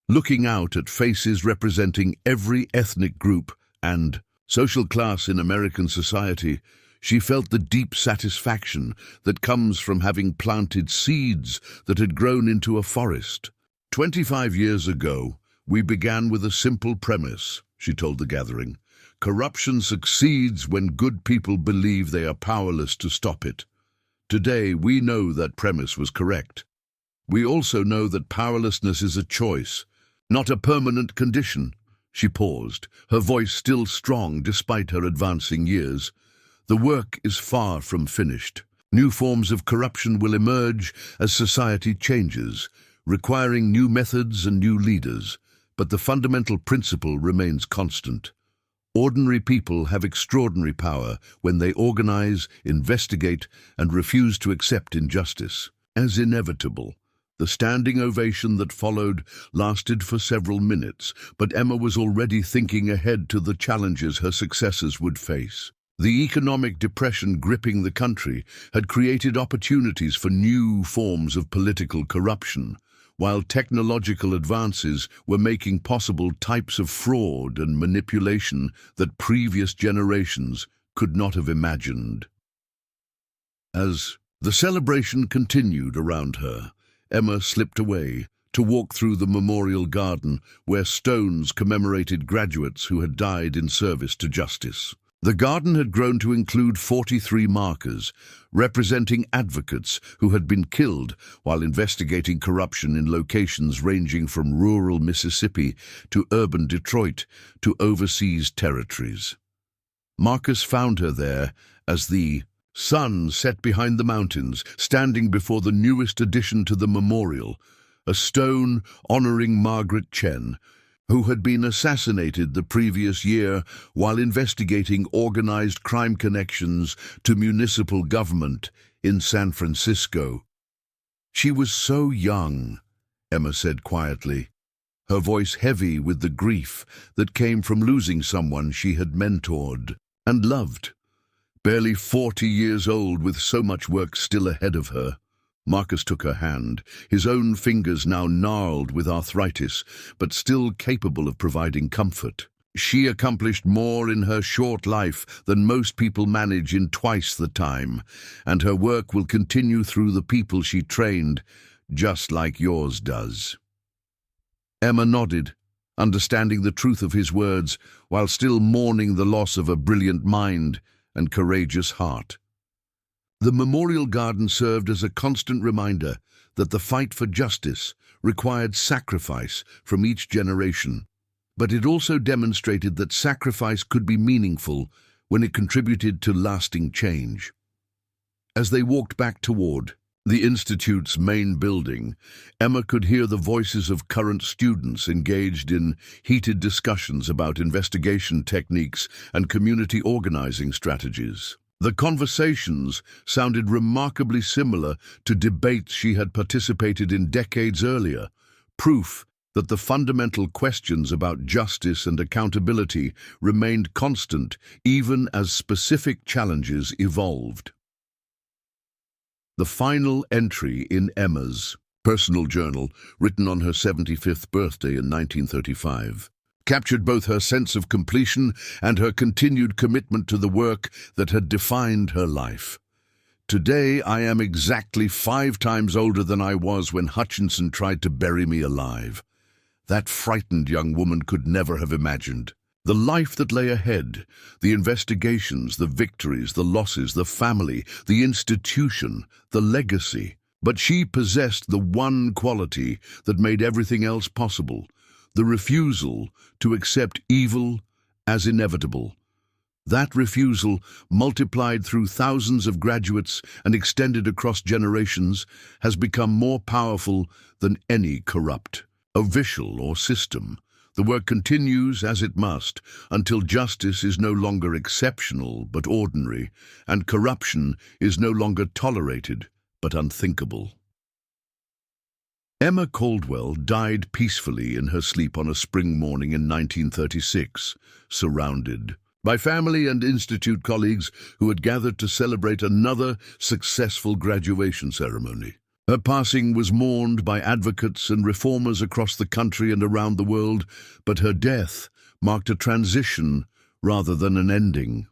Speaker 1: Looking out at faces representing every ethnic group and social class in American society, she felt the deep satisfaction that comes from having planted seeds that had grown into a forest. 25 years ago, we began with a simple premise, she told the gathering. Corruption succeeds when good people believe they are powerless to stop it. Today, we know that premise was correct. We also know that powerlessness is a choice, not a permanent condition. She paused, her voice still strong despite her advancing years. The work is far from finished. New forms of corruption will emerge as society changes, requiring new methods and new leaders, but the fundamental principle remains constant. Ordinary people have extraordinary power when they organize, investigate, and refuse to accept injustice. As inevitable, the standing ovation that followed lasted for several minutes, but Emma was already thinking ahead to the challenges her successors would face. The economic depression gripping the country had created opportunities for new forms of political corruption, while technological advances were making possible types of fraud and manipulation that previous generations could not have imagined. As the celebration continued around her, Emma slipped away to walk through the memorial garden where stones commemorated graduates who had died in service to justice. The garden had grown to include 43 markers, representing advocates who had been killed while investigating corruption in locations ranging from rural Mississippi to urban Detroit to overseas territories. Marcus found her there as the sun set behind the mountains, standing before the newest addition to the memorial, a stone honoring Margaret Chen, who had been assassinated the previous year while investigating organized crime connections to municipal government in San Francisco. She was so young, Emma said quietly, her voice heavy with the grief that came from losing someone she had mentored and loved. Barely 40 years old with so much work still ahead of her. Marcus took her hand, his own fingers now gnarled with arthritis, but still capable of providing comfort. She accomplished more in her short life than most people manage in twice the time, and her work will continue through the people she trained, just like yours does. Emma nodded, understanding the truth of his words, while still mourning the loss of a brilliant mind and courageous heart. The memorial garden served as a constant reminder that the fight for justice required sacrifice from each generation, but it also demonstrated that sacrifice could be meaningful when it contributed to lasting change. As they walked back toward the Institute's main building, Emma could hear the voices of current students engaged in heated discussions about investigation techniques and community organizing strategies. The conversations sounded remarkably similar to debates she had participated in decades earlier, proof that the fundamental questions about justice and accountability remained constant even as specific challenges evolved. The final entry in Emma's personal journal, written on her 75th birthday in 1935, captured both her sense of completion and her continued commitment to the work that had defined her life. Today, I am exactly 5 times older than I was when Hutchinson tried to bury me alive. That frightened young woman could never have imagined the life that lay ahead, the investigations, the victories, the losses, the family, the institution, the legacy. But she possessed the one quality that made everything else possible, the refusal to accept evil as inevitable. That refusal, multiplied through thousands of graduates and extended across generations, has become more powerful than any corrupt official or system. The work continues as it must until justice is no longer exceptional but ordinary, and corruption is no longer tolerated but unthinkable. Emma Caldwell died peacefully in her sleep on a spring morning in 1936, surrounded by family and institute colleagues who had gathered to celebrate another successful graduation ceremony. Her passing was mourned by advocates and reformers across the country and around the world, but her death marked a transition rather than an ending.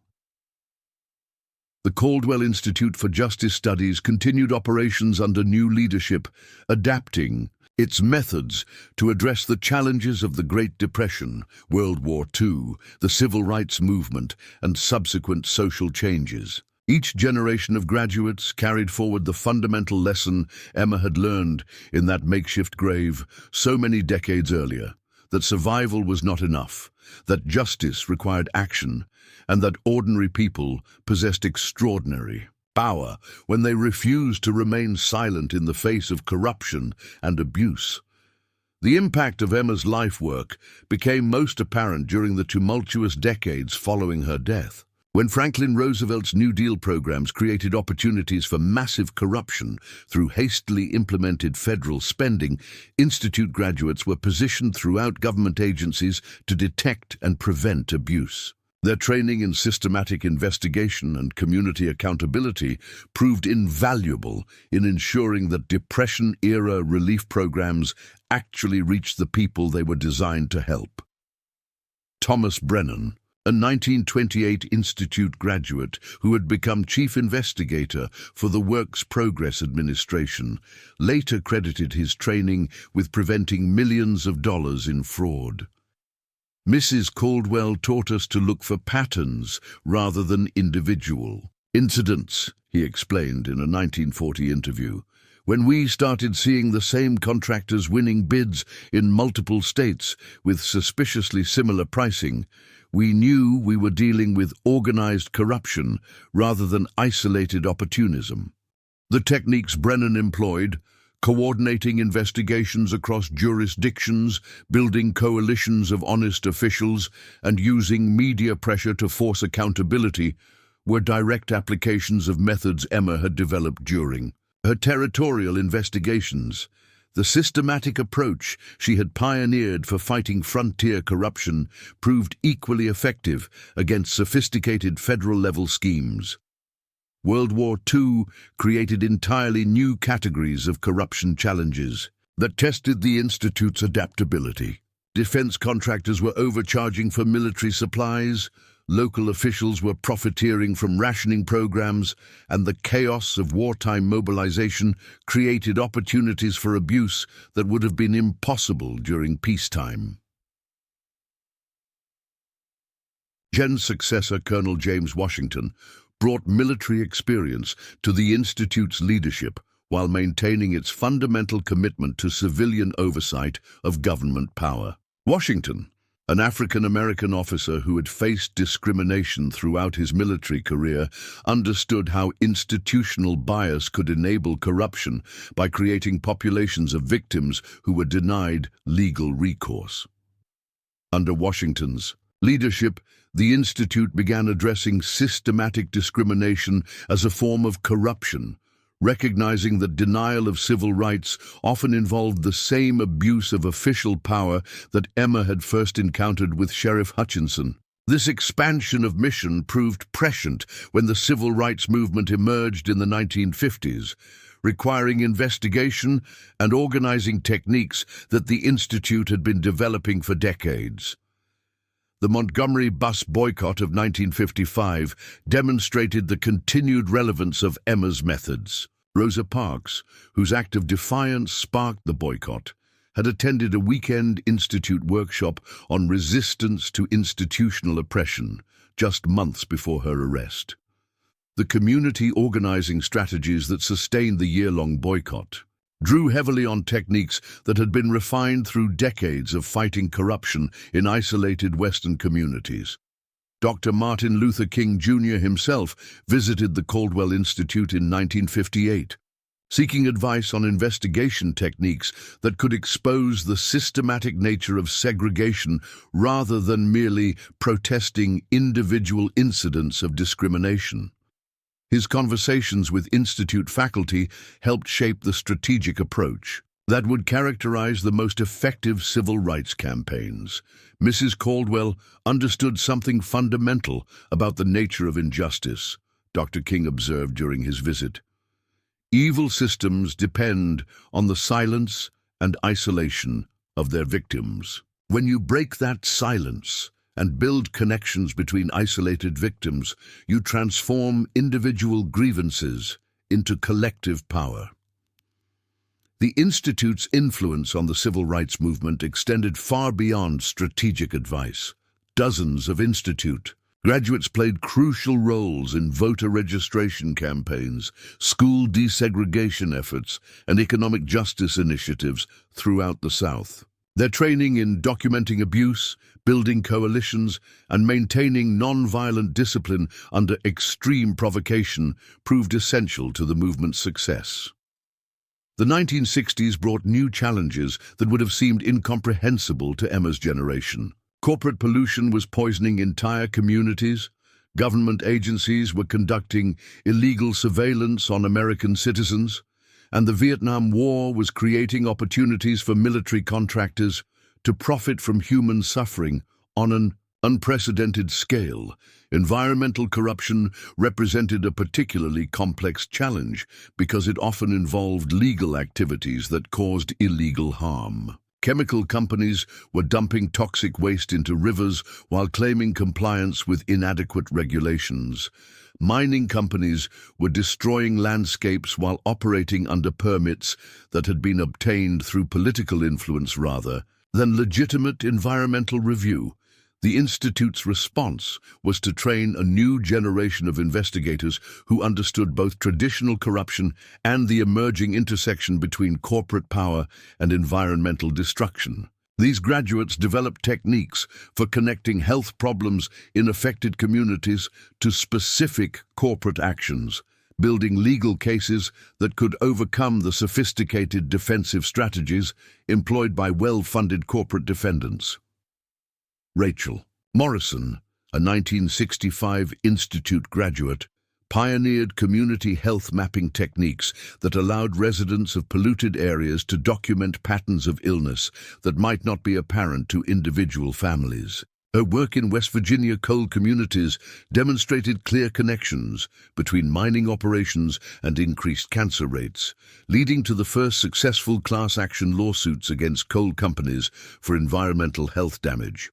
Speaker 1: The Caldwell Institute for Justice Studies continued operations under new leadership, adapting its methods to address the challenges of the Great Depression, World War II, the Civil Rights Movement, and subsequent social changes. Each generation of graduates carried forward the fundamental lesson Emma had learned in that makeshift grave so many decades earlier, that survival was not enough, that justice required action, and that ordinary people possessed extraordinary power when they refused to remain silent in the face of corruption and abuse. The impact of Emma's life work became most apparent during the tumultuous decades following her death. When Franklin Roosevelt's New Deal programs created opportunities for massive corruption through hastily implemented federal spending, institute graduates were positioned throughout government agencies to detect and prevent abuse. Their training in systematic investigation and community accountability proved invaluable in ensuring that Depression-era relief programs actually reached the people they were designed to help. Thomas Brennan, a 1928 Institute graduate who had become chief investigator for the Works Progress Administration, later credited his training with preventing millions of dollars in fraud. Mrs. Caldwell taught us to look for patterns rather than individual incidents, he explained in a 1940 interview. When we started seeing the same contractors winning bids in multiple states with suspiciously similar pricing, we knew we were dealing with organized corruption rather than isolated opportunism. The techniques Brennan employed, coordinating investigations across jurisdictions, building coalitions of honest officials, and using media pressure to force accountability, were direct applications of methods Emma had developed during her territorial investigations. The systematic approach she had pioneered for fighting frontier corruption proved equally effective against sophisticated federal-level schemes. World War II created entirely new categories of corruption challenges that tested the Institute's adaptability. Defense contractors were overcharging for military supplies, local officials were profiteering from rationing programs, and the chaos of wartime mobilization created opportunities for abuse that would have been impossible during peacetime. Jen's successor, Colonel James Washington, brought military experience to the Institute's leadership while maintaining its fundamental commitment to civilian oversight of government power. Washington, an African-American officer who had faced discrimination throughout his military career, understood how institutional bias could enable corruption by creating populations of victims who were denied legal recourse. Under Washington's leadership, the Institute began addressing systematic discrimination as a form of corruption, recognizing that denial of civil rights often involved the same abuse of official power that Emma had first encountered with Sheriff Hutchinson. This expansion of mission proved prescient when the civil rights movement emerged in the 1950s, requiring investigation and organizing techniques that the Institute had been developing for decades. The Montgomery bus boycott of 1955 demonstrated the continued relevance of Emma's methods. Rosa Parks, whose act of defiance sparked the boycott, had attended a weekend institute workshop on resistance to institutional oppression just months before her arrest. The community organizing strategies that sustained the year-long boycott drew heavily on techniques that had been refined through decades of fighting corruption in isolated Western communities. Dr. Martin Luther King Jr. himself visited the Caldwell Institute in 1958, seeking advice on investigation techniques that could expose the systematic nature of segregation rather than merely protesting individual incidents of discrimination. His conversations with Institute faculty helped shape the strategic approach that would characterize the most effective civil rights campaigns. Mrs. Caldwell understood something fundamental about the nature of injustice, Dr. King observed during his visit. Evil systems depend on the silence and isolation of their victims. When you break that silence and build connections between isolated victims, you transform individual grievances into collective power. The Institute's influence on the civil rights movement extended far beyond strategic advice. Dozens of Institute graduates played crucial roles in voter registration campaigns, school desegregation efforts, and economic justice initiatives throughout the South. Their training in documenting abuse, building coalitions, and maintaining non-violent discipline under extreme provocation proved essential to the movement's success. The 1960s brought new challenges that would have seemed incomprehensible to Emma's generation. Corporate pollution was poisoning entire communities. Government agencies were conducting illegal surveillance on American citizens, and the Vietnam War was creating opportunities for military contractors to profit from human suffering on an unprecedented scale. Environmental corruption represented a particularly complex challenge because it often involved legal activities that caused illegal harm. Chemical companies were dumping toxic waste into rivers while claiming compliance with inadequate regulations. Mining companies were destroying landscapes while operating under permits that had been obtained through political influence rather than legitimate environmental review. The Institute's response was to train a new generation of investigators who understood both traditional corruption and the emerging intersection between corporate power and environmental destruction. These graduates developed techniques for connecting health problems in affected communities to specific corporate actions, building legal cases that could overcome the sophisticated defensive strategies employed by well-funded corporate defendants. Rachel Morrison, a 1965 Institute graduate, pioneered community health mapping techniques that allowed residents of polluted areas to document patterns of illness that might not be apparent to individual families. Her work in West Virginia coal communities demonstrated clear connections between mining operations and increased cancer rates, leading to the first successful class action lawsuits against coal companies for environmental health damage.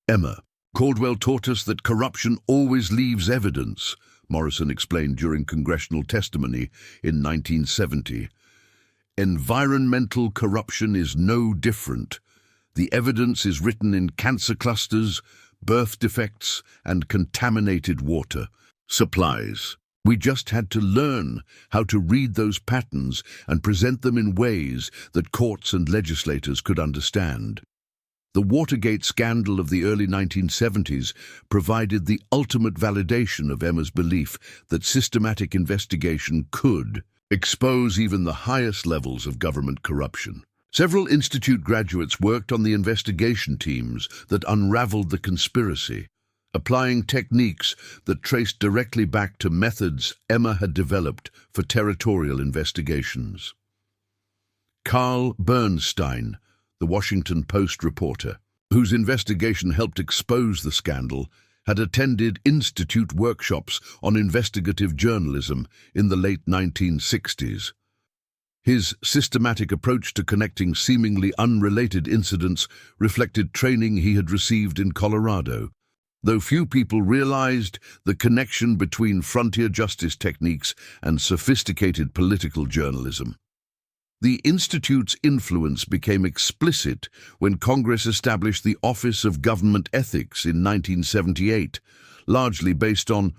Speaker 1: Emma Caldwell taught us that corruption always leaves evidence, Morrison explained during congressional testimony in 1970. Environmental corruption is no different. The evidence is written in cancer clusters, birth defects, and contaminated water supplies. We just had to learn how to read those patterns and present them in ways that courts and legislators could understand. The Watergate scandal of the early 1970s provided the ultimate validation of Emma's belief that systematic investigation could expose even the highest levels of government corruption. Several Institute graduates worked on the investigation teams that unraveled the conspiracy, applying techniques that traced directly back to methods Emma had developed for territorial investigations. Carl Bernstein, the Washington Post reporter, whose investigation helped expose the scandal, had attended Institute workshops on investigative journalism in the late 1960s. His systematic approach to connecting seemingly unrelated incidents reflected training he had received in Colorado, though few people realized the connection between frontier justice techniques and sophisticated political journalism. The Institute's influence became explicit when Congress established the Office of Government Ethics in 1978, largely based on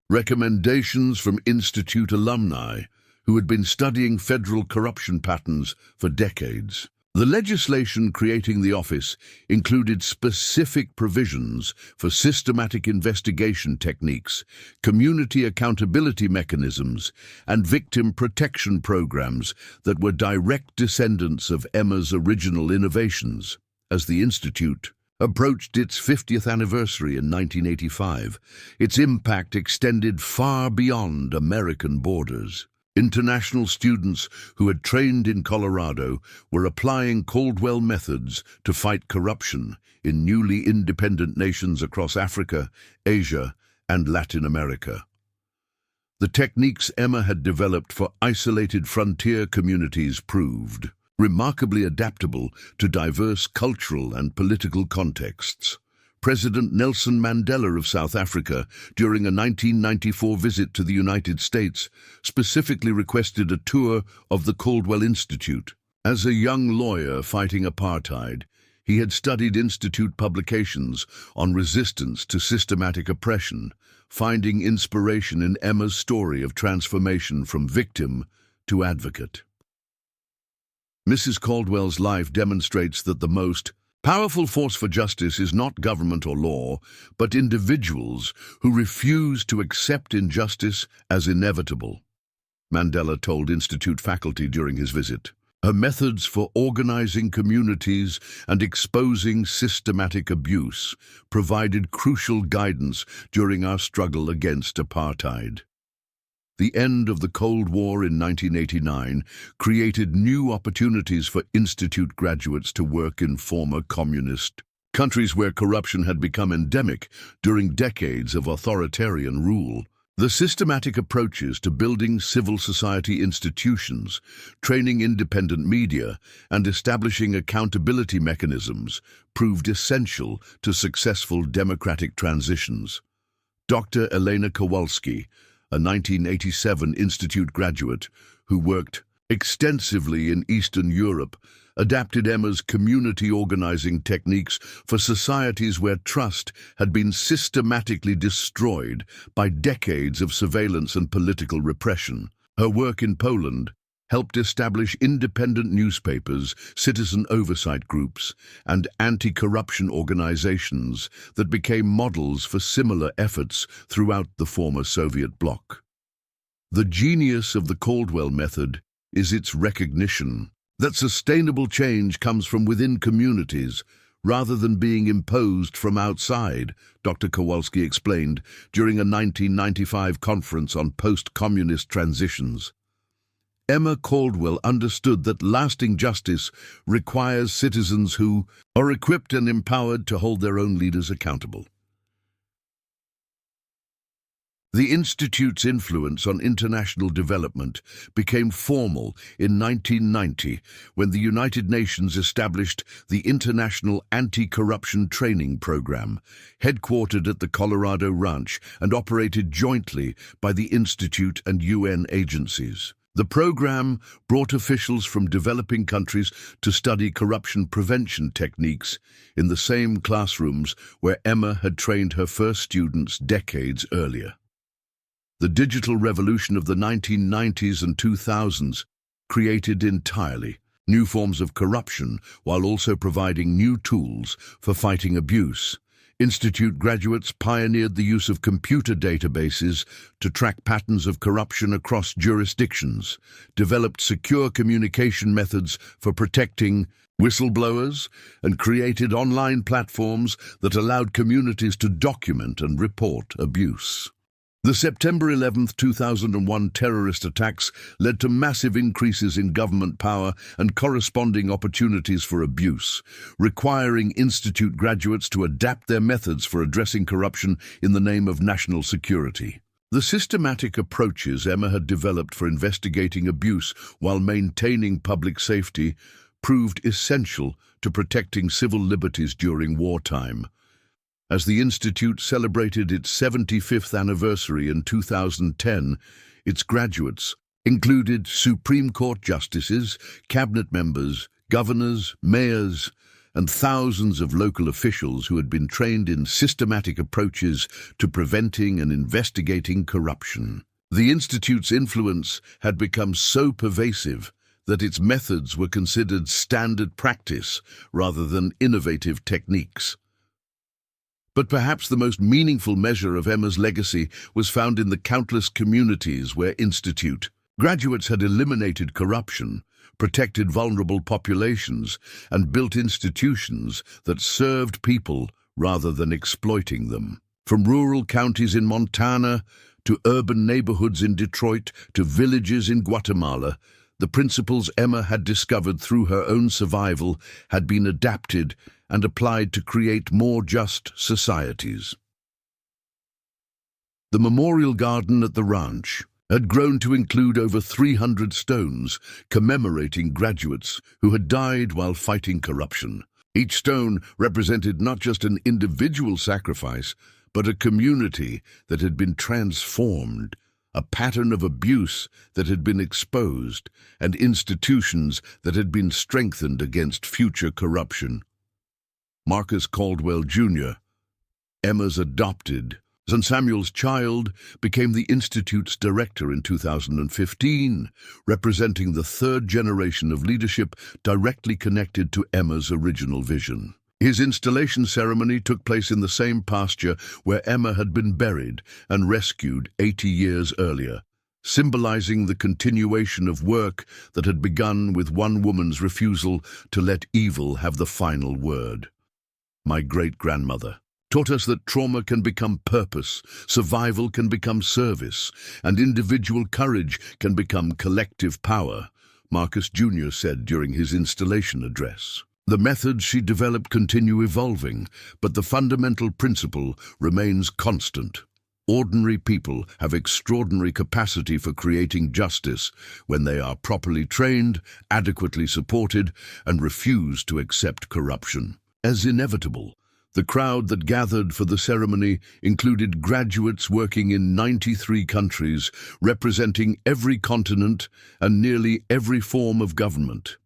Speaker 1: recommendations from Institute alumni who had been studying federal corruption patterns for decades. The legislation creating the office included specific provisions for systematic investigation techniques, community accountability mechanisms, and victim protection programs that were direct descendants of Emma's original innovations. As the Institute approached its 50th anniversary in 1985, its impact extended far beyond American borders. International students who had trained in Colorado were applying Caldwell methods to fight corruption in newly independent nations across Africa, Asia, and Latin America. The techniques Emma had developed for isolated frontier communities proved remarkably adaptable to diverse cultural and political contexts. President Nelson Mandela of South Africa, during a 1994 visit to the United States, specifically requested a tour of the Caldwell Institute. As a young lawyer fighting apartheid, he had studied Institute publications on resistance to systematic oppression, finding inspiration in Emma's story of transformation from victim to advocate. Mrs. Caldwell's life demonstrates that the most powerful force for justice is not government or law, but individuals who refuse to accept injustice as inevitable, Mandela told Institute faculty during his visit. Her methods for organizing communities and exposing systematic abuse provided crucial guidance during our struggle against apartheid. The end of the Cold War in 1989 created new opportunities for Institute graduates to work in former communist countries where corruption had become endemic during decades of authoritarian rule. The systematic approaches to building civil society institutions, training independent media, and establishing accountability mechanisms proved essential to successful democratic transitions. Dr. Elena Kowalski, a 1987 Institute graduate who worked extensively in Eastern Europe, adapted Emma's community organizing techniques for societies where trust had been systematically destroyed by decades of surveillance and political repression. Her work in Poland helped establish independent newspapers, citizen oversight groups, and anti-corruption organizations that became models for similar efforts throughout the former Soviet bloc. The genius of the Caldwell method is its recognition that sustainable change comes from within communities rather than being imposed from outside, Dr. Kowalski explained during a 1995 conference on post-communist transitions. Emma Caldwell understood that lasting justice requires citizens who are equipped and empowered to hold their own leaders accountable. The Institute's influence on international development became formal in 1990 when the United Nations established the International Anti-Corruption Training Program, headquartered at the Colorado Ranch and operated jointly by the Institute and UN agencies. The program brought officials from developing countries to study corruption prevention techniques in the same classrooms where Emma had trained her first students decades earlier. The digital revolution of the 1990s and 2000s created entirely new forms of corruption while also providing new tools for fighting abuse. Institute graduates pioneered the use of computer databases to track patterns of corruption across jurisdictions, developed secure communication methods for protecting whistleblowers, and created online platforms that allowed communities to document and report abuse. The September 11, 2001 terrorist attacks led to massive increases in government power and corresponding opportunities for abuse, requiring Institute graduates to adapt their methods for addressing corruption in the name of national security. The systematic approaches Emma had developed for investigating abuse while maintaining public safety proved essential to protecting civil liberties during wartime. As the Institute celebrated its 75th anniversary in 2010, its graduates included Supreme Court justices, cabinet members, governors, mayors, and thousands of local officials who had been trained in systematic approaches to preventing and investigating corruption. The Institute's influence had become so pervasive that its methods were considered standard practice rather than innovative techniques. But perhaps the most meaningful measure of Emma's legacy was found in the countless communities where Institute graduates had eliminated corruption, protected vulnerable populations, and built institutions that served people rather than exploiting them. From rural counties in Montana to urban neighborhoods in Detroit to villages in Guatemala, the principles Emma had discovered through her own survival had been adapted and applied to create more just societies. The memorial garden at the ranch had grown to include over 300 stones commemorating graduates who had died while fighting corruption. Each stone represented not just an individual sacrifice, but a community that had been transformed, a pattern of abuse that had been exposed, and institutions that had been strengthened against future corruption. Marcus Caldwell, Jr., Emma's adopted son Samuel's child, became the Institute's director in 2015, representing the third generation of leadership directly connected to Emma's original vision. His installation ceremony took place in the same pasture where Emma had been buried and rescued 80 years earlier, symbolizing the continuation of work that had begun with one woman's refusal to let evil have the final word. My great-grandmother taught us that trauma can become purpose, survival can become service, and individual courage can become collective power, Marcus Jr. said during his installation address. The methods she developed continue evolving, but the fundamental principle remains constant. Ordinary people have extraordinary capacity for creating justice when they are properly trained, adequately supported, and refuse to accept corruption. As inevitable, the crowd that gathered for the ceremony included graduates working in 93 countries, representing every continent and nearly every form of government.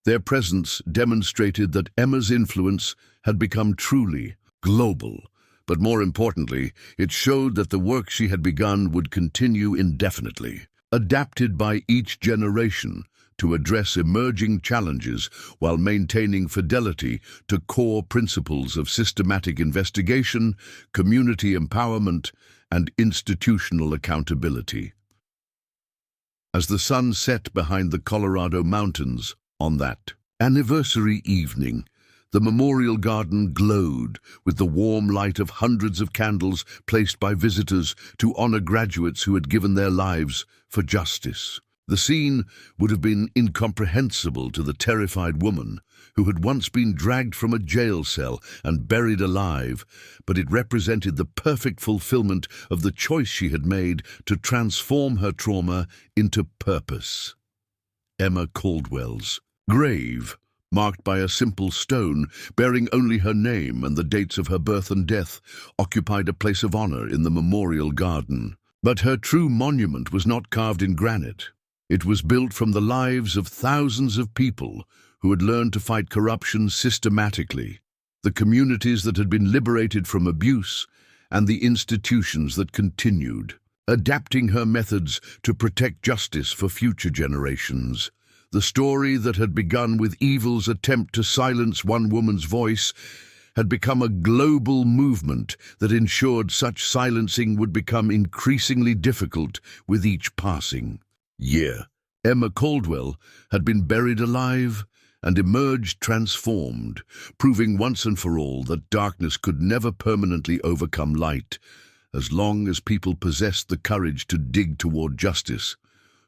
Speaker 1: Their presence demonstrated that Emma's influence had become truly global, but more importantly, it showed that the work she had begun would continue indefinitely, adapted by each generation to address emerging challenges while maintaining fidelity to core principles of systematic investigation, community empowerment, and institutional accountability. As the sun set behind the Colorado mountains on that anniversary evening, the memorial garden glowed with the warm light of hundreds of candles placed by visitors to honor graduates who had given their lives for justice. The scene would have been incomprehensible to the terrified woman who had once been dragged from a jail cell and buried alive, but it represented the perfect fulfillment of the choice she had made to transform her trauma into purpose. Emma Caldwell's grave, marked by a simple stone bearing only her name and the dates of her birth and death, occupied a place of honor in the memorial garden. But her true monument was not carved in granite. It was built from the lives of thousands of people who had learned to fight corruption systematically, the communities that had been liberated from abuse, and the institutions that continued, adapting her methods to protect justice for future generations. The story that had begun with evil's attempt to silence one woman's voice had become a global movement that ensured such silencing would become increasingly difficult with each passing year. Emma Caldwell had been buried alive and emerged transformed, proving once and for all that darkness could never permanently overcome light, as long as people possessed the courage to dig toward justice,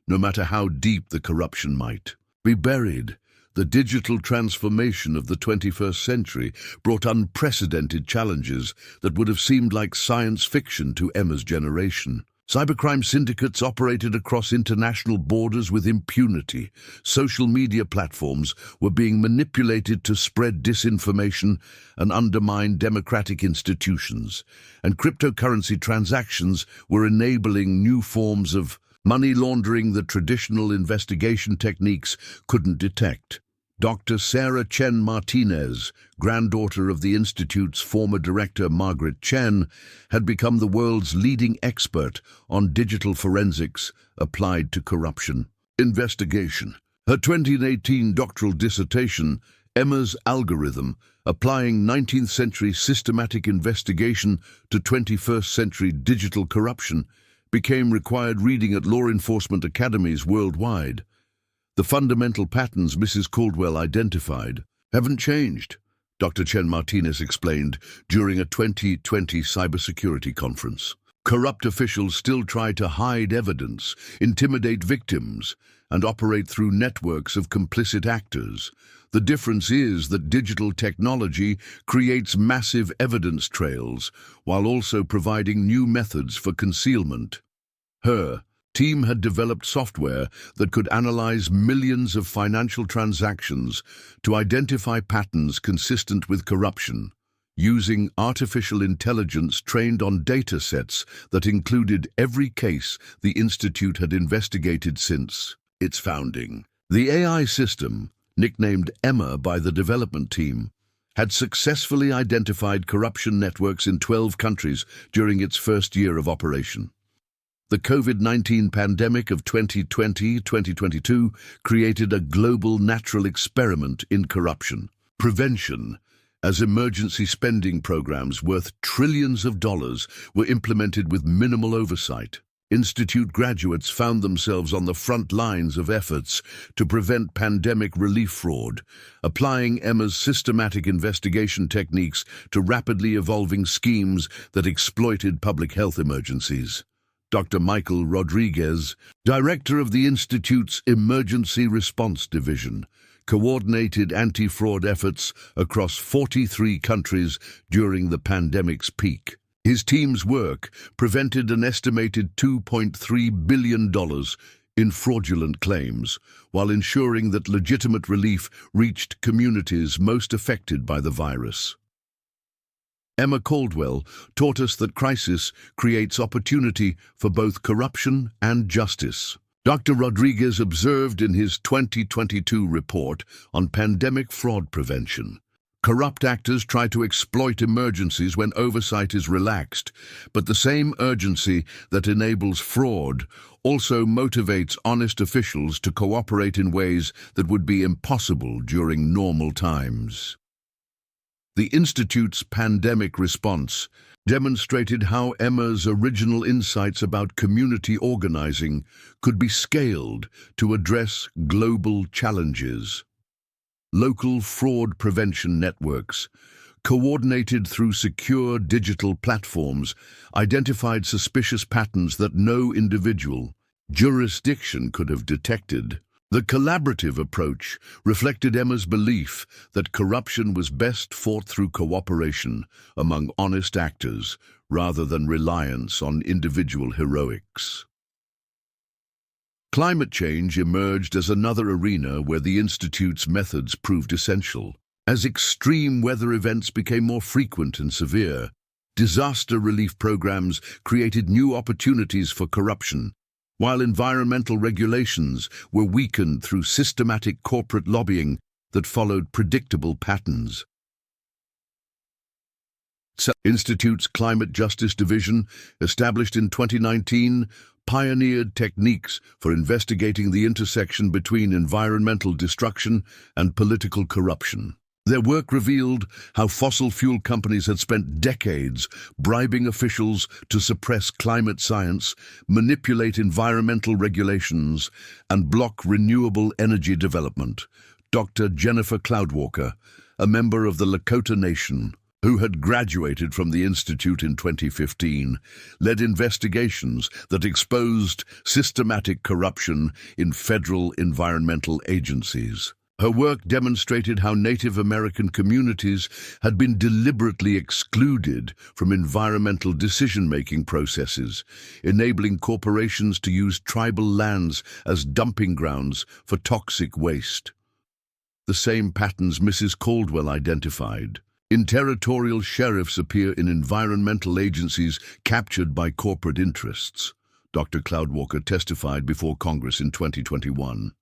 Speaker 1: no matter how deep the corruption might be buried. The digital transformation of the 21st century brought unprecedented challenges that would have seemed like science fiction to Emma's generation. Cybercrime syndicates operated across international borders with impunity. Social media platforms were being manipulated to spread disinformation and undermine democratic institutions. And cryptocurrency transactions were enabling new forms of money laundering that traditional investigation techniques couldn't detect. Dr. Sarah Chen Martinez, granddaughter of the Institute's former director Margaret Chen, had become the world's leading expert on digital forensics applied to corruption investigation. Her 2018 doctoral dissertation, Emma's Algorithm, Applying 19th Century Systematic Investigation to 21st Century Digital Corruption, became required reading at law enforcement academies worldwide. The fundamental patterns Mrs. Caldwell identified haven't changed, Dr. Chen Martinez explained during a 2020 cybersecurity conference. Corrupt officials still try to hide evidence, intimidate victims, and operate through networks of complicit actors. The difference is that digital technology creates massive evidence trails while also providing new methods for concealment. Her team had developed software that could analyze millions of financial transactions to identify patterns consistent with corruption, using artificial intelligence trained on data sets that included every case the Institute had investigated since its founding. The AI system, nicknamed Emma by the development team, had successfully identified corruption networks in 12 countries during its first year of operation. The COVID-19 pandemic of 2020-2022 created a global natural experiment in corruption prevention, as emergency spending programs worth trillions of dollars were implemented with minimal oversight. Institute graduates found themselves on the front lines of efforts to prevent pandemic relief fraud, applying Emma's systematic investigation techniques to rapidly evolving schemes that exploited public health emergencies. Dr. Michael Rodriguez, director of the Institute's Emergency Response Division, coordinated anti-fraud efforts across 43 countries during the pandemic's peak. His team's work prevented an estimated $2.3 billion in fraudulent claims, while ensuring that legitimate relief reached communities most affected by the virus. Emma Caldwell taught us that crisis creates opportunity for both corruption and justice. Dr. Rodriguez observed in his 2022 report on pandemic fraud prevention. Corrupt actors try to exploit emergencies when oversight is relaxed, but the same urgency that enables fraud also motivates honest officials to cooperate in ways that would be impossible during normal times. The Institute's pandemic response demonstrated how Emma's original insights about community organizing could be scaled to address global challenges. Local fraud prevention networks, coordinated through secure digital platforms, identified suspicious patterns that no individual jurisdiction could have detected. The collaborative approach reflected Emma's belief that corruption was best fought through cooperation among honest actors rather than reliance on individual heroics. Climate change emerged as another arena where the Institute's methods proved essential. As extreme weather events became more frequent and severe, disaster relief programs created new opportunities for corruption, while environmental regulations were weakened through systematic corporate lobbying that followed predictable patterns. Institute's Climate Justice Division, established in 2019, pioneered techniques for investigating the intersection between environmental destruction and political corruption. Their work revealed how fossil fuel companies had spent decades bribing officials to suppress climate science, manipulate environmental regulations, and block renewable energy development. Dr. Jennifer Cloudwalker, a member of the Lakota Nation, who had graduated from the Institute in 2015, led investigations that exposed systematic corruption in federal environmental agencies. Her work demonstrated how Native American communities had been deliberately excluded from environmental decision-making processes, enabling corporations to use tribal lands as dumping grounds for toxic waste. The same patterns Mrs. Caldwell identified. Territorial sheriffs appear in environmental agencies captured by corporate interests. Dr. Cloudwalker testified before Congress in 2021.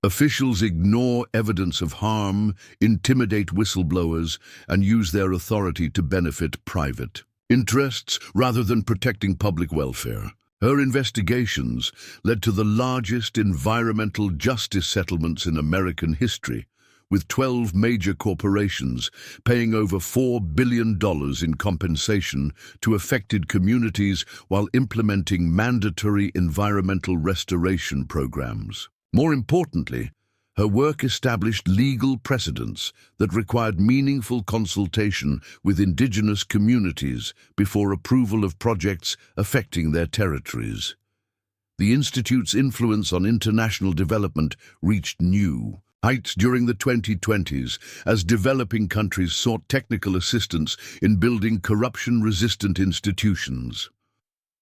Speaker 1: Officials ignore evidence of harm, intimidate whistleblowers, and use their authority to benefit private interests rather than protecting public welfare. Her investigations led to the largest environmental justice settlements in American history, with 12 major corporations paying over $4 billion in compensation to affected communities while implementing mandatory environmental restoration programs. More importantly, her work established legal precedents that required meaningful consultation with indigenous communities before approval of projects affecting their territories. The Institute's influence on international development reached new heights during the 2020s as developing countries sought technical assistance in building corruption-resistant institutions.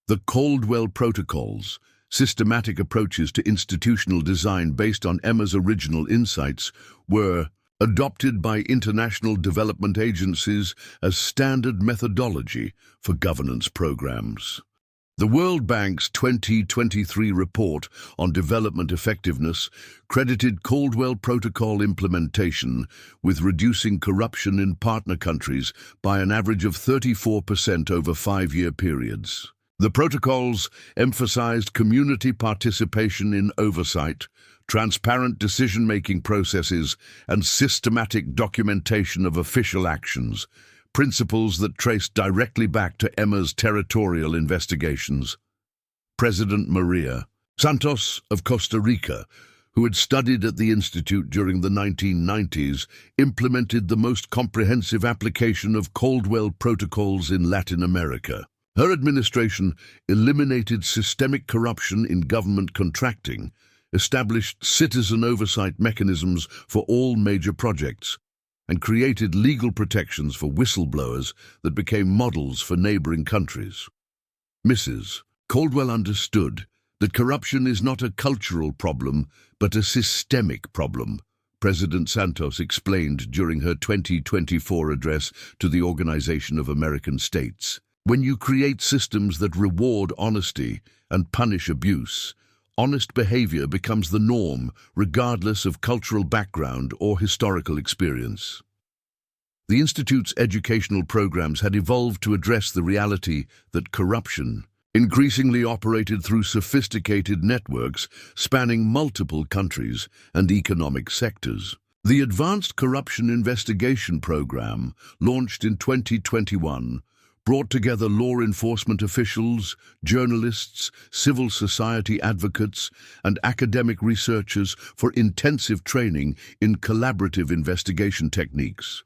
Speaker 1: The Caldwell Protocols, systematic approaches to institutional design based on Emma's original insights, were adopted by international development agencies as standard methodology for governance programs. The World Bank's 2023 report on development effectiveness credited Caldwell Protocol implementation with reducing corruption in partner countries by an average of 34% over 5-year periods. The protocols emphasized community participation in oversight, transparent decision-making processes, and systematic documentation of official actions, principles that traced directly back to Emma's territorial investigations. President Maria Santos of Costa Rica, who had studied at the Institute during the 1990s, implemented the most comprehensive application of Caldwell protocols in Latin America. Her administration eliminated systemic corruption in government contracting, established citizen oversight mechanisms for all major projects, and created legal protections for whistleblowers that became models for neighboring countries. Mrs. Caldwell understood that corruption is not a cultural problem, but a systemic problem, President Santos explained during her 2024 address to the Organization of American States. When you create systems that reward honesty and punish abuse, honest behavior becomes the norm, regardless of cultural background or historical experience. The Institute's educational programs had evolved to address the reality that corruption increasingly operated through sophisticated networks spanning multiple countries and economic sectors. The Advanced Corruption Investigation Program, launched in 2021, brought together law enforcement officials, journalists, civil society advocates, and academic researchers for intensive training in collaborative investigation techniques.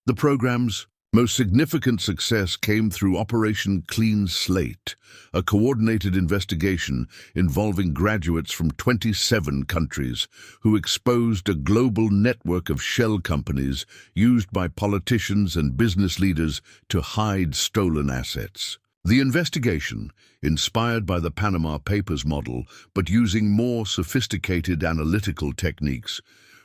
Speaker 1: The program's most significant success came through Operation Clean Slate, a coordinated investigation involving graduates from 27 countries who exposed a global network of shell companies used by politicians and business leaders to hide stolen assets. The investigation, inspired by the Panama Papers model but using more sophisticated analytical techniques,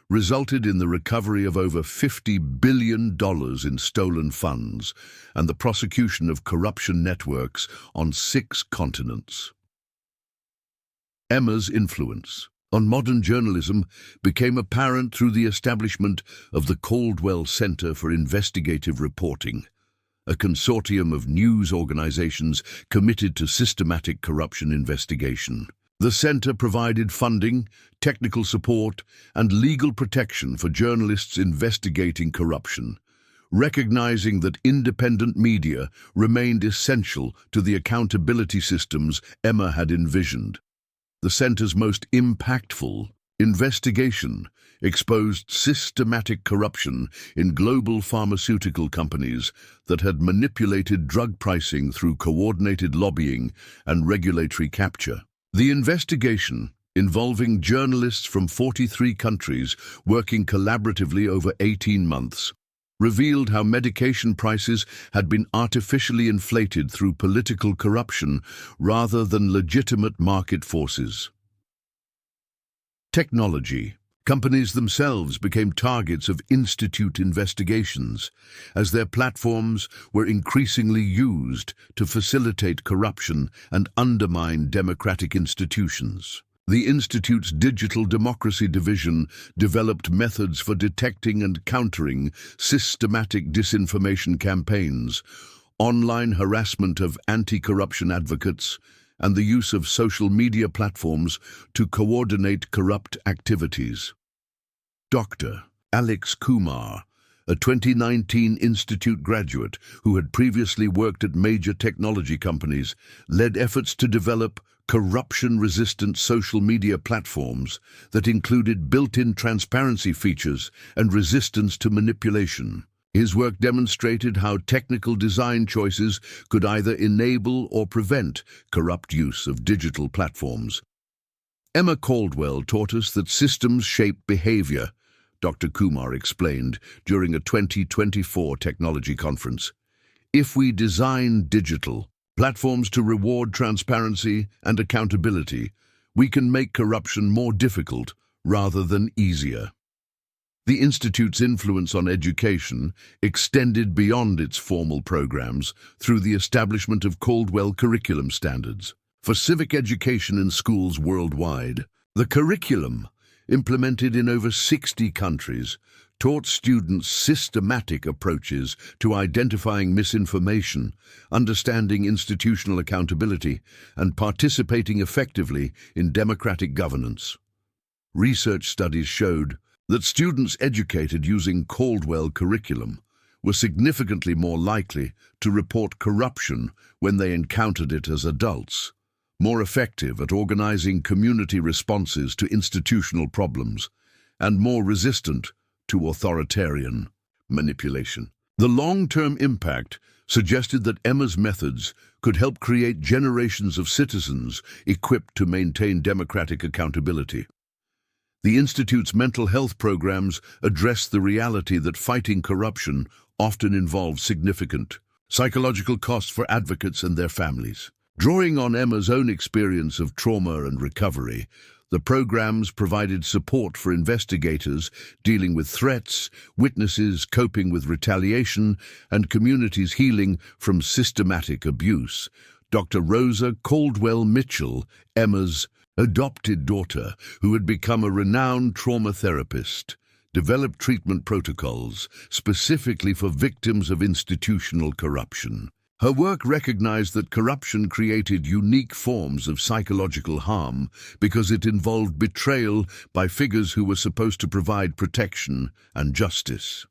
Speaker 1: resulted in the recovery of over $50 billion in stolen funds and the prosecution of corruption networks on 6 continents. Emma's influence on modern journalism became apparent through the establishment of the Caldwell Center for Investigative Reporting, a consortium of news organizations committed to systematic corruption investigation. The center provided funding, technical support, and legal protection for journalists investigating corruption, recognizing that independent media remained essential to the accountability systems Emma had envisioned. The center's most impactful investigation exposed systematic corruption in global pharmaceutical companies that had manipulated drug pricing through coordinated lobbying and regulatory capture. The investigation involving journalists from 43 countries working collaboratively over 18 months, revealed how medication prices had been artificially inflated through political corruption rather than legitimate market forces. Technology. Companies themselves became targets of institute investigations, as their platforms were increasingly used to facilitate corruption and undermine democratic institutions. The Institute's Digital Democracy Division developed methods for detecting and countering systematic disinformation campaigns, online harassment of anti-corruption advocates, and the use of social media platforms to coordinate corrupt activities. Dr. Alex Kumar, a 2019 Institute graduate who had previously worked at major technology companies, led efforts to develop corruption-resistant social media platforms that included built-in transparency features and resistance to manipulation. His work demonstrated how technical design choices could either enable or prevent corrupt use of digital platforms. Emma Caldwell taught us that systems shape behavior, Dr. Kumar explained during a 2024 technology conference. If we design digital platforms to reward transparency and accountability, we can make corruption more difficult rather than easier. The Institute's influence on education extended beyond its formal programs through the establishment of Caldwell curriculum standards for civic education in schools worldwide. The curriculum, implemented in over 60 countries, taught students systematic approaches to identifying misinformation, understanding institutional accountability, and participating effectively in democratic governance. Research studies showed that students educated using Caldwell curriculum were significantly more likely to report corruption when they encountered it as adults, more effective at organizing community responses to institutional problems, and more resistant to authoritarian manipulation. The long-term impact suggested that Emma's methods could help create generations of citizens equipped to maintain democratic accountability. The Institute's mental health programs address the reality that fighting corruption often involves significant psychological costs for advocates and their families. Drawing on Emma's own experience of trauma and recovery, the programs provided support for investigators dealing with threats, witnesses coping with retaliation, and communities healing from systematic abuse. Dr. Rosa Caldwell Mitchell, Emma's adopted daughter, who had become a renowned trauma therapist, developed treatment protocols specifically for victims of institutional corruption. Her work recognized that corruption created unique forms of psychological harm because it involved betrayal by figures who were supposed to provide protection and justice.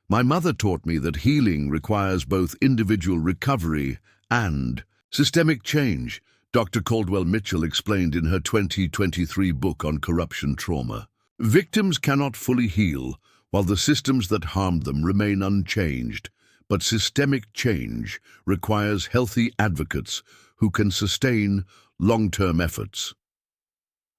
Speaker 1: My mother taught me that healing requires both individual recovery and systemic change, Dr. Caldwell Mitchell explained in her 2023 book on corruption trauma. Victims cannot fully heal while the systems that harmed them remain unchanged. But systemic change requires healthy advocates who can sustain long-term efforts.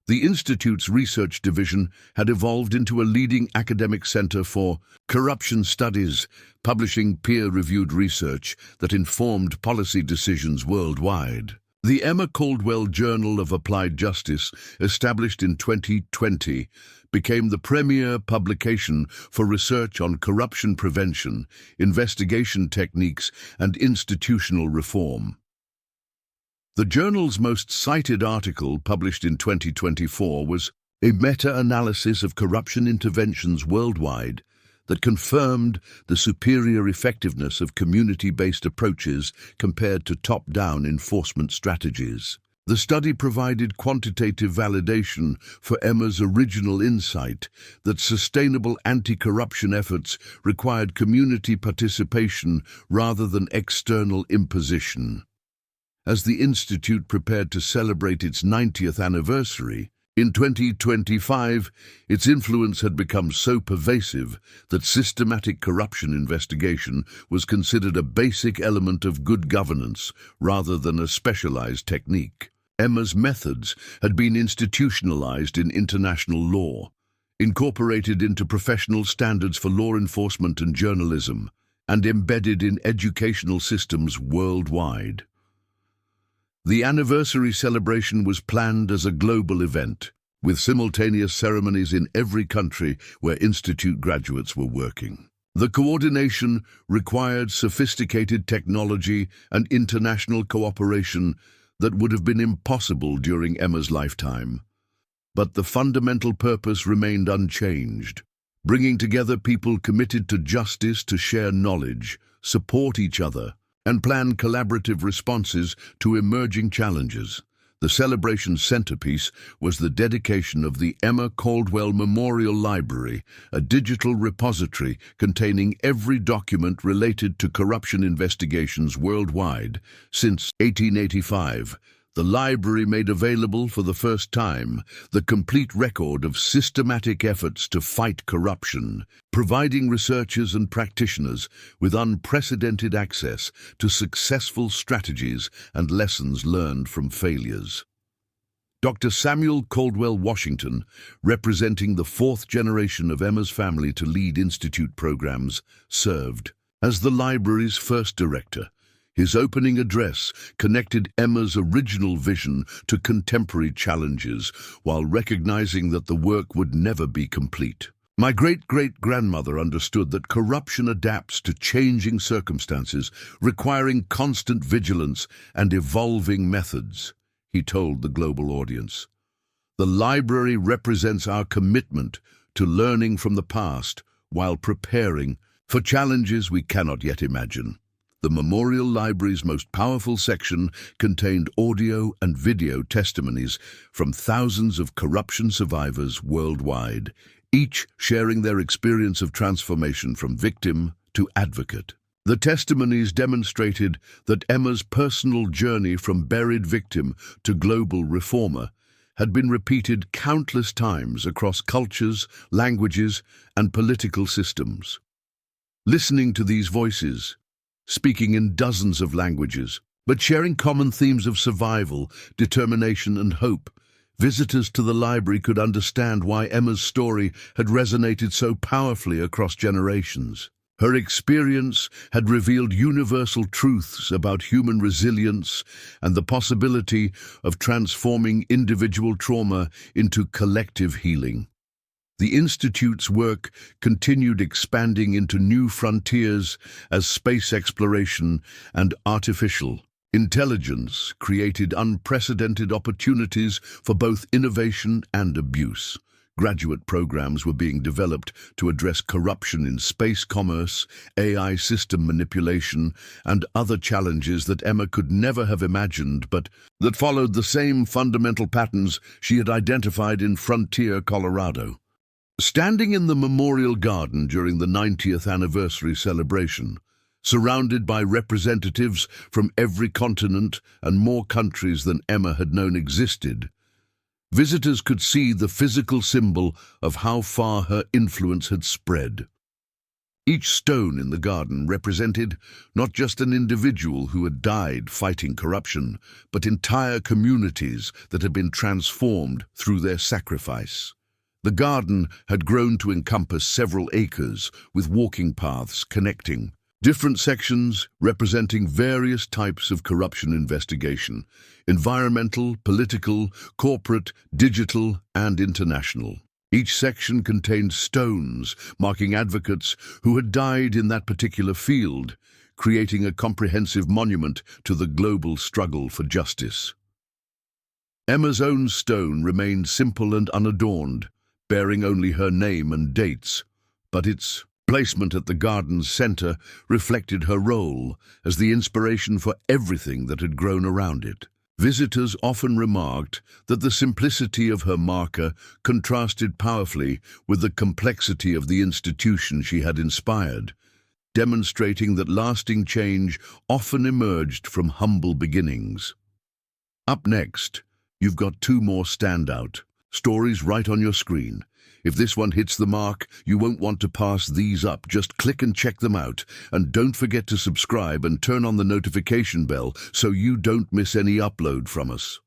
Speaker 1: The Institute's research division had evolved into a leading academic center for corruption studies, publishing peer-reviewed research that informed policy decisions worldwide. The Emma Caldwell Journal of Applied Justice, established in 2020, became the premier publication for research on corruption prevention, investigation techniques, and institutional reform. The journal's most cited article, published in 2024, was a meta-analysis of corruption interventions worldwide that confirmed the superior effectiveness of community-based approaches compared to top-down enforcement strategies. The study provided quantitative validation for Emma's original insight that sustainable anti-corruption efforts required community participation rather than external imposition. As the Institute prepared to celebrate its 90th anniversary, in 2025, its influence had become so pervasive that systematic corruption investigation was considered a basic element of good governance rather than a specialized technique. Emma's methods had been institutionalized in international law, incorporated into professional standards for law enforcement and journalism, and embedded in educational systems worldwide. The anniversary celebration was planned as a global event, with simultaneous ceremonies in every country where institute graduates were working. The coordination required sophisticated technology and international cooperation that would have been impossible during Emma's lifetime. But the fundamental purpose remained unchanged, bringing together people committed to justice to share knowledge, support each other, and plan collaborative responses to emerging challenges. The celebration's centerpiece was the dedication of the Emma Caldwell Memorial Library, a digital repository containing every document related to corruption investigations worldwide. Since 1885, the library made available for the first time the complete record of systematic efforts to fight corruption, providing researchers and practitioners with unprecedented access to successful strategies and lessons learned from failures. Dr. Samuel Caldwell Washington, representing the fourth generation of Emma's family to lead institute programs, served as the library's first director. His opening address connected Emma's original vision to contemporary challenges while recognizing that the work would never be complete. My great-great-grandmother understood that corruption adapts to changing circumstances, requiring constant vigilance and evolving methods, he told the global audience. The library represents our commitment to learning from the past while preparing for challenges we cannot yet imagine. The Memorial Library's most powerful section contained audio and video testimonies from thousands of corruption survivors worldwide, each sharing their experience of transformation from victim to advocate. The testimonies demonstrated that Emma's personal journey from buried victim to global reformer had been repeated countless times across cultures, languages, and political systems. Listening to these voices, speaking in dozens of languages, but sharing common themes of survival, determination, and hope, visitors to the library could understand why Emma's story had resonated so powerfully across generations. Her experience had revealed universal truths about human resilience and the possibility of transforming individual trauma into collective healing. The Institute's work continued expanding into new frontiers as space exploration and artificial intelligence created unprecedented opportunities for both innovation and abuse. Graduate programs were being developed to address corruption in space commerce, AI system manipulation, and other challenges that Emma could never have imagined, but that followed the same fundamental patterns she had identified in Frontier, Colorado. Standing in the Memorial Garden during the 90th anniversary celebration, surrounded by representatives from every continent and more countries than Emma had known existed, visitors could see the physical symbol of how far her influence had spread. Each stone in the garden represented not just an individual who had died fighting corruption, but entire communities that had been transformed through their sacrifice. The garden had grown to encompass several acres, with walking paths connecting different sections representing various types of corruption investigation: environmental, political, corporate, digital, and international. Each section contained stones marking advocates who had died in that particular field, creating a comprehensive monument to the global struggle for justice. Emma's own stone remained simple and unadorned, bearing only her name and dates, but its placement at the garden's center reflected her role as the inspiration for everything that had grown around it. Visitors often remarked that the simplicity of her marker contrasted powerfully with the complexity of the institution she had inspired, demonstrating that lasting change often emerged from humble beginnings. Up next, you've got two more standout stories right on your screen. If this one hits the mark, you won't want to pass these up. Just click and check them out. And don't forget to subscribe and turn on the notification bell so you don't miss any upload from us.